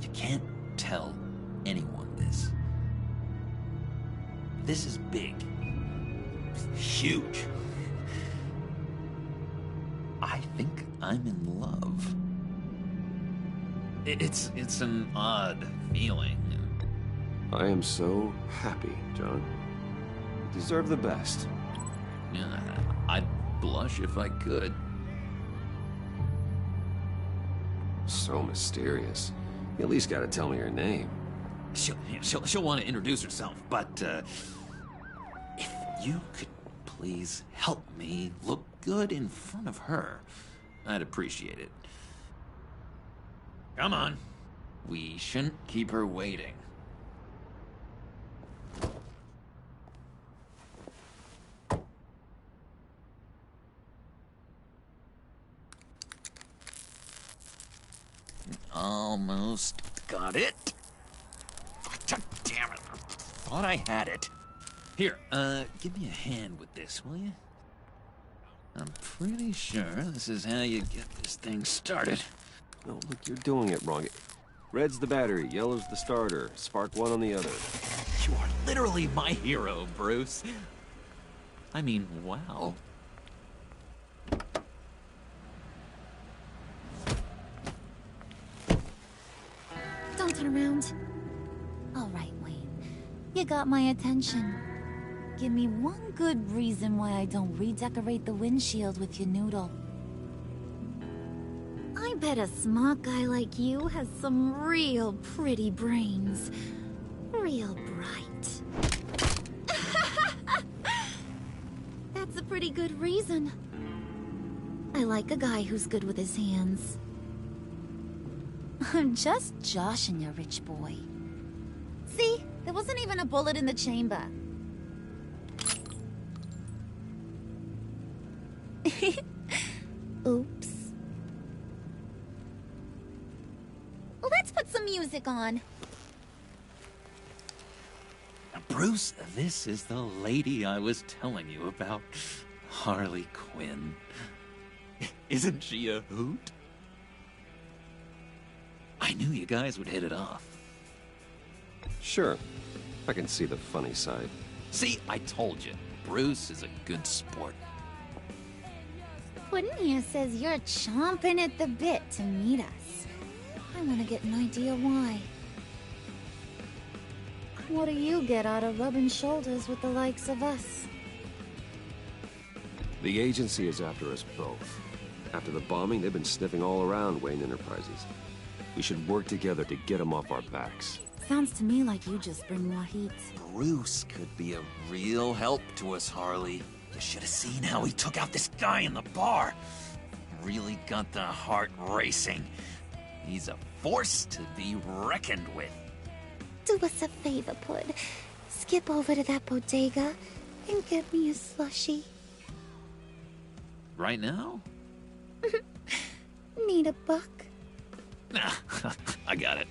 You can't tell anyone this. This is big. Huge. I think I'm in love. It's an odd feeling. I am so happy, John. You deserve the best. Yeah, I'd blush if I could. So mysterious. You at least gotta tell me her name. She'll want to introduce herself, but if you could please help me look good in front of her, I'd appreciate it. Come on. We shouldn't keep her waiting. Almost got it. God damn it. I thought I had it. Here, give me a hand with this, will you? I'm pretty sure this is how you get this thing started. Oh, look, you're doing it wrong. Red's the battery, yellow's the starter. Spark one on the other. You are literally my hero, Bruce. I mean, wow. Don't turn around. All right, Wayne. You got my attention. Give me one good reason why I don't redecorate the windshield with your noodle. I bet a smart guy like you has some real pretty brains. Real bright. That's a pretty good reason. I like a guy who's good with his hands. I'm just joshing you, rich boy. See? There wasn't even a bullet in the chamber. Oops. Let's put some music on. Bruce, this is the lady I was telling you about. Harley Quinn. Isn't she a hoot? I knew you guys would hit it off. Sure. I can see the funny side. See, I told you. Bruce is a good sport. Puddin' here says you're chomping at the bit to meet us. I want to get an idea why. What do you get out of rubbing shoulders with the likes of us? The agency is after us both. After the bombing, they've been sniffing all around Wayne Enterprises. We should work together to get them off our backs. Sounds to me like you just bring more heat. Bruce could be a real help to us, Harley. You should have seen how he took out this guy in the bar. Really got the heart racing. He's a force to be reckoned with. Do us a favor, Pud. Skip over to that bodega and get me a slushie. Right now? Need a buck? Nah, I got it.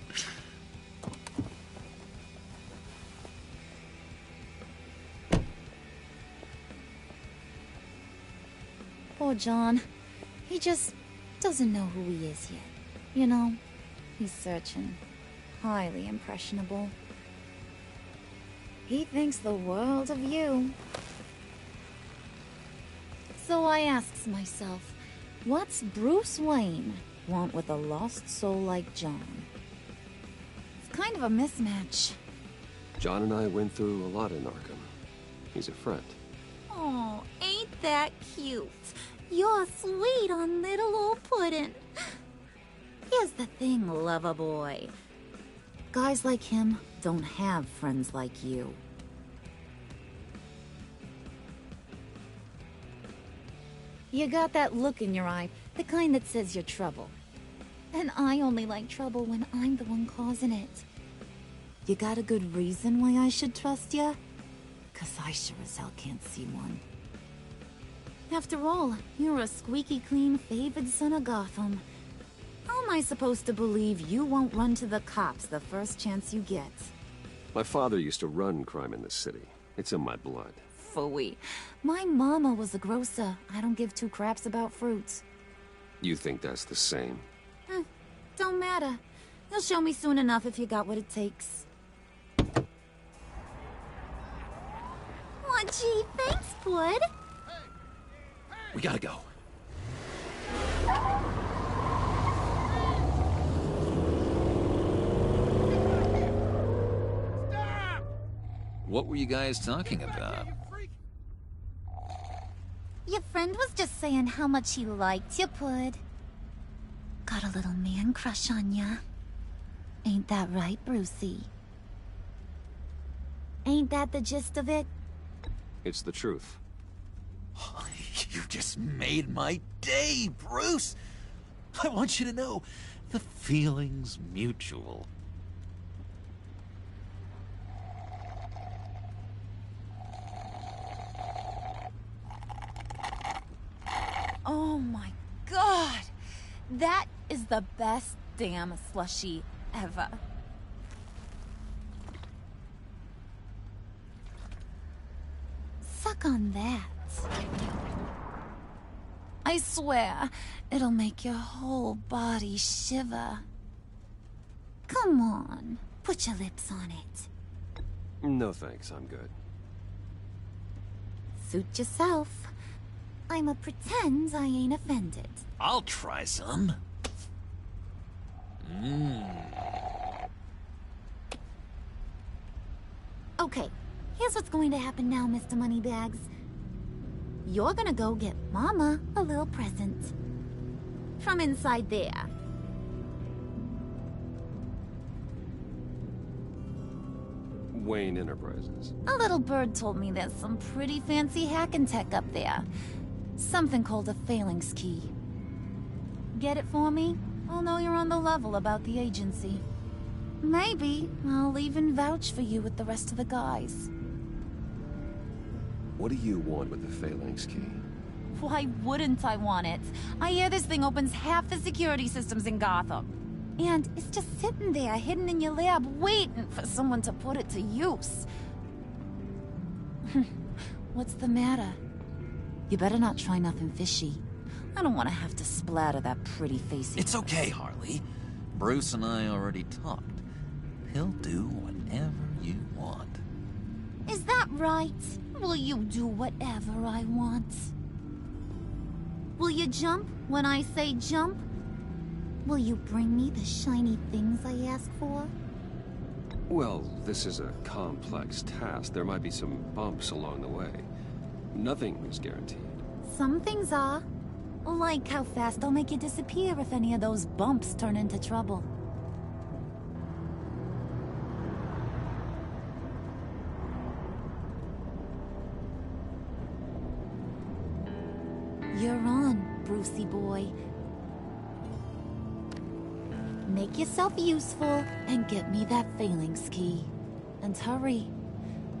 Poor John. He just doesn't know who he is yet. You know, he's searching. Highly impressionable. He thinks the world of you. So I asks myself, what's Bruce Wayne want with a lost soul like John? It's kind of a mismatch. John and I went through a lot in Arkham. He's a friend. Oh, ain't that cute? You're sweet on little old Puddin'. Here's the thing, lover boy. Guys like him don't have friends like you. You got that look in your eye, the kind that says you're trouble. And I only like trouble when I'm the one causing it. You got a good reason why I should trust you? 'Cause I sure as hell can't see one. After all, you're a squeaky clean favored son of Gotham. How am I supposed to believe you won't run to the cops the first chance you get? My father used to run crime in the city. It's in my blood. Phooey. My mama was a grocer. I don't give two craps about fruits. You think that's the same? Don't matter. You'll show me soon enough if you got what it takes. Aw, gee, thanks, Bud. We gotta go. What were you guys talking about? Your friend was just saying how much he liked you, Pud. Got a little man crush on ya. Ain't that right, Brucey? Ain't that the gist of it? It's the truth. You just made my day, Bruce! I want you to know, the feeling's mutual. Oh my god! That is the best damn slushie ever. Suck on that. I swear, it'll make your whole body shiver. Come on, put your lips on it. No thanks, I'm good. Suit yourself. I'ma pretend I ain't offended. I'll try some. Okay, here's what's going to happen now, Mr. Moneybags. You're gonna go get Mama a little present. From inside there. Wayne Enterprises. A little bird told me there's some pretty fancy hacking tech up there. Something called a phalanx key. Get it for me? I'll know you're on the level about the agency. Maybe I'll even vouch for you with the rest of the guys. What do you want with the phalanx key? Why wouldn't I want it? I hear this thing opens half the security systems in Gotham. And it's just sitting there, hidden in your lab, waiting for someone to put it to use. What's the matter? You better not try nothing fishy. I don't want to have to splatter that pretty face. It's okay, Harley. Bruce and I already talked. He'll do whatever you want. Is that right? Will you do whatever I want? Will you jump when I say jump? Will you bring me the shiny things I ask for? Well, this is a complex task. There might be some bumps along the way. Nothing is guaranteed. Some things are. Like how fast I'll make you disappear if any of those bumps turn into trouble. You're on, Brucey boy. Make yourself useful and get me that phalanx key. And hurry.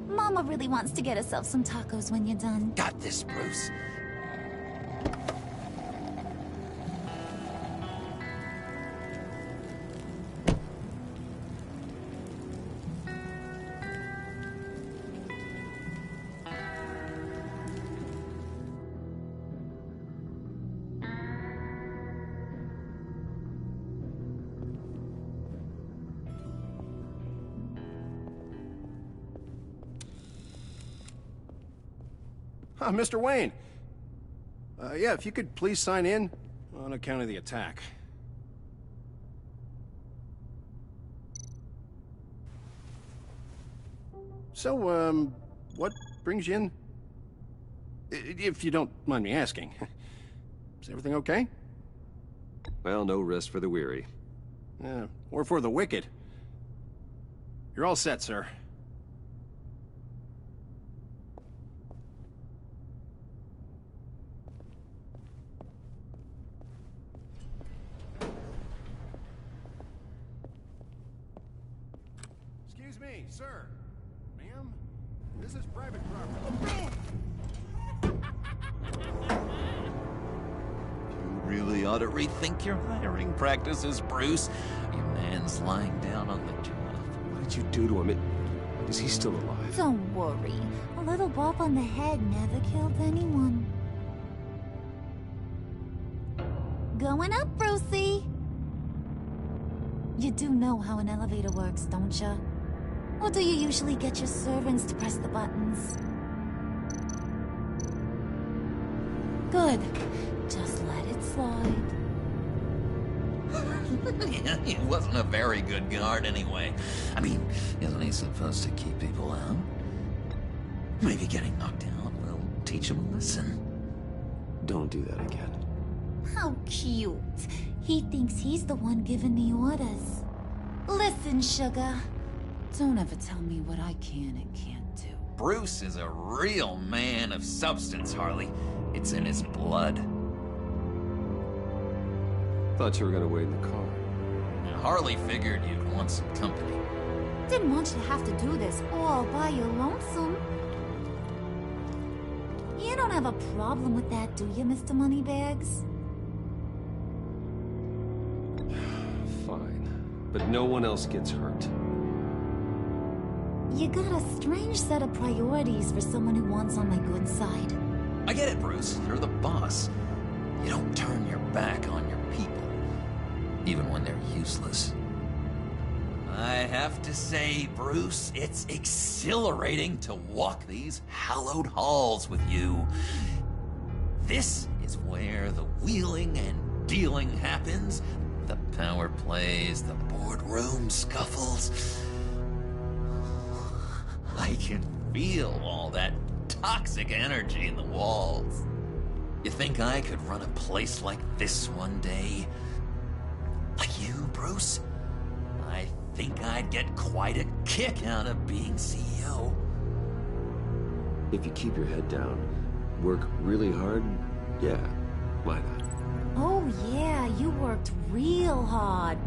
Mama really wants to get herself some tacos when you're done. Got this, Bruce. Mr. Wayne. Yeah, if you could please sign in on account of the attack. So, what brings you in? If you don't mind me asking. Is everything okay? Well, no rest for the weary. Or for the wicked. You're all set, sir. Excuse me, sir. Ma'am, this is private property. You really ought to rethink your hiring practices, Bruce. Your man's lying down on the job. What did you do to him? Is he still alive? Don't worry. A little bump on the head never killed anyone. Going up, Brucey. You do know how an elevator works, don't you? Or do you usually get your servants to press the buttons? Good. Just let it slide. Yeah, he wasn't a very good guard anyway. I mean, isn't he supposed to keep people out? Maybe getting knocked out will teach him a lesson. Don't do that again. How cute. He thinks he's the one giving the orders. Listen, sugar. Don't ever tell me what I can and can't do. Bruce is a real man of substance, Harley. It's in his blood. Thought you were gonna wait in the car. And Harley figured you'd want some company. Didn't want you to have to do this all by your lonesome. You don't have a problem with that, do you, Mr. Moneybags? Fine. But no one else gets hurt. You got a strange set of priorities for someone who wants on my good side. I get it, Bruce. You're the boss. You don't turn your back on your people, even when they're useless. I have to say, Bruce, it's exhilarating to walk these hallowed halls with you. This is where the wheeling and dealing happens. The power plays, the boardroom scuffles. I can feel all that toxic energy in the walls. You think I could run a place like this one day? Like you, Bruce? I think I'd get quite a kick out of being CEO. If you keep your head down, work really hard, yeah, why not? Oh yeah, you worked real hard.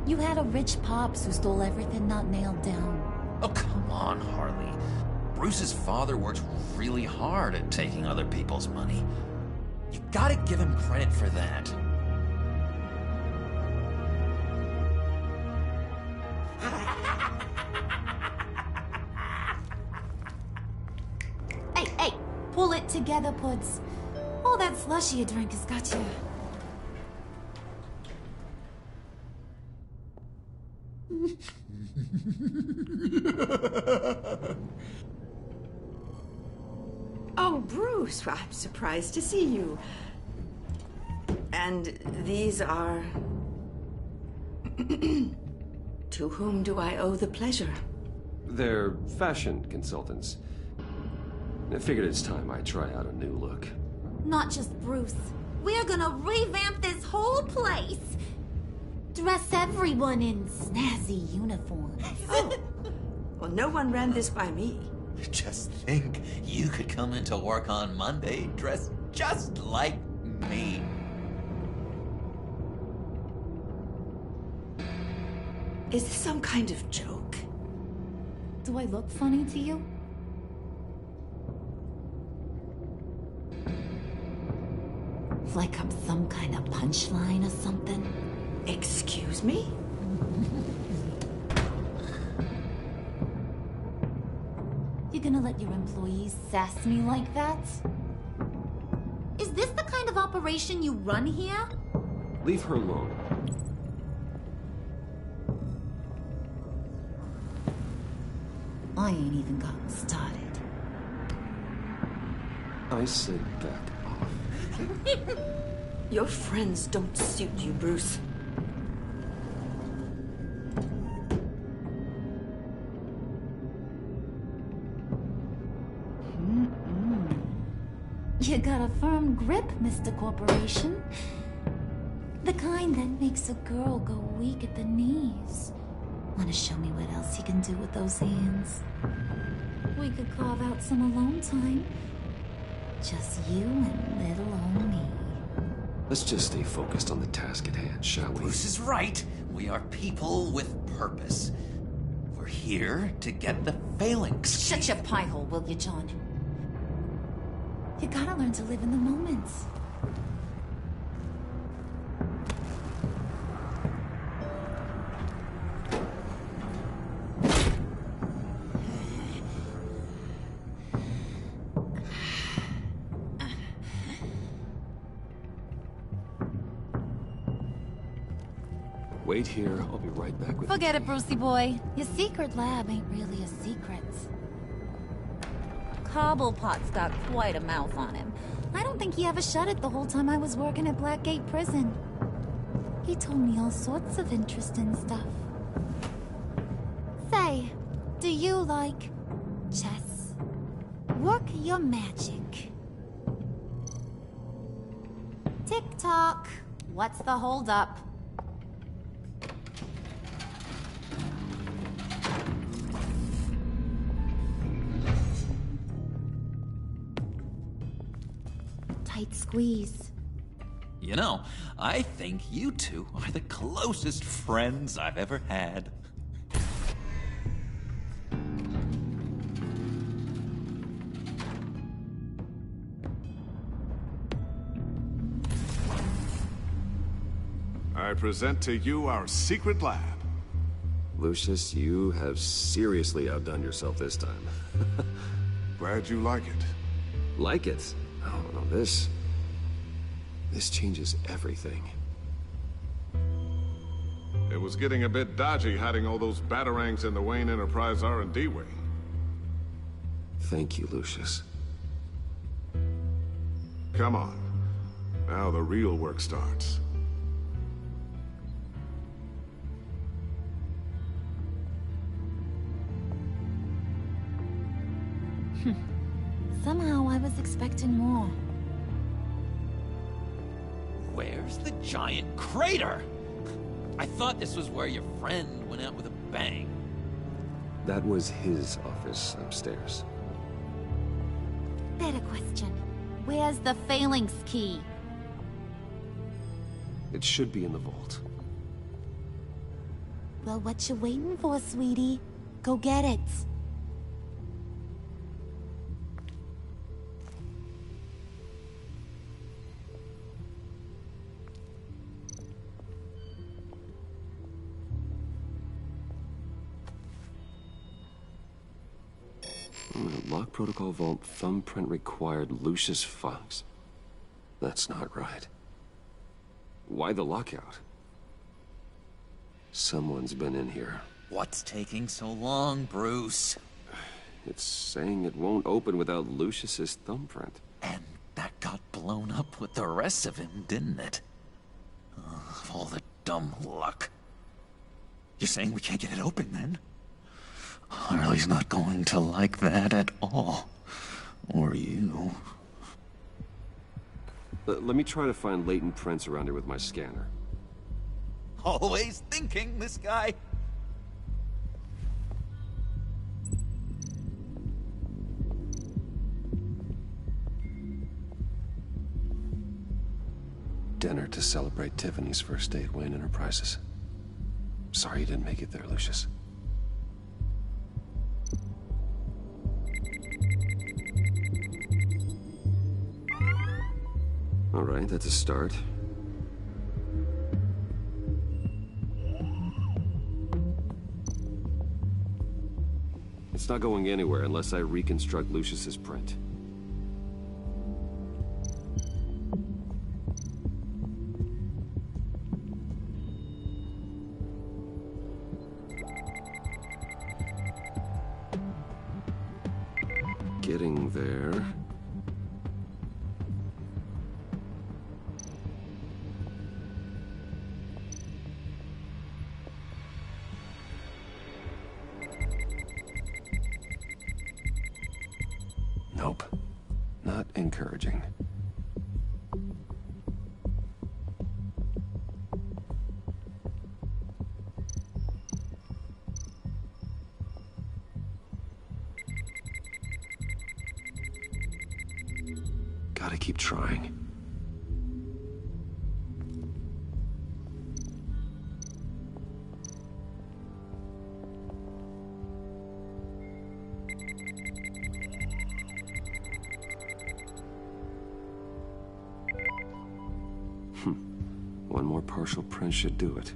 You had a rich pops who stole everything not nailed down. Oh, come on, Harley. Bruce's father works really hard at taking other people's money. You gotta give him credit for that. Hey, pull it together, Puds. All that slushy you drink has got you. Oh, Bruce, I'm surprised to see you. And these are... To whom do I owe the pleasure? They're fashion consultants. I figured it's time I try out a new look. Not just Bruce. We're gonna revamp this whole place. Dress everyone in snazzy uniforms. Oh. Well, no one ran this by me. Just think, you could come into work on Monday dressed just like me. Is this some kind of joke? Do I look funny to you? Like I'm some kind of punchline or something? Excuse me? You gonna let your employees sass me like that? Is this the kind of operation you run here? Leave her alone. I ain't even gotten started. I said back off. Your friends don't suit you, Bruce. You got a firm grip, Mr. Corporation. The kind that makes a girl go weak at the knees. Wanna show me what else you can do with those hands? We could carve out some alone time. Just you and little old me. Let's just stay focused on the task at hand, shall we? Bruce is right. We are people with purpose. We're here to get the phalanx. Shut your pie hole, will you, John? You gotta learn to live in the moment. Wait here, I'll be right back with Forget it, Brucey boy. Your secret lab ain't really a secret. Cobblepot's got quite a mouth on him. I don't think he ever shut it the whole time I was working at Blackgate Prison. He told me all sorts of interesting stuff. Say, do you like chess? Work your magic. Tick-tock. What's the holdup? Tight squeeze. You know, I think you two are the closest friends I've ever had. I present to you our secret lab. Lucius, you have seriously outdone yourself this time. Glad you like it. Like it? Oh, no, this changes everything. It was getting a bit dodgy hiding all those batarangs in the Wayne Enterprise R&D wing. Thank you, Lucius. Come on. Now the real work starts. Somehow I was expecting more. Where's the giant crater? I thought this was where your friend went out with a bang. That was his office upstairs. Better question. Where's the phalanx key? It should be in the vault. Well, what you waiting for, sweetie? Go get it. Lock Protocol Vault thumbprint required Lucius Fox. That's not right. Why the lockout? Someone's been in here. What's taking so long, Bruce? It's saying it won't open without Lucius's thumbprint. And that got blown up with the rest of him, didn't it? All the dumb luck. You're saying we can't get it open, then? Harley's not going to like that at all. Or you. Let me try to find latent prints around here with my scanner. Always thinking, this guy. Dinner to celebrate Tiffany's first day at Wayne Enterprises. Sorry you didn't make it there, Lucius. All right, that's a start. It's not going anywhere unless I reconstruct Lucius's print. Getting there. Nope. Not encouraging. Gotta keep trying. One more partial print should do it.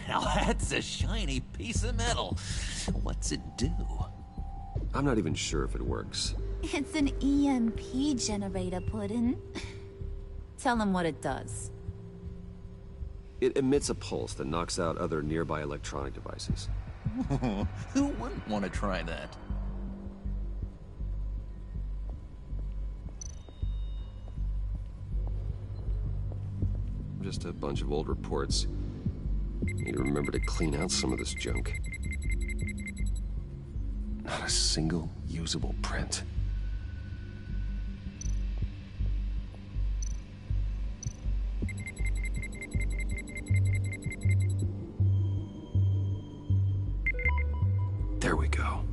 Now that's a shiny piece of metal. What's it do? I'm not even sure if it works. It's an EMP generator, Puddin'. Tell him what it does. It emits a pulse that knocks out other nearby electronic devices. Who wouldn't want to try that? Just a bunch of old reports. Need to remember to clean out some of this junk. Not a single usable print. There we go.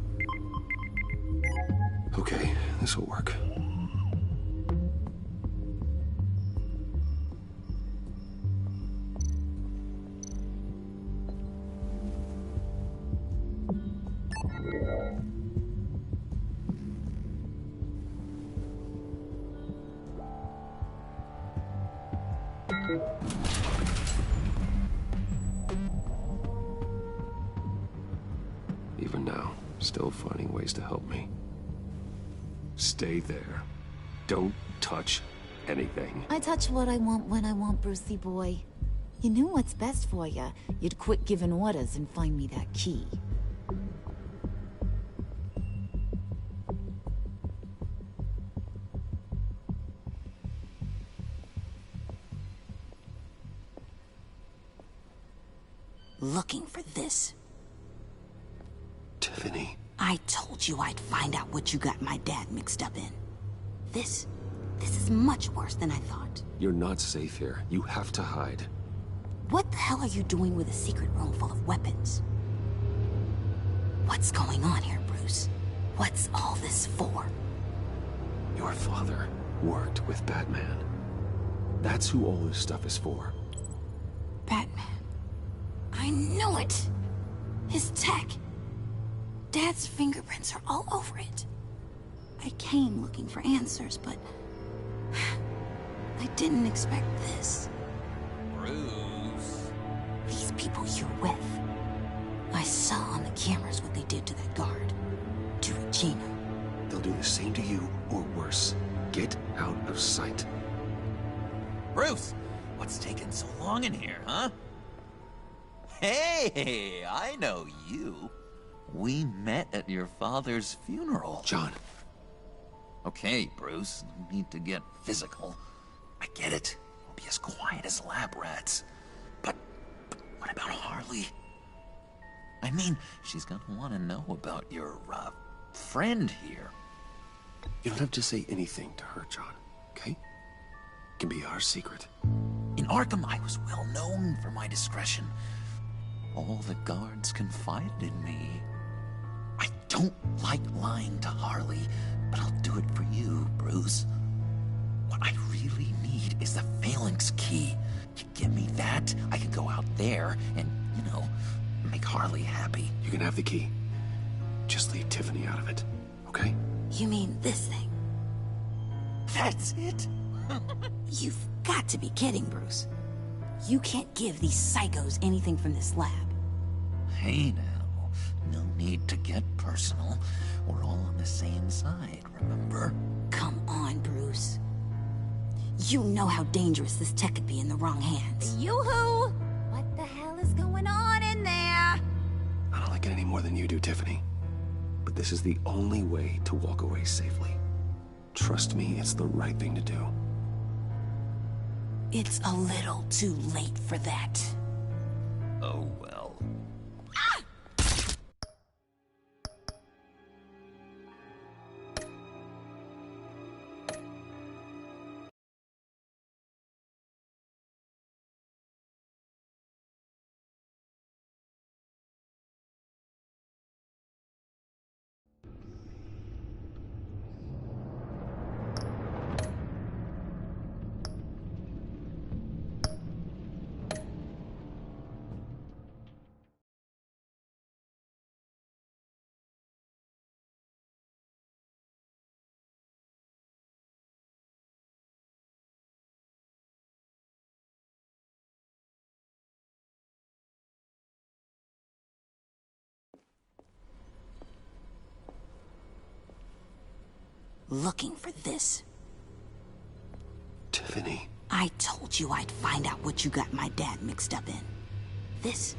Okay, this will work. Even now, still finding ways to help me. Stay there. Don't touch anything. I touch what I want when I want, Brucey boy. You knew what's best for you. You'd quit giving orders and find me that key. Looking for this. Tiffany. I told you I'd find out what you got my dad mixed up in. This is much worse than I thought. You're not safe here. You have to hide. What the hell are you doing with a secret room full of weapons? What's going on here, Bruce? What's all this for? Your father worked with Batman. That's who all this stuff is for. Batman. I knew it! His tech. Dad's fingerprints are all over it. I came looking for answers, but I didn't expect this. Bruce. These people you're with. I saw on the cameras what they did to that guard. Do Regina. They'll do the same to you, or worse. Get out of sight. Bruce, what's taking so long in here, huh? Hey, I know you. We met at your father's funeral. John. Okay, Bruce, no need to get physical. I get it. We'll be as quiet as lab rats. But what about Harley? I mean, she's gonna want to know about your, friend here. You don't have to say anything to her, John, okay? It can be our secret. In Arkham, I was well known for my discretion. All the guards confided in me. I don't like lying to Harley, but I'll do it for you, Bruce. What I really need is the phalanx key. You give me that, I can go out there and, make Harley happy. You can have the key. Just leave Tiffany out of it, okay? You mean this thing? That's it? You've got to be kidding, Bruce. You can't give these psychos anything from this lab. Hey now, no need to get personal. We're all on the same side, remember? Come on, Bruce. You know how dangerous this tech could be in the wrong hands. Yoo-hoo! What the hell is going on in there? I don't like it any more than you do, Tiffany. But this is the only way to walk away safely. Trust me, it's the right thing to do. It's a little too late for that. Oh well. Looking for this. Tiffany. I told you I'd find out what you got my dad mixed up in. This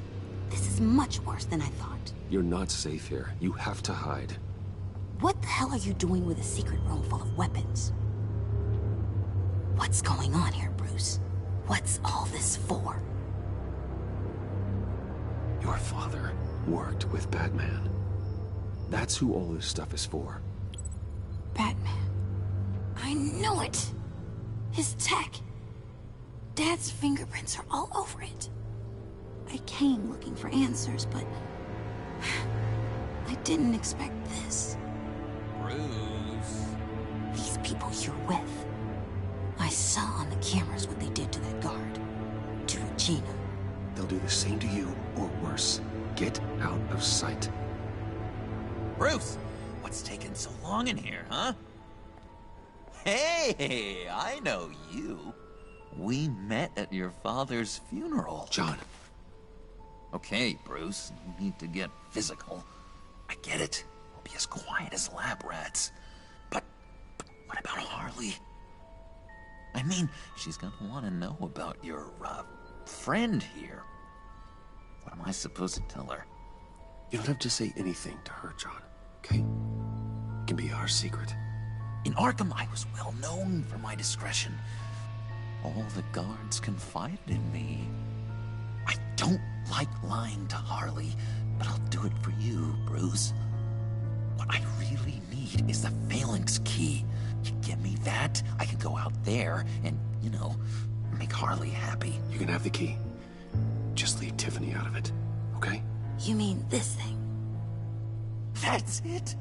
is much worse than I thought. You're not safe here. You have to hide. What the hell are you doing with a secret room full of weapons? What's going on here, Bruce? What's all this for? Your father worked with Batman. That's who all this stuff is for. Batman. I knew it! His tech. Dad's fingerprints are all over it. I came looking for answers, but I didn't expect this. Bruce. These people you're with. I saw on the cameras what they did to that guard. To Regina. They'll do the same to you, or worse. Get out of sight. Bruce, what's taking so long in here, huh? Hey, I know you. We met at your father's funeral. John. Okay, Bruce, no need to get physical. I get it. We'll be as quiet as lab rats. But what about Harley? I mean, she's gonna want to know about your, friend here. What am I supposed to tell her? You don't have to say anything to her, John, okay? It can be our secret. In Arkham, I was well known for my discretion. All the guards confided in me. I don't like lying to Harley, but I'll do it for you, Bruce. What I really need is the phalanx key. You give me that, I can go out there and, make Harley happy. You can have the key. Just leave Tiffany out of it, okay? You mean this thing? That's it?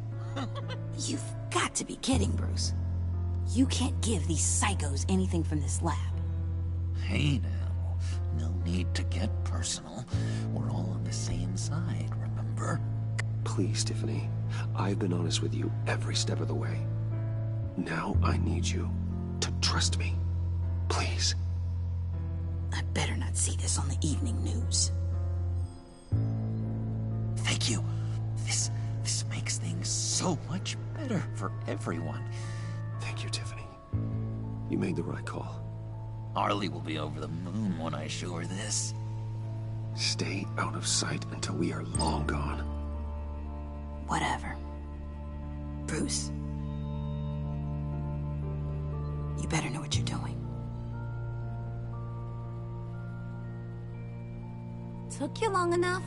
You've got to be kidding, Bruce. You can't give these psychos anything from this lab. Hey now, no need to get personal. We're all on the same side, remember? Please, Tiffany. I've been honest with you every step of the way. Now I need you to trust me. Please. I better not see this on the evening news. Thank you. This makes things so much better for everyone. Thank you, Tiffany. You made the right call. Harley will be over the moon when I show her this. Stay out of sight until we are long gone. Whatever. Bruce. You better know what you're doing. Took you long enough?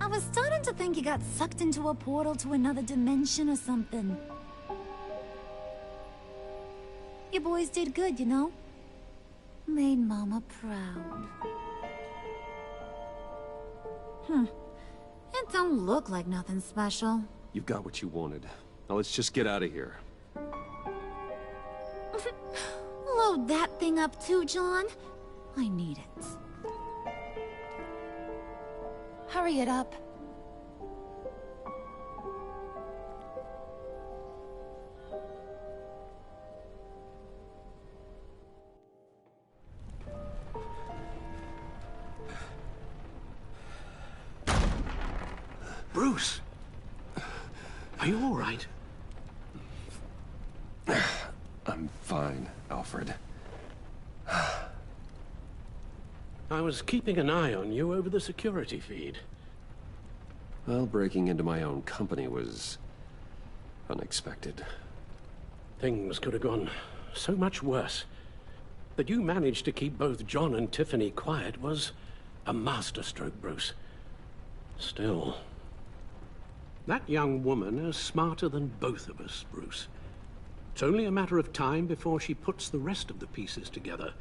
I was starting to think you got sucked into a portal to another dimension or something. You boys did good, you know? Made Mama proud. It don't look like nothing special. You've got what you wanted. Now let's just get out of here. Load that thing up too, John. I need it. Hurry it up. Bruce! Are you all right? I'm fine, Alfred. I was keeping an eye on you over the security feed. Well, breaking into my own company was unexpected. Things could have gone so much worse. That you managed to keep both John and Tiffany quiet was a masterstroke, Bruce. Still, that young woman is smarter than both of us, Bruce. It's only a matter of time before she puts the rest of the pieces together.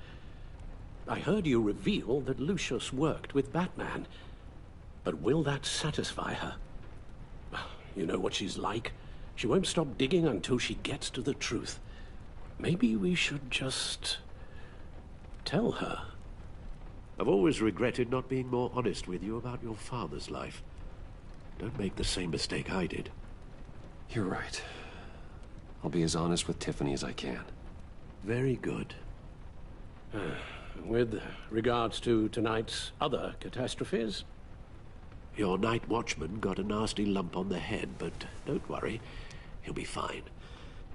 I heard you reveal that Lucius worked with Batman. But will that satisfy her? You know what she's like. She won't stop digging until she gets to the truth. Maybe we should just tell her. I've always regretted not being more honest with you about your father's life. Don't make the same mistake I did. You're right. I'll be as honest with Tiffany as I can. Very good. With regards to tonight's other catastrophes? Your night watchman got a nasty lump on the head, but don't worry. He'll be fine.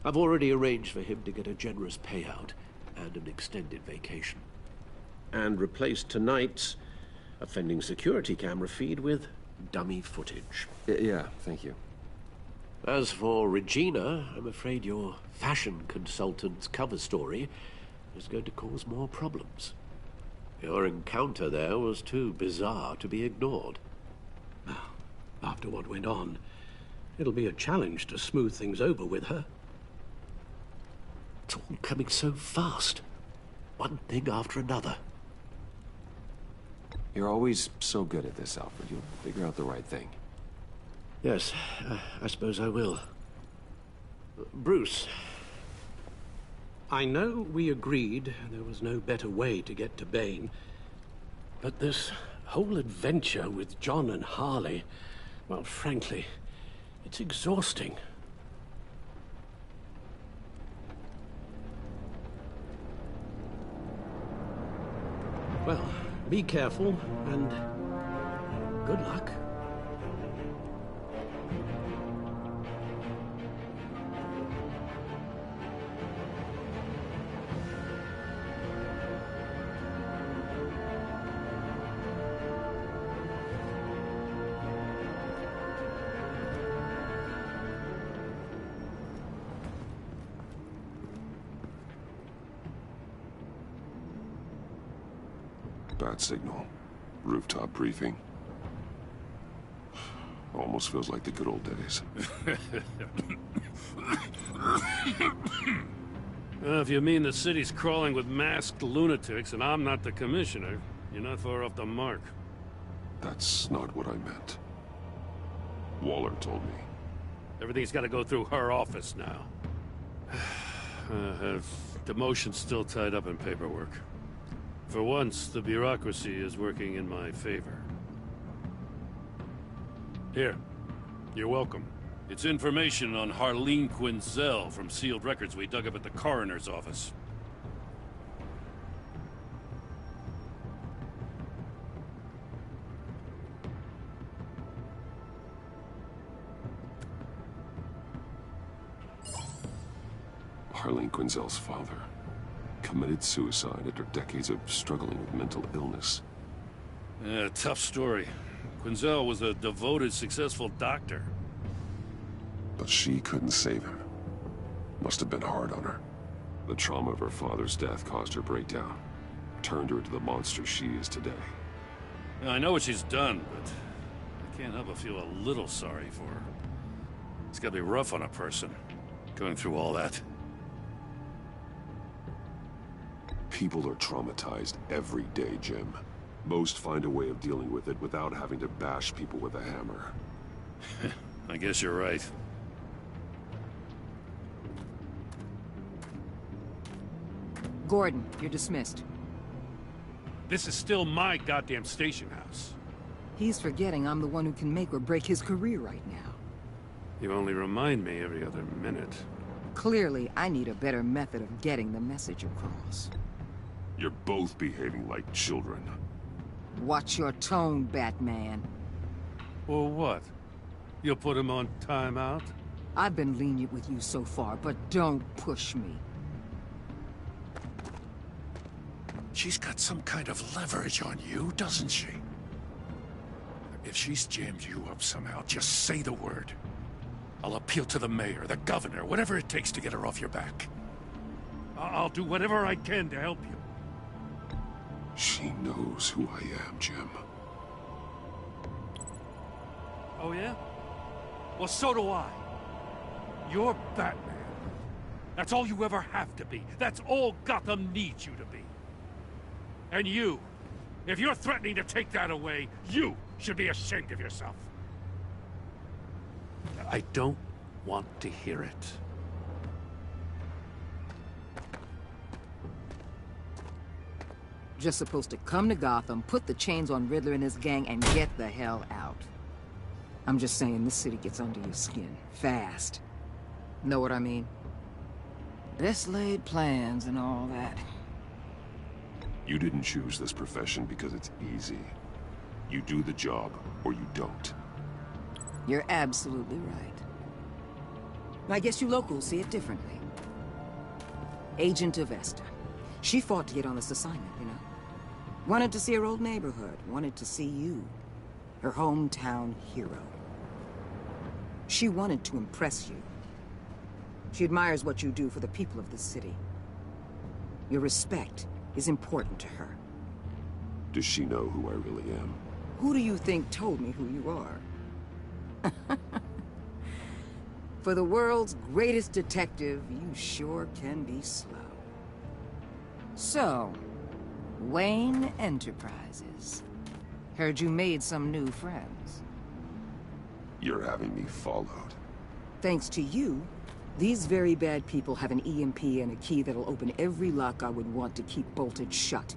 I've already arranged for him to get a generous payout and an extended vacation. And replaced tonight's offending security camera feed with dummy footage. Yeah, thank you. As for Regina, I'm afraid your fashion consultant's cover story is going to cause more problems. Your encounter there was too bizarre to be ignored. After what went on, it'll be a challenge to smooth things over with her. It's all coming so fast. One thing after another. You're always so good at this, Alfred. You'll figure out the right thing. Yes, I suppose I will. Bruce. I know we agreed there was no better way to get to Bane, but this whole adventure with John and Harley, well, frankly, it's exhausting. Well, be careful, and good luck. Bat signal. Rooftop briefing. Almost feels like the good old days. If you mean the city's crawling with masked lunatics and I'm not the commissioner, you're not far off the mark. That's not what I meant. Waller told me. Everything's got to go through her office now. Demotion's still tied up in paperwork. For once, the bureaucracy is working in my favor. Here. You're welcome. It's information on Harleen Quinzel from sealed records we dug up at the coroner's office. Harleen Quinzel's father committed suicide after decades of struggling with mental illness. Yeah, tough story. Quinzel was a devoted, successful doctor. But she couldn't save him. Must have been hard on her. The trauma of her father's death caused her breakdown. Turned her into the monster she is today. Yeah, I know what she's done, but I can't help but feel a little sorry for her. It's gotta be rough on a person, going through all that. People are traumatized every day, Jim. Most find a way of dealing with it without having to bash people with a hammer. I guess you're right. Gordon, you're dismissed. This is still my goddamn station house. He's forgetting I'm the one who can make or break his career right now. You only remind me every other minute. Clearly, I need a better method of getting the message across. You're both behaving like children. Watch your tone, Batman. Or what? You'll put him on timeout? I've been lenient with you so far, but don't push me. She's got some kind of leverage on you, doesn't she? If she's jammed you up somehow, just say the word. I'll appeal to the mayor, the governor, whatever it takes to get her off your back. I'll do whatever I can to help you. She knows who I am, Jim. Oh, yeah? Well, so do I. You're Batman. That's all you ever have to be. That's all Gotham needs you to be. And you, if you're threatening to take that away, you should be ashamed of yourself. I don't want to hear it. Just supposed to come to Gotham, put the chains on Riddler and his gang, and get the hell out. I'm just saying, this city gets under your skin. Fast. Know what I mean? Best laid plans and all that. You didn't choose this profession because it's easy. You do the job, or you don't. You're absolutely right. I guess you locals see it differently. Agent Avesta. She fought to get on this assignment, you know? Wanted to see her old neighborhood. Wanted to see you. Her hometown hero. She wanted to impress you. She admires what you do for the people of the city. Your respect is important to her. Does she know who I really am? Who do you think told me who you are? For the world's greatest detective, you sure can be slow. So, Wayne Enterprises. Heard you made some new friends. You're having me followed. Thanks to you, these very bad people have an EMP and a key that'll open every lock I would want to keep bolted shut.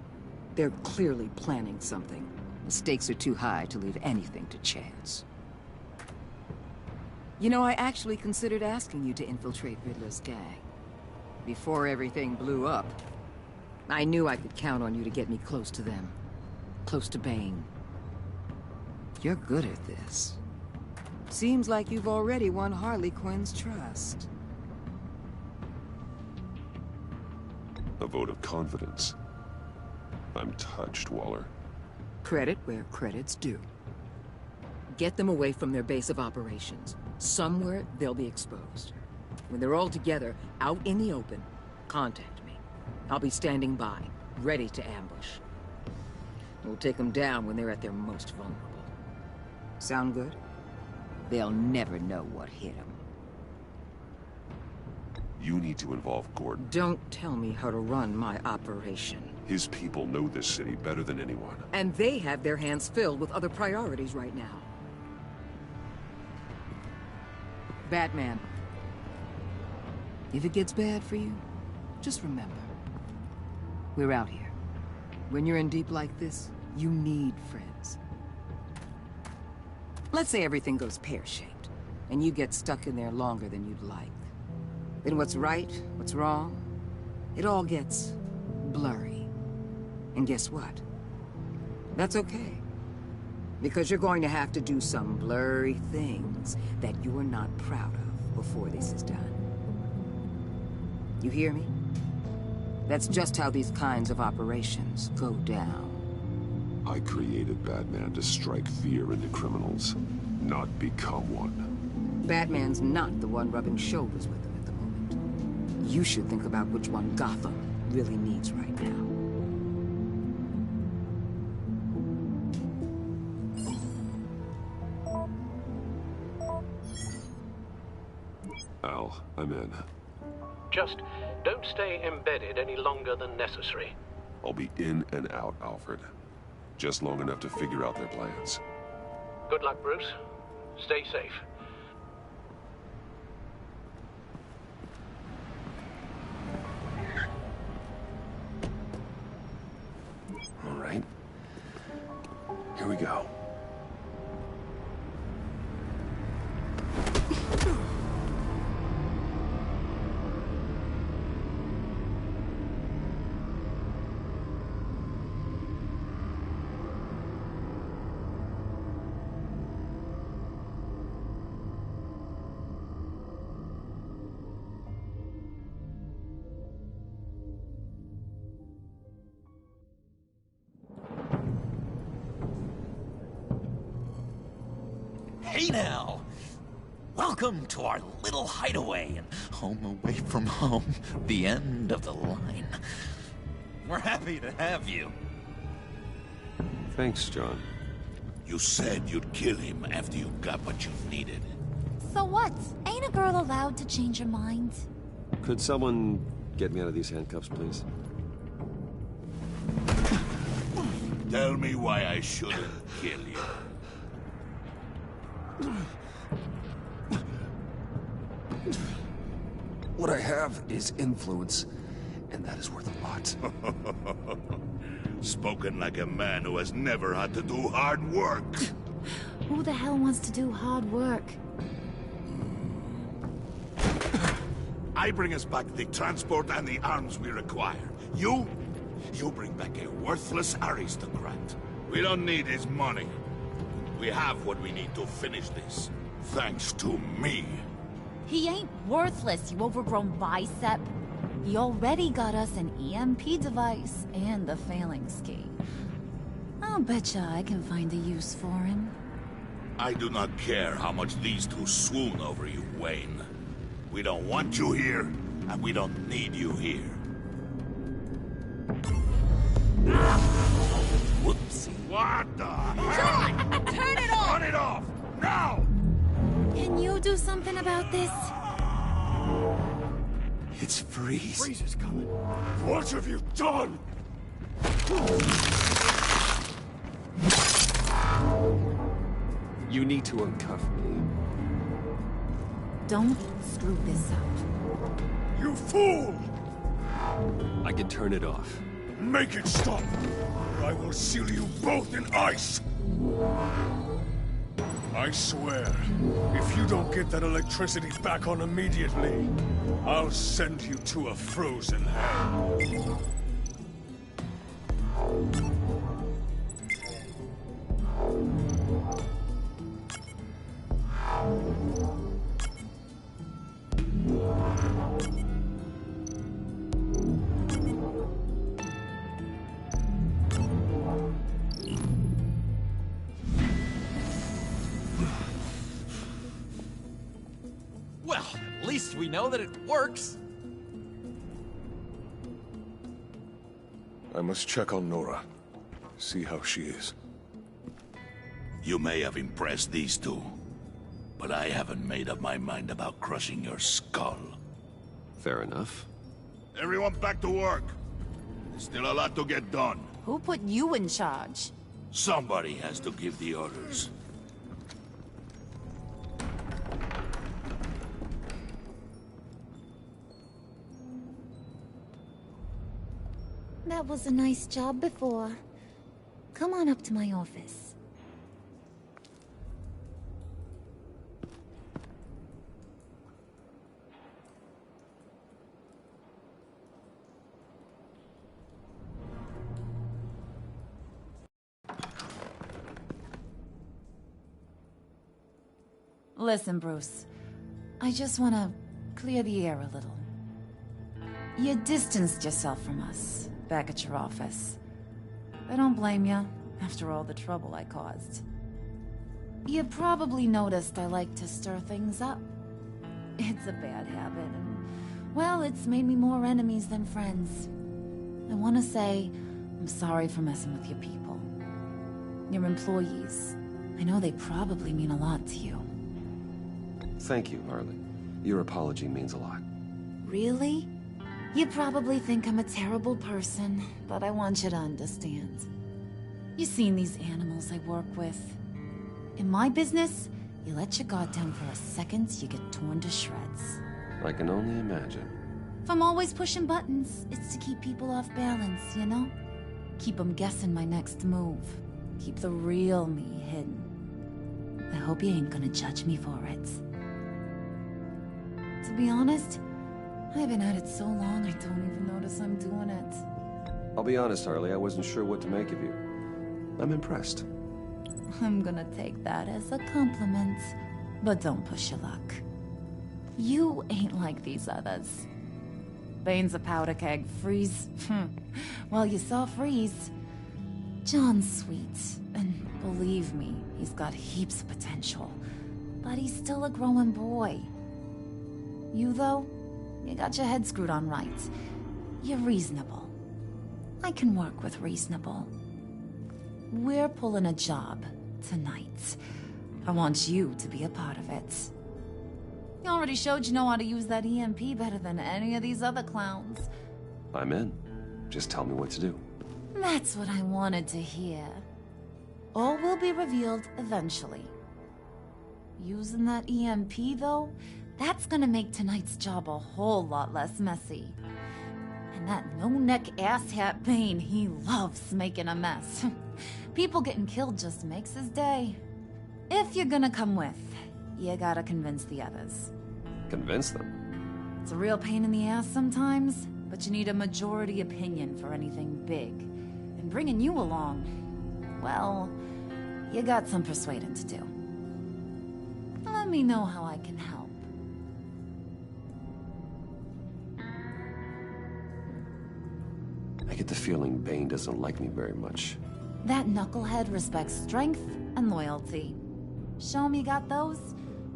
They're clearly planning something. The stakes are too high to leave anything to chance. You know, I actually considered asking you to infiltrate Riddler's gang. Before everything blew up, I knew I could count on you to get me close to them. Close to Bane. You're good at this. Seems like you've already won Harley Quinn's trust. A vote of confidence. I'm touched, Waller. Credit where credit's due. Get them away from their base of operations. Somewhere they'll be exposed. When they're all together, out in the open, contact me. I'll be standing by, ready to ambush. We'll take them down when they're at their most vulnerable. Sound good? They'll never know what hit them. You need to involve Gordon. Don't tell me how to run my operation. His people know this city better than anyone. And they have their hands filled with other priorities right now. Batman. If it gets bad for you, just remember. We're out here. When you're in deep like this, you need friends. Let's say everything goes pear-shaped, and you get stuck in there longer than you'd like. Then what's right, what's wrong, it all gets blurry. And guess what? That's okay. Because you're going to have to do some blurry things that you're not proud of before this is done. You hear me? That's just how these kinds of operations go down. I created Batman to strike fear into criminals, not become one. Batman's not the one rubbing shoulders with them at the moment. You should think about which one Gotham really needs right now. Al, I'm in. Just don't stay embedded any longer than necessary. I'll be in and out, Alfred. Just long enough to figure out their plans. Good luck, Bruce. Stay safe. All right. Here we go. Hey now! Welcome to our little hideaway and home away from home, the end of the line. We're happy to have you. Thanks, John. You said you'd kill him after you got what you needed. So what? Ain't a girl allowed to change her mind? Could someone get me out of these handcuffs, please? Tell me why I shouldn't kill you. What I have is influence, and that is worth a lot. Spoken like a man who has never had to do hard work. Who the hell wants to do hard work? I bring us back the transport and the arms we require. You bring back a worthless aristocrat. We don't need his money. We have what we need to finish this. Thanks to me. He ain't worthless, you overgrown bicep. He already got us an EMP device and the failing ski. I'll betcha I can find a use for him. I do not care how much these two swoon over you, Wayne. We don't want you here, and we don't need you here. Whoopsie. What the John! Turn it off! Turn it off! Now! Can you do something about this? It's Freeze. Freeze is coming. What have you done? You need to uncuff me. Don't screw this up. You fool! I can turn it off. Make it stop, or I will seal you both in ice! I swear, if you don't get that electricity back on immediately, I'll send you to a frozen hell. Well, at least we know that it works. I must check on Nora. See how she is. You may have impressed these two, but I haven't made up my mind about crushing your skull. Fair enough. Everyone back to work. There's still a lot to get done. Who put you in charge? Somebody has to give the orders. That was a nice job before. Come on up to my office. Listen, Bruce. I just want to clear the air a little. You distanced yourself from us, back at your office. I don't blame you, after all the trouble I caused. You probably noticed I like to stir things up. It's a bad habit, and, well, it's made me more enemies than friends. I want to say, I'm sorry for messing with your people. Your employees. I know they probably mean a lot to you. Thank you, Harley. Your apology means a lot. Really? You probably think I'm a terrible person, but I want you to understand. You've seen these animals I work with. In my business, you let your guard down for a second, you get torn to shreds. I can only imagine. If I'm always pushing buttons, it's to keep people off balance, you know? Keep them guessing my next move. Keep the real me hidden. I hope you ain't gonna judge me for it. To be honest, I've been at it so long I don't even notice I'm doing it. I'll be honest, Harley, I wasn't sure what to make of you. I'm impressed. I'm gonna take that as a compliment, but don't push your luck. You ain't like these others. Bane's a powder keg. Freeze. Well, you saw Freeze. John's sweet, and believe me, he's got heaps of potential. But he's still a growing boy. You, though, you got your head screwed on right. You're reasonable. I can work with reasonable. We're pulling a job tonight. I want you to be a part of it. You already showed you know how to use that EMP better than any of these other clowns. I'm in. Just tell me what to do. That's what I wanted to hear. All will be revealed eventually. Using that EMP, though, that's gonna make tonight's job a whole lot less messy. And that no-neck asshat Bane, he loves making a mess. People getting killed just makes his day. If you're gonna come with, you gotta convince the others. Convince them? It's a real pain in the ass sometimes, but you need a majority opinion for anything big. And bringing you along, well, you got some persuading to do. Let me know how I can help. I get the feeling Bane doesn't like me very much. That knucklehead respects strength and loyalty. Show him you got those,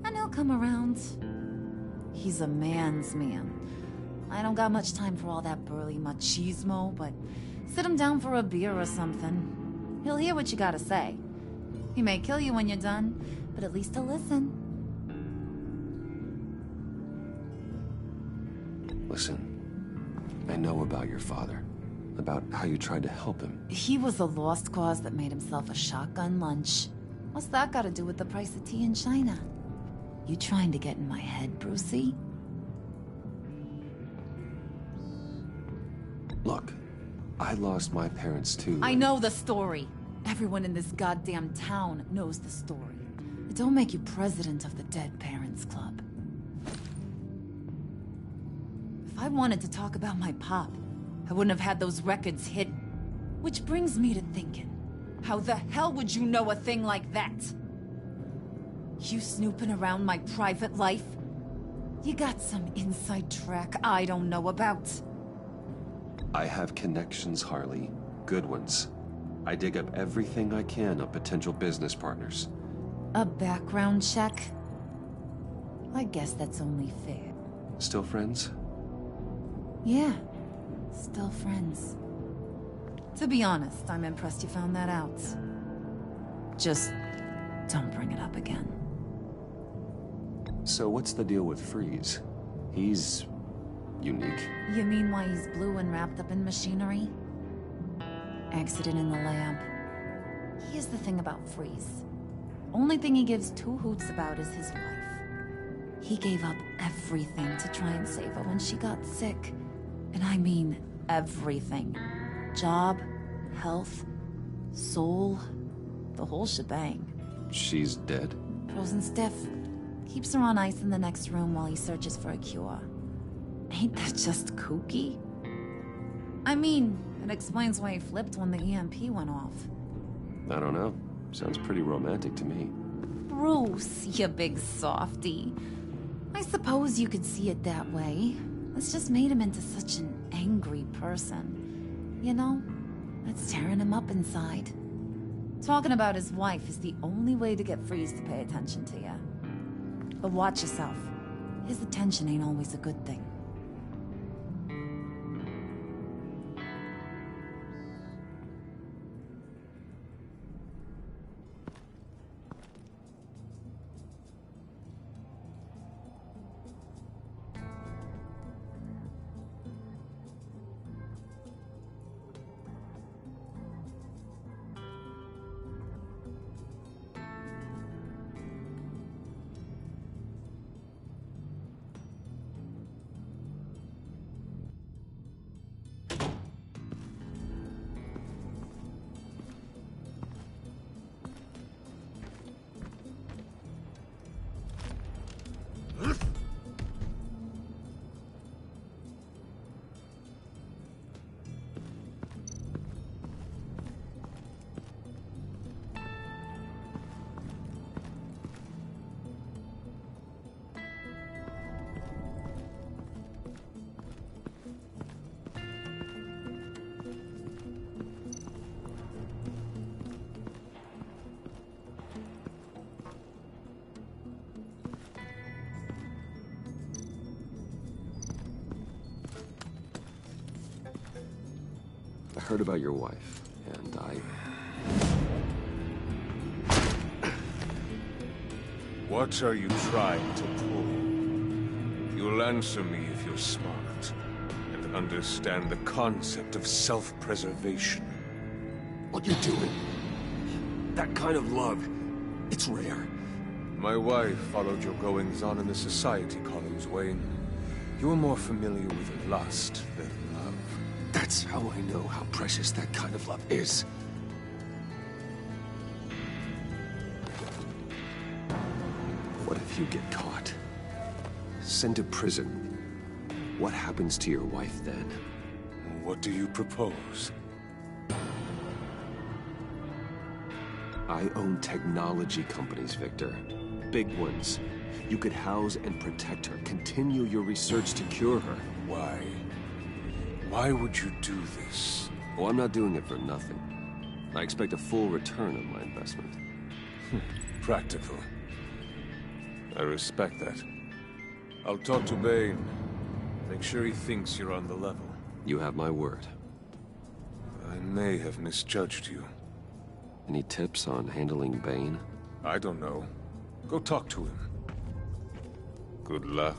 and he'll come around. He's a man's man. I don't got much time for all that burly machismo, but sit him down for a beer or something. He'll hear what you gotta say. He may kill you when you're done, but at least he'll listen. Listen, I know about your father. About how you tried to help him. He was a lost cause that made himself a shotgun lunch. What's that got to do with the price of tea in China? You trying to get in my head, Brucey? Look, I lost my parents too. I know the story. Everyone in this goddamn town knows the story. It don't make you president of the Dead Parents Club. If I wanted to talk about my pop, I wouldn't have had those records hidden. Which brings me to thinking, how the hell would you know a thing like that? You snooping around my private life? You got some inside track I don't know about. I have connections, Harley. Good ones. I dig up everything I can of potential business partners. A background check? I guess that's only fair. Still friends? Yeah. Still friends. To be honest, I'm impressed you found that out. Just don't bring it up again. So what's the deal with Freeze? He's unique. You mean why he's blue and wrapped up in machinery? Accident in the lab. Here's the thing about Freeze. Only thing he gives two hoots about is his wife. He gave up everything to try and save her when she got sick. And I mean everything. Job, health, soul, the whole shebang. She's dead? Frozen stiff. Keeps her on ice in the next room while he searches for a cure. Ain't that just kooky? I mean, it explains why he flipped when the EMP went off. I don't know. Sounds pretty romantic to me. Bruce, you big softy. I suppose you could see it that way. It's just made him into such an angry person. You know? It's tearing him up inside. Talking about his wife is the only way to get Freeze to pay attention to you. But watch yourself. His attention ain't always a good thing. I heard about your wife, and What are you trying to pull? You'll answer me if you're smart, and understand the concept of self-preservation. What you're doing? That kind of love, it's rare. My wife followed your goings-on in the society columns, Wayne. You're more familiar with lust than love. That's how I know how precious that kind of love is. What if you get caught? Sent to prison? What happens to your wife then? What do you propose? I own technology companies, Victor. Big ones. You could house and protect her. Continue your research to cure her. Why? Why would you do this? Oh, I'm not doing it for nothing. I expect a full return on my investment. Practical. I respect that. I'll talk to Bane. Make sure he thinks you're on the level. You have my word. I may have misjudged you. Any tips on handling Bane? I don't know. Go talk to him. Good luck.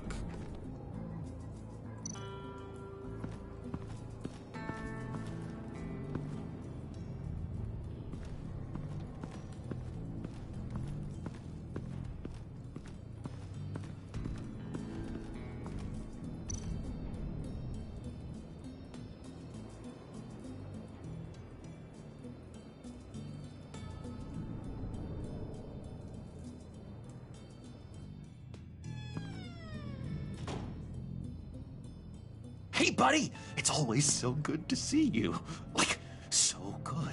Hey, buddy! It's always so good to see you. Like, so good.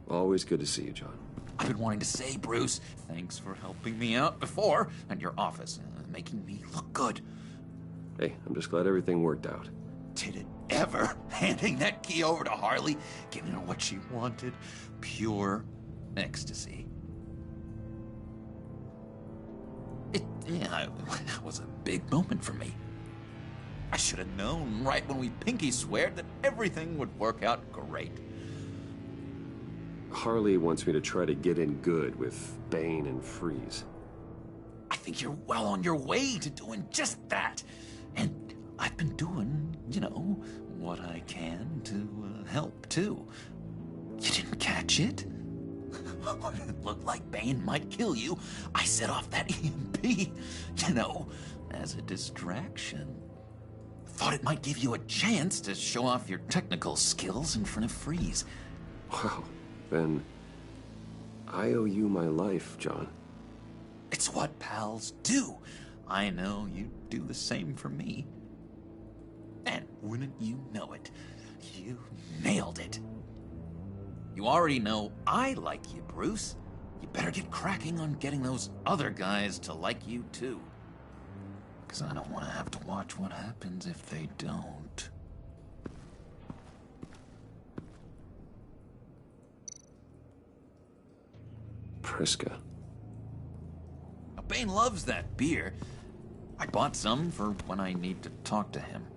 Always good to see you, John. I've been wanting to say, Bruce, thanks for helping me out before, and your office, making me look good. Hey, I'm just glad everything worked out. Did it ever? Handing that key over to Harley, giving her what she wanted. Pure ecstasy. It was a big moment for me. I should have known right when we pinky sweared that everything would work out great. Harley wants me to try to get in good with Bane and Freeze. I think you're well on your way to doing just that. And I've been doing, you know, what I can to help, too. You didn't catch it? When it looked like Bane might kill you, I set off that EMP, you know, as a distraction. Thought it might give you a chance to show off your technical skills in front of Freeze. Wow, then I owe you my life, John. It's what pals do. I know you'd do the same for me. And wouldn't you know it, you nailed it. You already know I like you, Bruce. You better get cracking on getting those other guys to like you, too. Because I don't want to have to watch what happens if they don't. Priska. Bane loves that beer. I bought some for when I need to talk to him.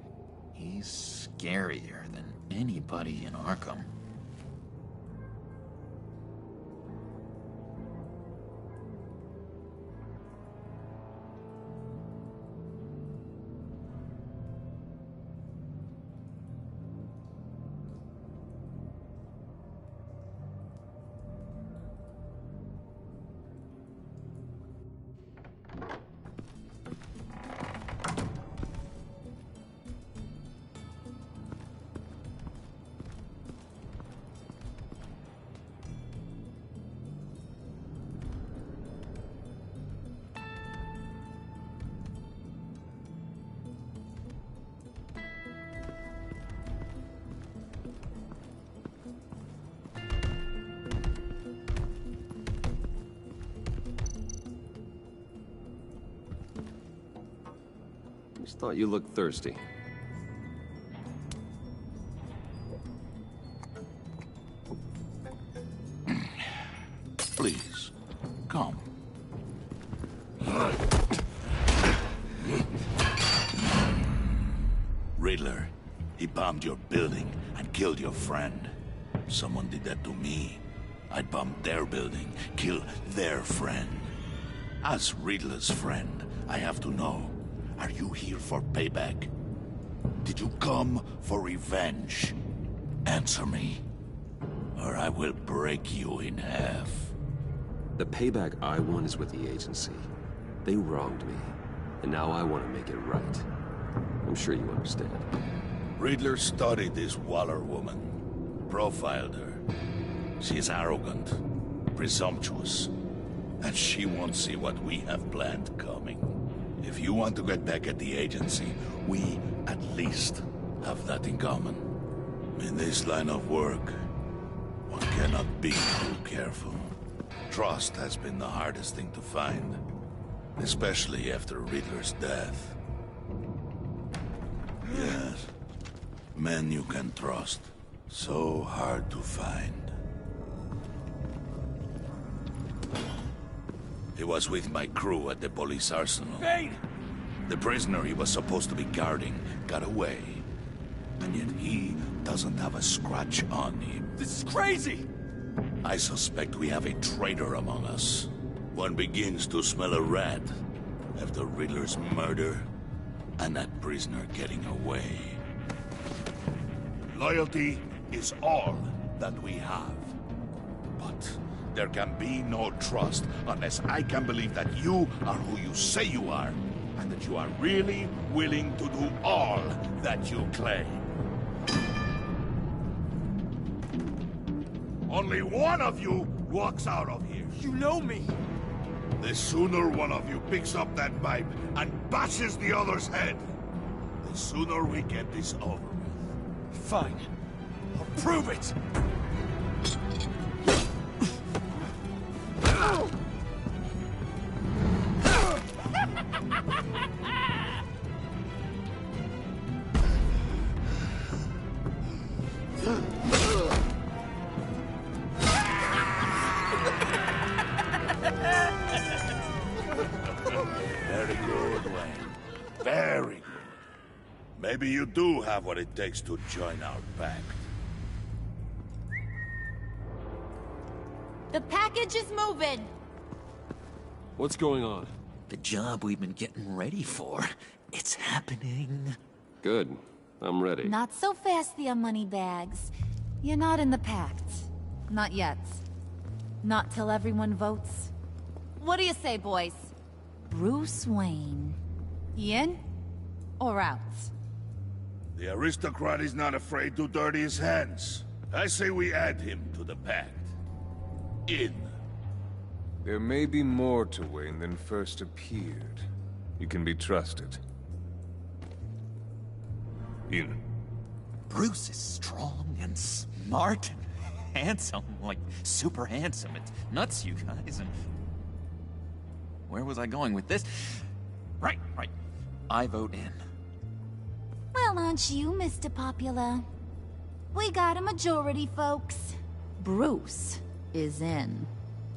He's scarier than anybody in Arkham. Just thought you looked thirsty. Please, come. Riddler, he bombed your building and killed your friend. Someone did that to me. I'd bomb their building, kill their friend. As Riddler's friend, I have to know, are you here for payback? Did you come for revenge? Answer me, or I will break you in half. The payback I want is with the agency. They wronged me, and now I want to make it right. I'm sure you understand. Riddler studied this Waller woman, profiled her. She is arrogant, presumptuous, and she won't see what we have planned coming. If you want to get back at the agency, we at least have that in common. In this line of work, one cannot be too careful. Trust has been the hardest thing to find, especially after Riddler's death. Yes, men you can trust. So hard to find. He was with my crew at the police arsenal. Bane! The prisoner he was supposed to be guarding got away. And yet he doesn't have a scratch on him. This is crazy! I suspect we have a traitor among us. One begins to smell a rat after Riddler's murder and that prisoner getting away. Loyalty is all that we have. But there can be no trust unless I can believe that you are who you say you are, and that you are really willing to do all that you claim. Only one of you walks out of here. You know me. The sooner one of you picks up that pipe and bashes the other's head, the sooner we get this over with. Fine. I'll prove it! Very good, Wayne. Very good. Maybe you do have what it takes to join our pact. The package is moving! What's going on? The job we've been getting ready for. It's happening. Good. I'm ready. Not so fast, the Moneybags. You're not in the pact. Not yet. Not till everyone votes. What do you say, boys? Bruce Wayne. In or out? The aristocrat is not afraid to dirty his hands. I say we add him to the pact. In. There may be more to Wayne than first appeared. You can be trusted. In. Bruce is strong and smart and handsome, like super handsome. It's nuts, you guys. And where was I going with this? Right. I vote in. Well, aren't you, Mr. Popular? We got a majority, folks. Bruce is in.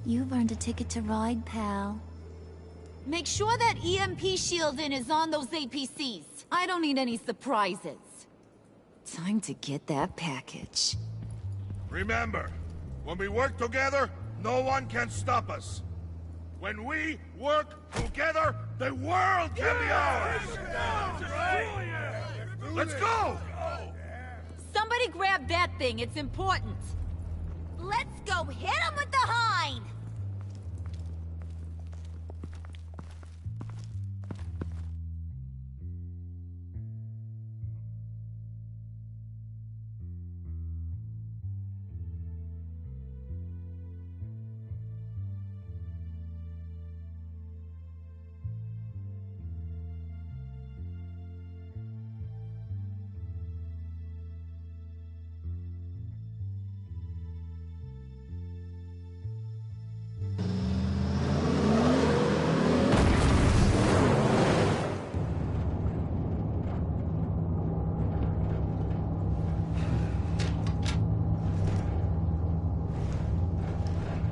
You've earned a ticket to ride, pal. Make sure that EMP shielding is on those APCs. I don't need any surprises. Time to get that package. Remember, when we work together, no one can stop us. When we work together, the world can be ours! Let's go! Somebody grab that thing, it's important. Let's go hit him with the hind!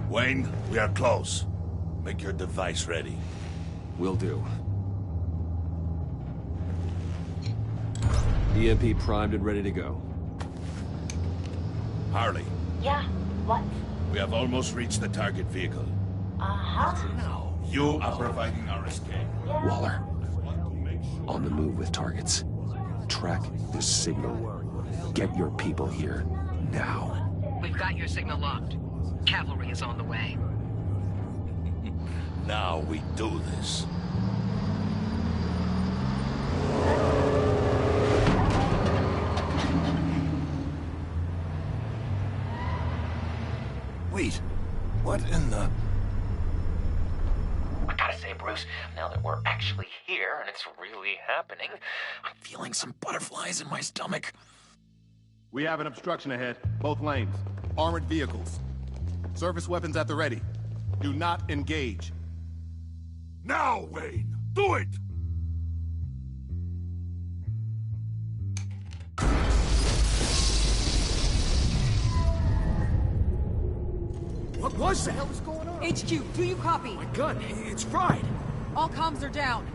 Wayne, we are close. Make your device ready. Will do. EMP primed and ready to go. Harley. Yeah, what? We have almost reached the target vehicle. Uh-huh. Now, you are providing our escape. Waller. On the move with targets. Track the signal. Get your people here. Now. We've got your signal locked. Cavalry is on the way. Now we do this. Wait, what in the... I gotta say, Bruce, now that we're actually here and it's really happening, I'm feeling some butterflies in my stomach. We have an obstruction ahead, both lanes. Armored vehicles. Service weapons at the ready. Do not engage. Now, Wayne! Do it! What was that? What was going on? HQ, do you copy? My gun, it's fried. All comms are down.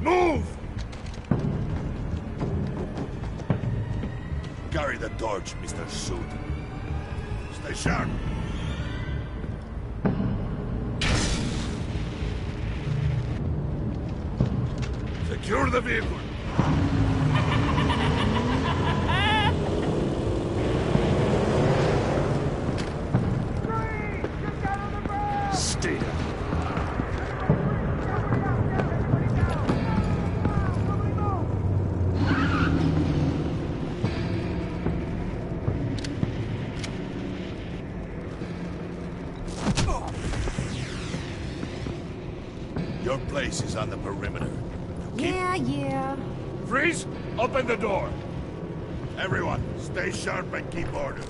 Move! Carry the torch, Mr. Succ. Stay sharp. Secure the vehicle. Stay down. Your place is on the perimeter. Yeah. Freeze! Open the door! Everyone, stay sharp and keep order.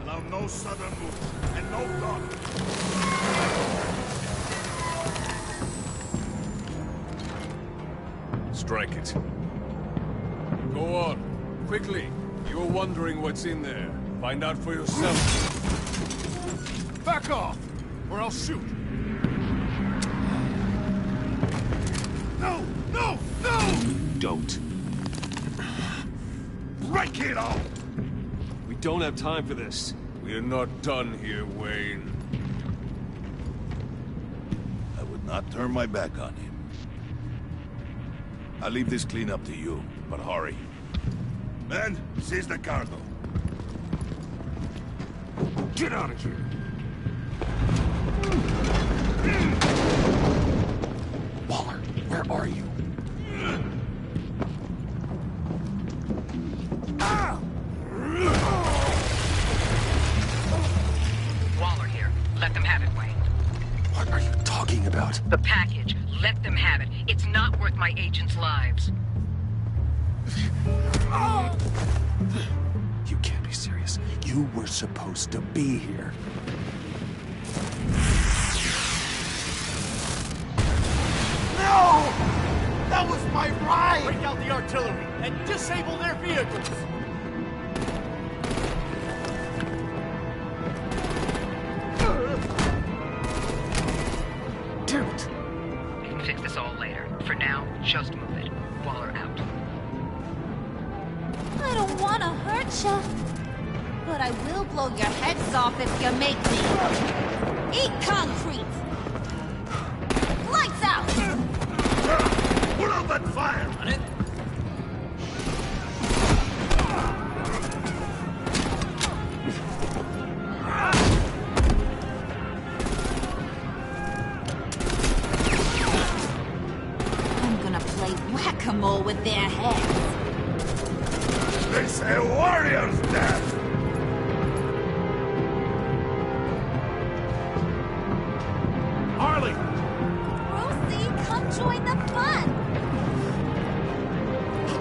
Allow no sudden moves, and no talk. Strike it. Go on. Quickly. You're wondering what's in there. Find out for yourself. Back off, or I'll shoot. No! No! No! Don't. Break it off! We don't have time for this. We're not done here, Wayne. I would not turn my back on him. I'll leave this cleanup to you, but hurry. Men, seize the cargo. Get out of here! Waller, where are you? Waller here. Let them have it, Wayne. What are you talking about? The package. Let them have it. It's not worth my agents' lives. You can't be serious. You were supposed to be here. No! No! That was my ride! Break out the artillery and disable their vehicles! Damn it! We can fix this all later. For now, just move it. Waller out. I don't want to hurt you, but I will blow your heads off if you make me. Eat concrete! Lights out! Put out that fire! On it. I'm gonna play whack-a-mole with their heads. They say warrior's death! Harley! Rosie, come join the fun!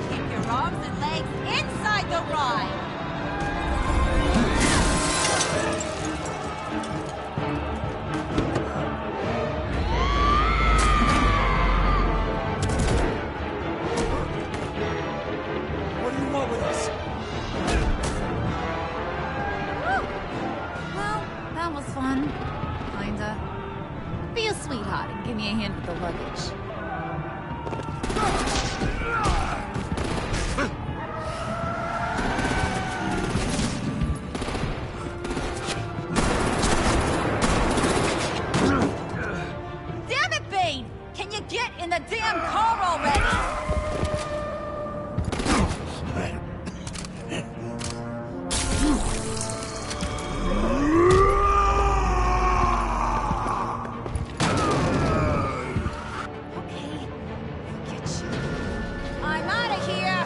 Keep your arms and legs inside the ride! What do you want with us? Well, that was fun. Kinda. Be a sweetheart and give me a hand with the luggage. Damn it, Bane! Can you get in the damn car already? Okay, get you. I'm out of here!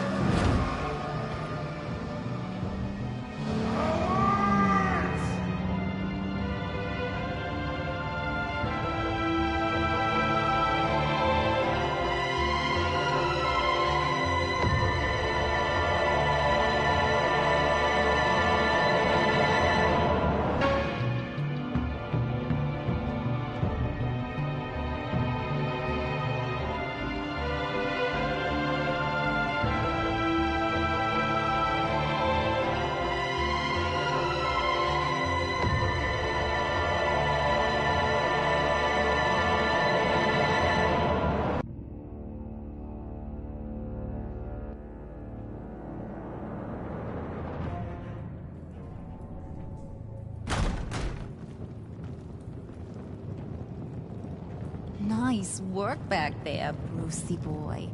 Nice work back there, Brucey boy.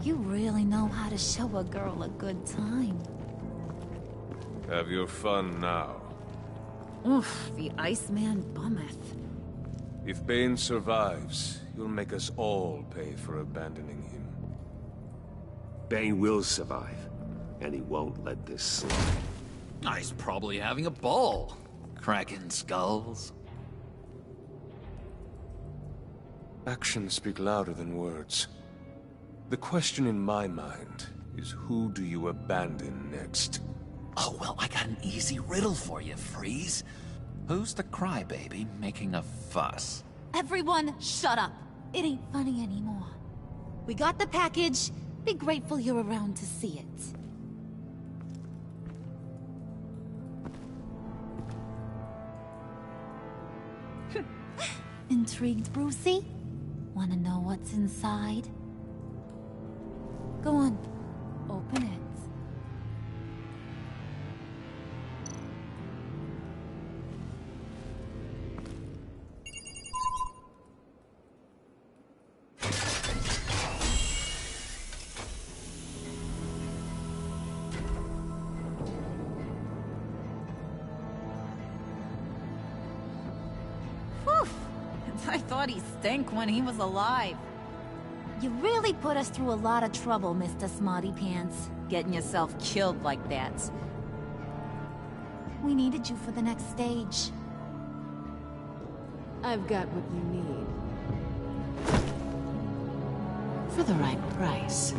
You really know how to show a girl a good time. Have your fun now. Oof, the Iceman bummeth. If Bane survives, you'll make us all pay for abandoning him. Bane will survive, and he won't let this slide. He's probably having a ball. Cracking skulls. Actions speak louder than words. The question in my mind is, who do you abandon next? Oh, well, I got an easy riddle for you, Freeze. Who's the crybaby making a fuss? Everyone, shut up. It ain't funny anymore. We got the package. Be grateful you're around to see it. Intrigued, Brucey? Wanna know what's inside? Go on, open it. I thought he stank when he was alive. You really put us through a lot of trouble, Mr. Smarty Pants, getting yourself killed like that. We needed you for the next stage. I've got what you need. For the right price.